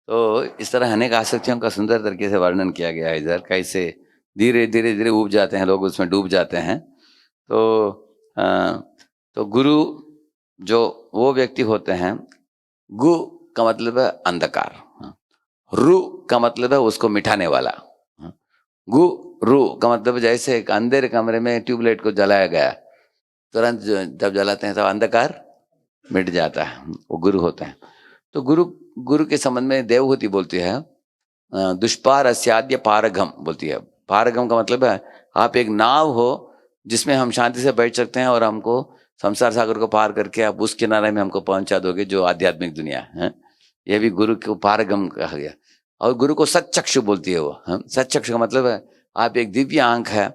तो इस तरह अनेक आसक्तियों का सुंदर तरीके से वर्णन किया गया है इधर, कैसे धीरे धीरे धीरे उब जाते हैं लोग, उसमें डूब जाते हैं। तो गुरु जो वो व्यक्ति होते हैं, गु का मतलब है अंधकार, रु का मतलब है उसको मिटाने वाला। गु रु का मतलब जैसे एक अंधेरे कमरे में ट्यूबलाइट को जलाया गया, तुरंत जब जलाते हैं तब अंधकार मिट जाता है, वो गुरु होते हैं। तो गुरु के संबंध में देवहूति बोलती है दुष्पार अस्याद्य पारगम बोलती है। पारगम का मतलब है आप एक नाव हो जिसमें हम शांति से बैठ सकते हैं और हमको संसार सागर को पार करके आप उस किनारे में हमको पहुंचा दोगे जो आध्यात्मिक दुनिया है। यह भी गुरु को पारगम कहा गया। और गुरु को सच्चक्षु बोलती है वो। सच्चक्षु का मतलब है आप एक दिव्य आंख है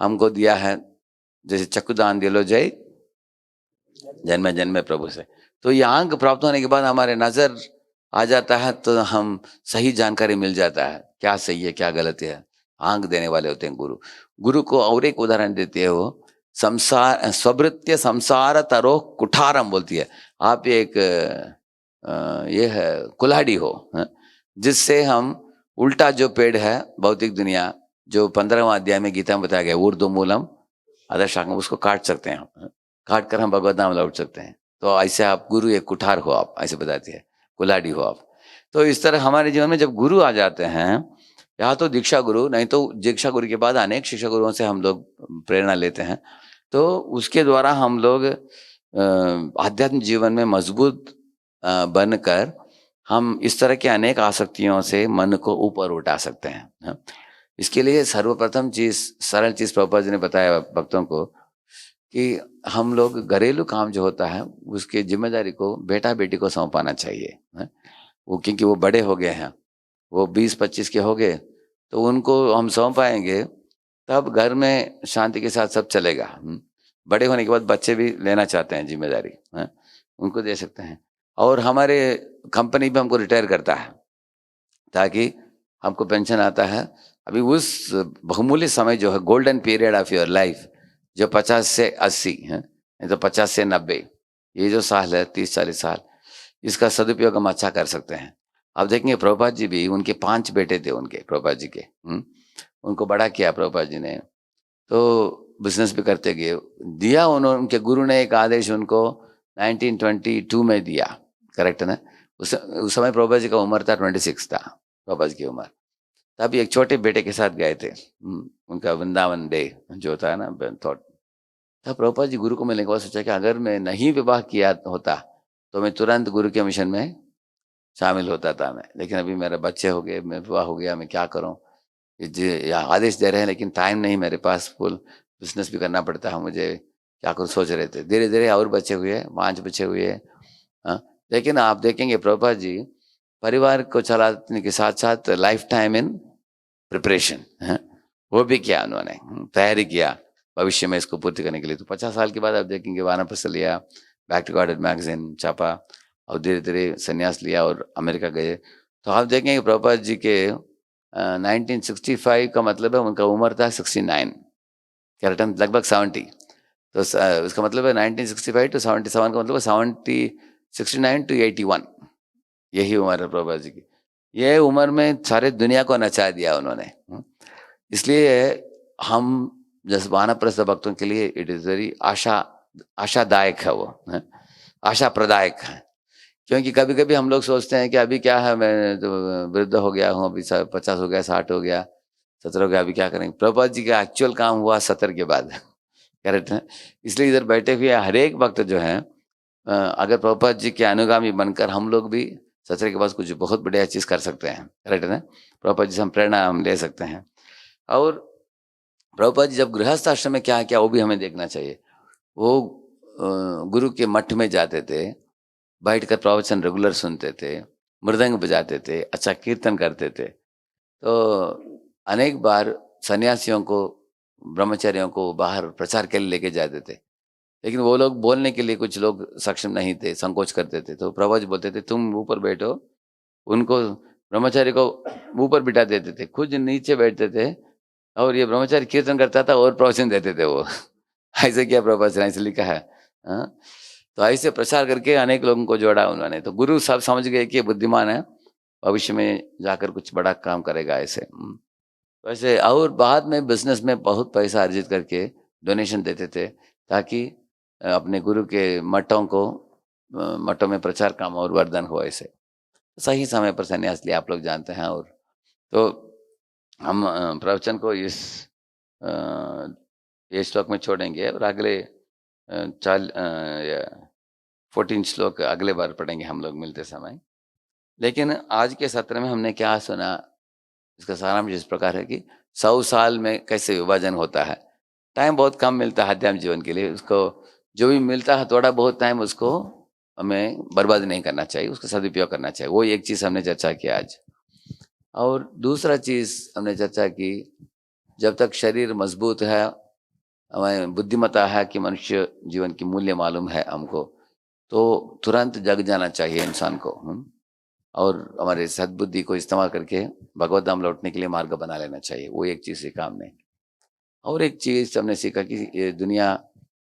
हमको दिया है, जैसे चक्षुदान दिलो जय जन्म जन्म प्रभु से। तो ये आंख प्राप्त होने के बाद हमारे नजर आ जाता है तो हम सही जानकारी मिल जाता है क्या सही है क्या गलत है। आंख देने वाले होते हैं गुरु। गुरु को और एक उदाहरण देती है वो संसार स्वभृत्य संसार तरो कुठारम बोलती है। आप एक ये है कुल्हाड़ी हो जिससे हम उल्टा जो पेड़ है भौतिक दुनिया जो 15वां अध्याय में गीता में बताया गया ऊर्ध्व मूलम अधशाखम, उसको काट सकते हैं, काट कर हम भगवत नाम लौट सकते हैं। तो ऐसे आप गुरु एक कुठार हो, आप ऐसे बताती है कुल्हाड़ी हो आप। तो इस तरह हमारे जीवन में जब गुरु आ जाते हैं, या तो दीक्षा गुरु, नहीं तो दीक्षा गुरु के बाद अनेक शिक्षा गुरुओं से हम लोग प्रेरणा लेते हैं, तो उसके द्वारा हम लोग आध्यात्मिक जीवन में मजबूत बनकर हम इस तरह के अनेक आसक्तियों से मन को ऊपर उठा सकते हैं। इसके लिए सर्वप्रथम चीज, सरल चीज प्रभुपाद जी ने बताया भक्तों को कि हम लोग घरेलू काम जो होता है उसकी जिम्मेदारी को बेटा बेटी को सौंपाना चाहिए। वो क्योंकि वो बड़े हो गए हैं, वो 20-25 के हो गए, तो उनको हम सौंपाएंगे तब घर में शांति के साथ सब चलेगा। बड़े होने के बाद बच्चे भी लेना चाहते हैं जिम्मेदारी, उनको दे सकते हैं। और हमारे कंपनी भी हमको रिटायर करता है ताकि हमको पेंशन आता है। अभी उस बहुमूल्य समय जो है golden period of your life जो 50 से 80 है, नहीं तो 50 से 90, ये जो साल है 30-40 साल, इसका सदुपयोग हम अच्छा कर सकते हैं। अब देखेंगे प्रभुपाद जी भी, उनके 5 बेटे थे उनके प्रभुपाद जी के, उनको बड़ा किया प्रभुपाद जी ने, तो बिजनेस भी करते गए। दिया उन्होंने, उनके गुरु ने एक आदेश उनको 1922 में दिया, करेक्ट ना? उस समय प्रभुपाद जी का उम्र था 26 था प्रभुपाद जी की उम्र। तब एक छोटे बेटे के साथ गए थे, उनका वृंदावन डे जो होता है ना थॉट। तब प्रभुपाद जी गुरु को मिलने के बाद सोचा कि अगर मैं नहीं विवाह किया होता तो मैं तुरंत गुरु के मिशन में शामिल होता था मैं, लेकिन अभी मेरे बच्चे हो गए, मैं विवाह हो गया, मैं क्या करूं? ये आदेश दे रहे हैं लेकिन टाइम नहीं मेरे पास, फुल बिजनेस भी करना पड़ता है मुझे, क्या करूं सोच रहे थे। धीरे धीरे और बच्चे हुए, 5 बच्चे हुए। लेकिन आप देखेंगे प्रभुपाद जी परिवार को चलाने के साथ साथ लाइफ टाइम इन प्रिपरेशन वो भी किया, उन्होंने तैयारी किया भविष्य में इसको पूर्ति करने के लिए। तो 50 साल के बाद आप देखेंगे वानप्रस्थ लिया, बैक टू गॉड मैगजीन छापा, और धीरे धीरे संन्यास लिया और अमेरिका गए। तो आप देखेंगे प्रभुपाद जी के 1965 का मतलब है उनका उम्र था 69, करेक्ट, लगभग 70। तो उसका मतलब है 1965 to 77 का मतलब 69 to 81, यही उम्र है प्रभुपाद जी की। ये उम्र में सारे दुनिया को नचा दिया उन्होंने। इसलिए हम जैसे वानप्रस्थ भक्तों के लिए इट इज वेरी आशादायक है, वो है, आशा प्रदायक है। क्योंकि कभी कभी हम लोग सोचते हैं कि अभी क्या है, मैं तो वृद्ध हो गया हूँ, अभी 50 हो गया, 60 हो गया, 70 हो गया, अभी क्या करेंगे। प्रभुपाद जी का एक्चुअल काम हुआ 70 के बाद। करेक्ट है। इसलिए इधर बैठे हुए हर एक वक्त जो है, अगर प्रभुपाद जी के अनुगामी बनकर हम लोग भी 70 के बाद कुछ बहुत बढ़िया चीज कर सकते हैं। करेक्ट है ना। प्रभुपाद जी से हम प्रेरणा हम ले सकते हैं। और प्रभुपाद जी जब गृहस्थ आश्रम में क्या क्या वो भी हमें देखना चाहिए। वो गुरु के मठ में जाते थे, बैठकर प्रवचन रेगुलर सुनते थे, मृदंग बजाते थे, अच्छा कीर्तन करते थे। तो अनेक बार सन्यासियों को, ब्रह्मचारियों को बाहर प्रचार के लिए लेके जाते थे, लेकिन वो लोग बोलने के लिए कुछ लोग सक्षम नहीं थे, संकोच करते थे। तो प्रभुपाद जी बोलते थे तुम ऊपर बैठो, उनको ब्रह्मचारी को ऊपर बिठा देते थे, खुद नीचे बैठते थे, और ये ब्रह्मचारी कीर्तन करता था और प्रवचन देते थे वो। ऐसे किया प्रभुपाद जी ने, ऐसे लिखा है। हाँ? तो ऐसे प्रचार करके अनेक लोगों को जोड़ा उन्होंने। तो गुरु सब समझ गए कि ये बुद्धिमान है, भविष्य में जाकर कुछ बड़ा काम करेगा ऐसे। वैसे और बाद में बिजनेस में बहुत पैसा अर्जित करके डोनेशन देते थे, ताकि अपने गुरु के मठों में प्रचार काम और वर्धन हो। ऐसे सही समय पर संन्यास लिया, आप लोग जानते हैं। और तो हम प्रवचन को ये श्लोक में छोड़ेंगे, और अगले 14 श्लोक अगले बार पढ़ेंगे हम लोग मिलते समय। लेकिन आज के सत्र में हमने क्या सुना, इसका सारांश इस प्रकार है कि 100 साल में कैसे विभाजन होता है। टाइम बहुत कम मिलता है आध्यात्मिक जीवन के लिए, उसको जो भी मिलता है थोड़ा बहुत टाइम उसको हमें बर्बाद नहीं करना चाहिए, उसका सदुपयोग करना चाहिए। वो एक चीज़ हमने चर्चा की आज। और दूसरा चीज़ हमने चर्चा की, जब तक शरीर मजबूत है, हमें बुद्धिमत्ता है कि मनुष्य जीवन की मूल्य मालूम है हमको, तो तुरंत जग जाना चाहिए इंसान को। और हमारे सद्बुद्धि को इस्तेमाल करके भगवत धाम लौटने के लिए मार्ग बना लेना चाहिए। वो एक चीज़ सीखा हमने। और एक चीज़ हमने सीखा कि ये दुनिया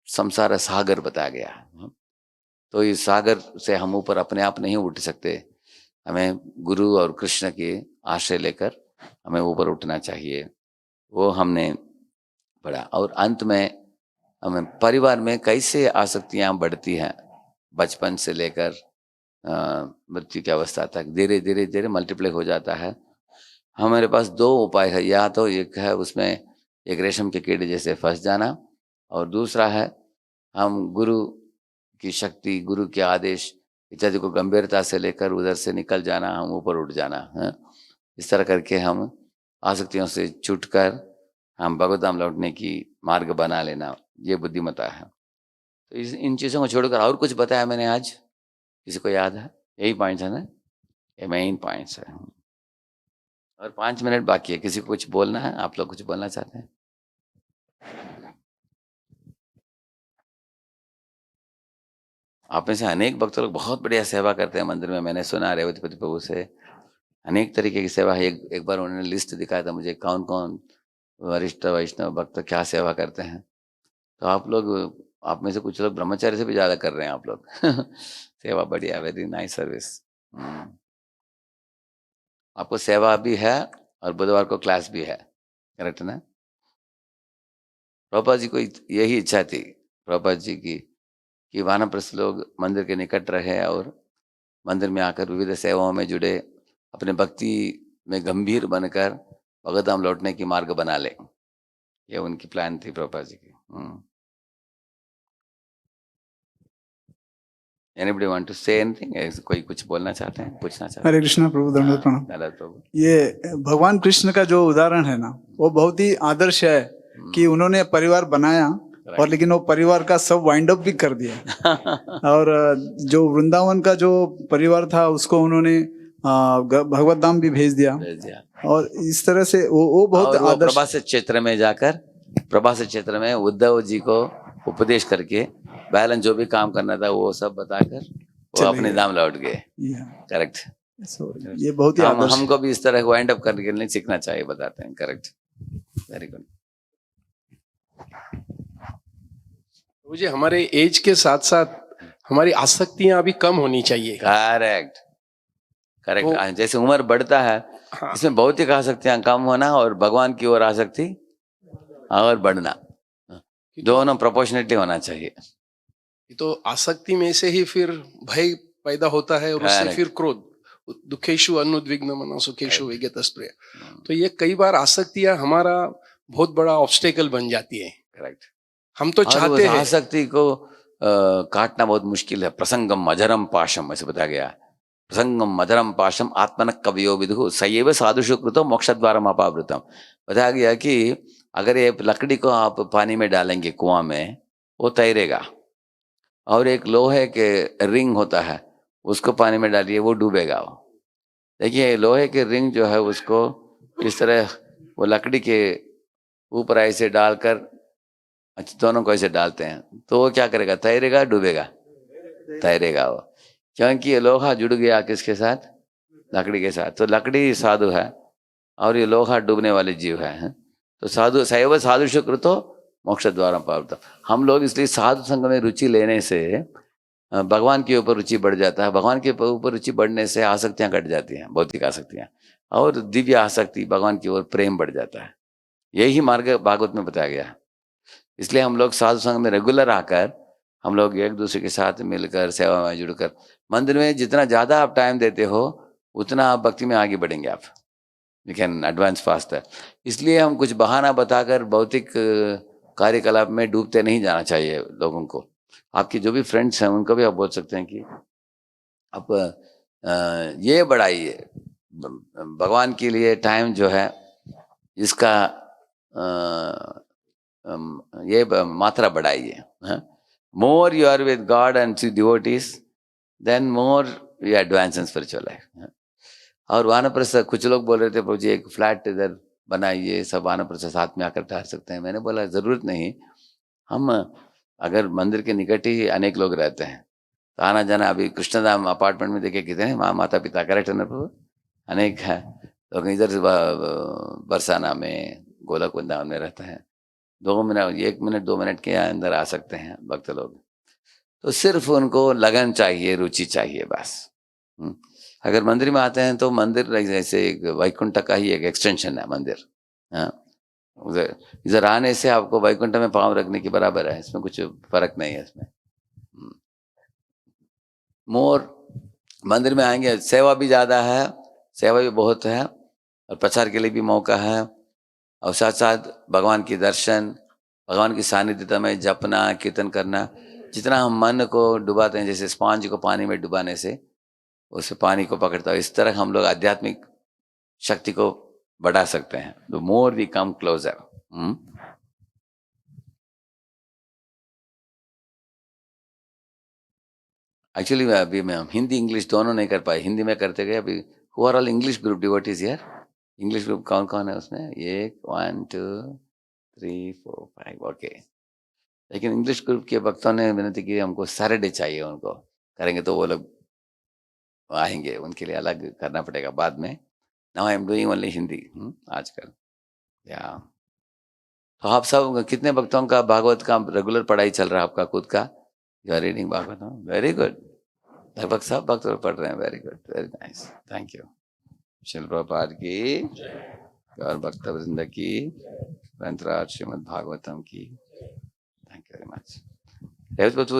संसार सागर बताया गया है, तो इस सागर से हम ऊपर अपने आप नहीं उठ सकते, हमें गुरु और कृष्ण के आश्रय लेकर हमें ऊपर उठना चाहिए। वो हमने पढ़ा। और अंत में हमें परिवार में कैसे आसक्तियाँ बढ़ती हैं, बचपन से लेकर मृत्यु की अवस्था तक धीरे धीरे धीरे मल्टीप्लाई हो जाता है। हमारे पास 2 उपाय है, या तो एक है उसमें एक रेशम के कीड़े जैसे फंस जाना, और दूसरा है हम गुरु की शक्ति, गुरु के आदेश इत्यादि को गंभीरता से लेकर उधर से निकल जाना, हम ऊपर उठ जाना है। इस तरह करके हम आसक्तियों से छूटकर हम भगवत धाम लौटने की मार्ग बना लेना, ये बुद्धिमत्ता है। तो इन चीज़ों को छोड़कर और कुछ बताया मैंने आज, किसी को याद है? यही पॉइंट्स है ना, ये मेन पॉइंट्स है। और 5 मिनट बाकी है, किसी को कुछ बोलना है? आप लोग कुछ बोलना चाहते हैं? आप में से अनेक भक्त लोग बहुत बढ़िया सेवा करते हैं मंदिर में, मैंने सुना रेवतीपति प्रभु से अनेक तरीके की सेवा है। एक बार उन्होंने लिस्ट दिखाया था मुझे, कौन कौन वरिष्ठ वैष्णव भक्त क्या सेवा करते हैं। तो आप में से कुछ लोग ब्रह्मचारी से भी ज़्यादा कर रहे हैं आप लोग। सेवा बढ़िया, वेरी नाइस सर्विस। आपको सेवा भी है और बुधवार को क्लास भी है, करेक्ट ना? प्रभुपाद जी को यही इच्छा थी प्रभुपाद जी की कि वानप्रस्थ लोग मंदिर के निकट रहे और मंदिर में आकर विविध सेवाओं में जुड़े, अपने भक्ति में गंभीर बनकर भगवत धाम लौटने की मार्ग बना ले। ये उनकी प्लान थी प्रभुपाद जी की। Anybody want to say anything? कोई कुछ बोलना चाहते हैं, पूछना चाहते हैं? हरे कृष्णा प्रभु, दंडवत प्रणाम। धन्यवाद प्रभु। ये भगवान कृष्ण का जो उदाहरण है ना, वो बहुत ही आदर्श है कि उन्होंने परिवार बनाया और लेकिन वो परिवार का सब वाइंड अप भी कर दिया। और जो वृंदावन का जो परिवार था उसको उन्होंने भगवत धाम भी भेज दिया। और इस तरह से वो बहुत आदर्श। प्रभास क्षेत्र में जाकर, प्रभास क्षेत्र में उद्धव जी को उपदेश करके बैलेंस जो भी काम करना था वो सब बताकर वो अपने धाम लौट गए। करेक्ट। ये बहुत ही आदर्श। हमको भी इस तरह वाइंड अप करने के लिए सीखना चाहिए, बताते हैं। Correct, very good. मुझे हमारे एज के साथ साथ हमारी आसक्तियां अभी कम होनी चाहिए। Correct correct. जैसे उम्र बढ़ता है, इसमें भौतिक आसक्तियां कम होना और भगवान की ओर आसक्ति और बढ़ना। दोनों प्रोपोर्शनेटली होना चाहिए। ये तो आसक्ति में से ही फिर भय पैदा होता है और उससे Correct. फिर क्रोध, दुखेशु अनुद्विग्न मनो सुखेशु विगतस्पृह। तो ये कई बार आसक्तियां हमारा बहुत बड़ा ऑब्स्टेकल बन जाती है। करेक्ट। हम तो और चाहते उस हैं, आसक्ति को काटना बहुत मुश्किल है। प्रसंगम मधुरम पाशम ऐसे बताया गया है। प्रसंगम मधुरम पाशम आत्मन कवयो विदुः सयैव साधुषु कृतो मोक्ष द्वारम अपावृतम। बताया गया कि अगर ये लकड़ी को आप पानी में डालेंगे कुआं में, वो तैरेगा। और एक लोहे के रिंग होता है, उसको पानी में डालिए, वो डूबेगा। वो देखिए लोहे के रिंग जो है उसको इस तरह वो लकड़ी के ऊपर ऐसे डालकर, अच्छा दोनों को ऐसे डालते हैं तो वो क्या करेगा, तैरेगा डूबेगा? तैरेगा वो, क्योंकि ये लोहा जुड़ गया किसके साथ? लकड़ी के साथ। तो लकड़ी साधु है और ये लोहा डूबने वाले जीव है। तो साधु सैव साधु कृतो मोक्ष द्वारा पावता। हम लोग इसलिए साधु संग में रुचि लेने से भगवान के ऊपर रुचि बढ़ जाता है। भगवान के ऊपर रुचि बढ़ने से आसक्तियां घट जाती हैं, भौतिक आसक्तियां, और दिव्य आसक्ति भगवान की ओर प्रेम बढ़ जाता है। यही मार्ग भागवत में बताया गया है। इसलिए हम लोग साधु संग में रेगुलर आकर हम लोग एक दूसरे के साथ मिलकर सेवा में जुड़कर, मंदिर में जितना ज़्यादा आप टाइम देते हो उतना आप भक्ति में आगे बढ़ेंगे, आप यू कैन एडवांस फास्टर। इसलिए हम कुछ बहाना बताकर भौतिक कार्यकलाप में डूबते नहीं जाना चाहिए लोगों को। आपके जो भी फ्रेंड्स हैं उनको भी आप बोल सकते हैं कि आप ये बढ़ाइए, भगवान के लिए टाइम जो है इसका ये मात्रा बढ़ाइए। More you are with God and devotees then more you advance in spiritual life. और वानप्रस्थ कुछ लोग बोल रहे थे प्रभु जी एक फ्लैट इधर बनाइए, सब वानप्रस्थ साथ में आकर ठहर सकते हैं। मैंने बोला जरूरत नहीं, हम अगर मंदिर के निकट ही अनेक लोग रहते हैं तो आना जाना, अभी कृष्णधाम अपार्टमेंट में देखे कितने माता पिता, करेक्ट है ना प्रभु, अनेक है लोग। इधर से बरसाना में गोलक वृंदावन में रहते हैं, 2 मिनट 1 मिनट 2 मिनट के अंदर आ सकते हैं भक्त लोग। तो सिर्फ उनको लगन चाहिए, रुचि चाहिए बस। अगर मंदिर में आते हैं तो मंदिर जैसे एक वैकुंठ का ही एक एक्सटेंशन है मंदिर। इधर आने से आपको वैकुंठ में पांव रखने के बराबर है, इसमें कुछ फर्क नहीं है इसमें। मोर मंदिर में आएंगे, सेवा भी ज़्यादा है, सेवा भी बहुत है और प्रचार के लिए भी मौका है, और साथ साथ भगवान की दर्शन, भगवान की सानिध्यता में जपना कीर्तन करना। जितना हम मन को डुबाते हैं, जैसे स्पॉन्ज को पानी में डुबाने से उसे पानी को पकड़ता है, इस तरह हम लोग आध्यात्मिक शक्ति को बढ़ा सकते हैं। The more we come closer. Actually अभी मैं हिंदी इंग्लिश दोनों नहीं कर पाए, हिंदी में करते गए। अभी who are all English group devotees here? English group कौन कौन है उसमें? 1 1 2 3 4 5 ओके। लेकिन इंग्लिश ग्रुप के भक्तों ने विनती की हमको सैटरडे चाहिए, उनको करेंगे तो वो लोग आएंगे, उनके लिए अलग करना पड़ेगा बाद में। Now I am doing only Hindi आजकल। या तो आप सब कितने भक्तों का भागवत का रेगुलर पढ़ाई चल रहा है आपका खुद का? You are reading Bhagavat? Very good. लगभग सब भक्त पढ़ रहे हैं। Very good, very nice, thank you. Srila Prabhupada की और भक्त वृंद की, ग्रंथराज श्रीमद् भागवतम की। Thank you very much.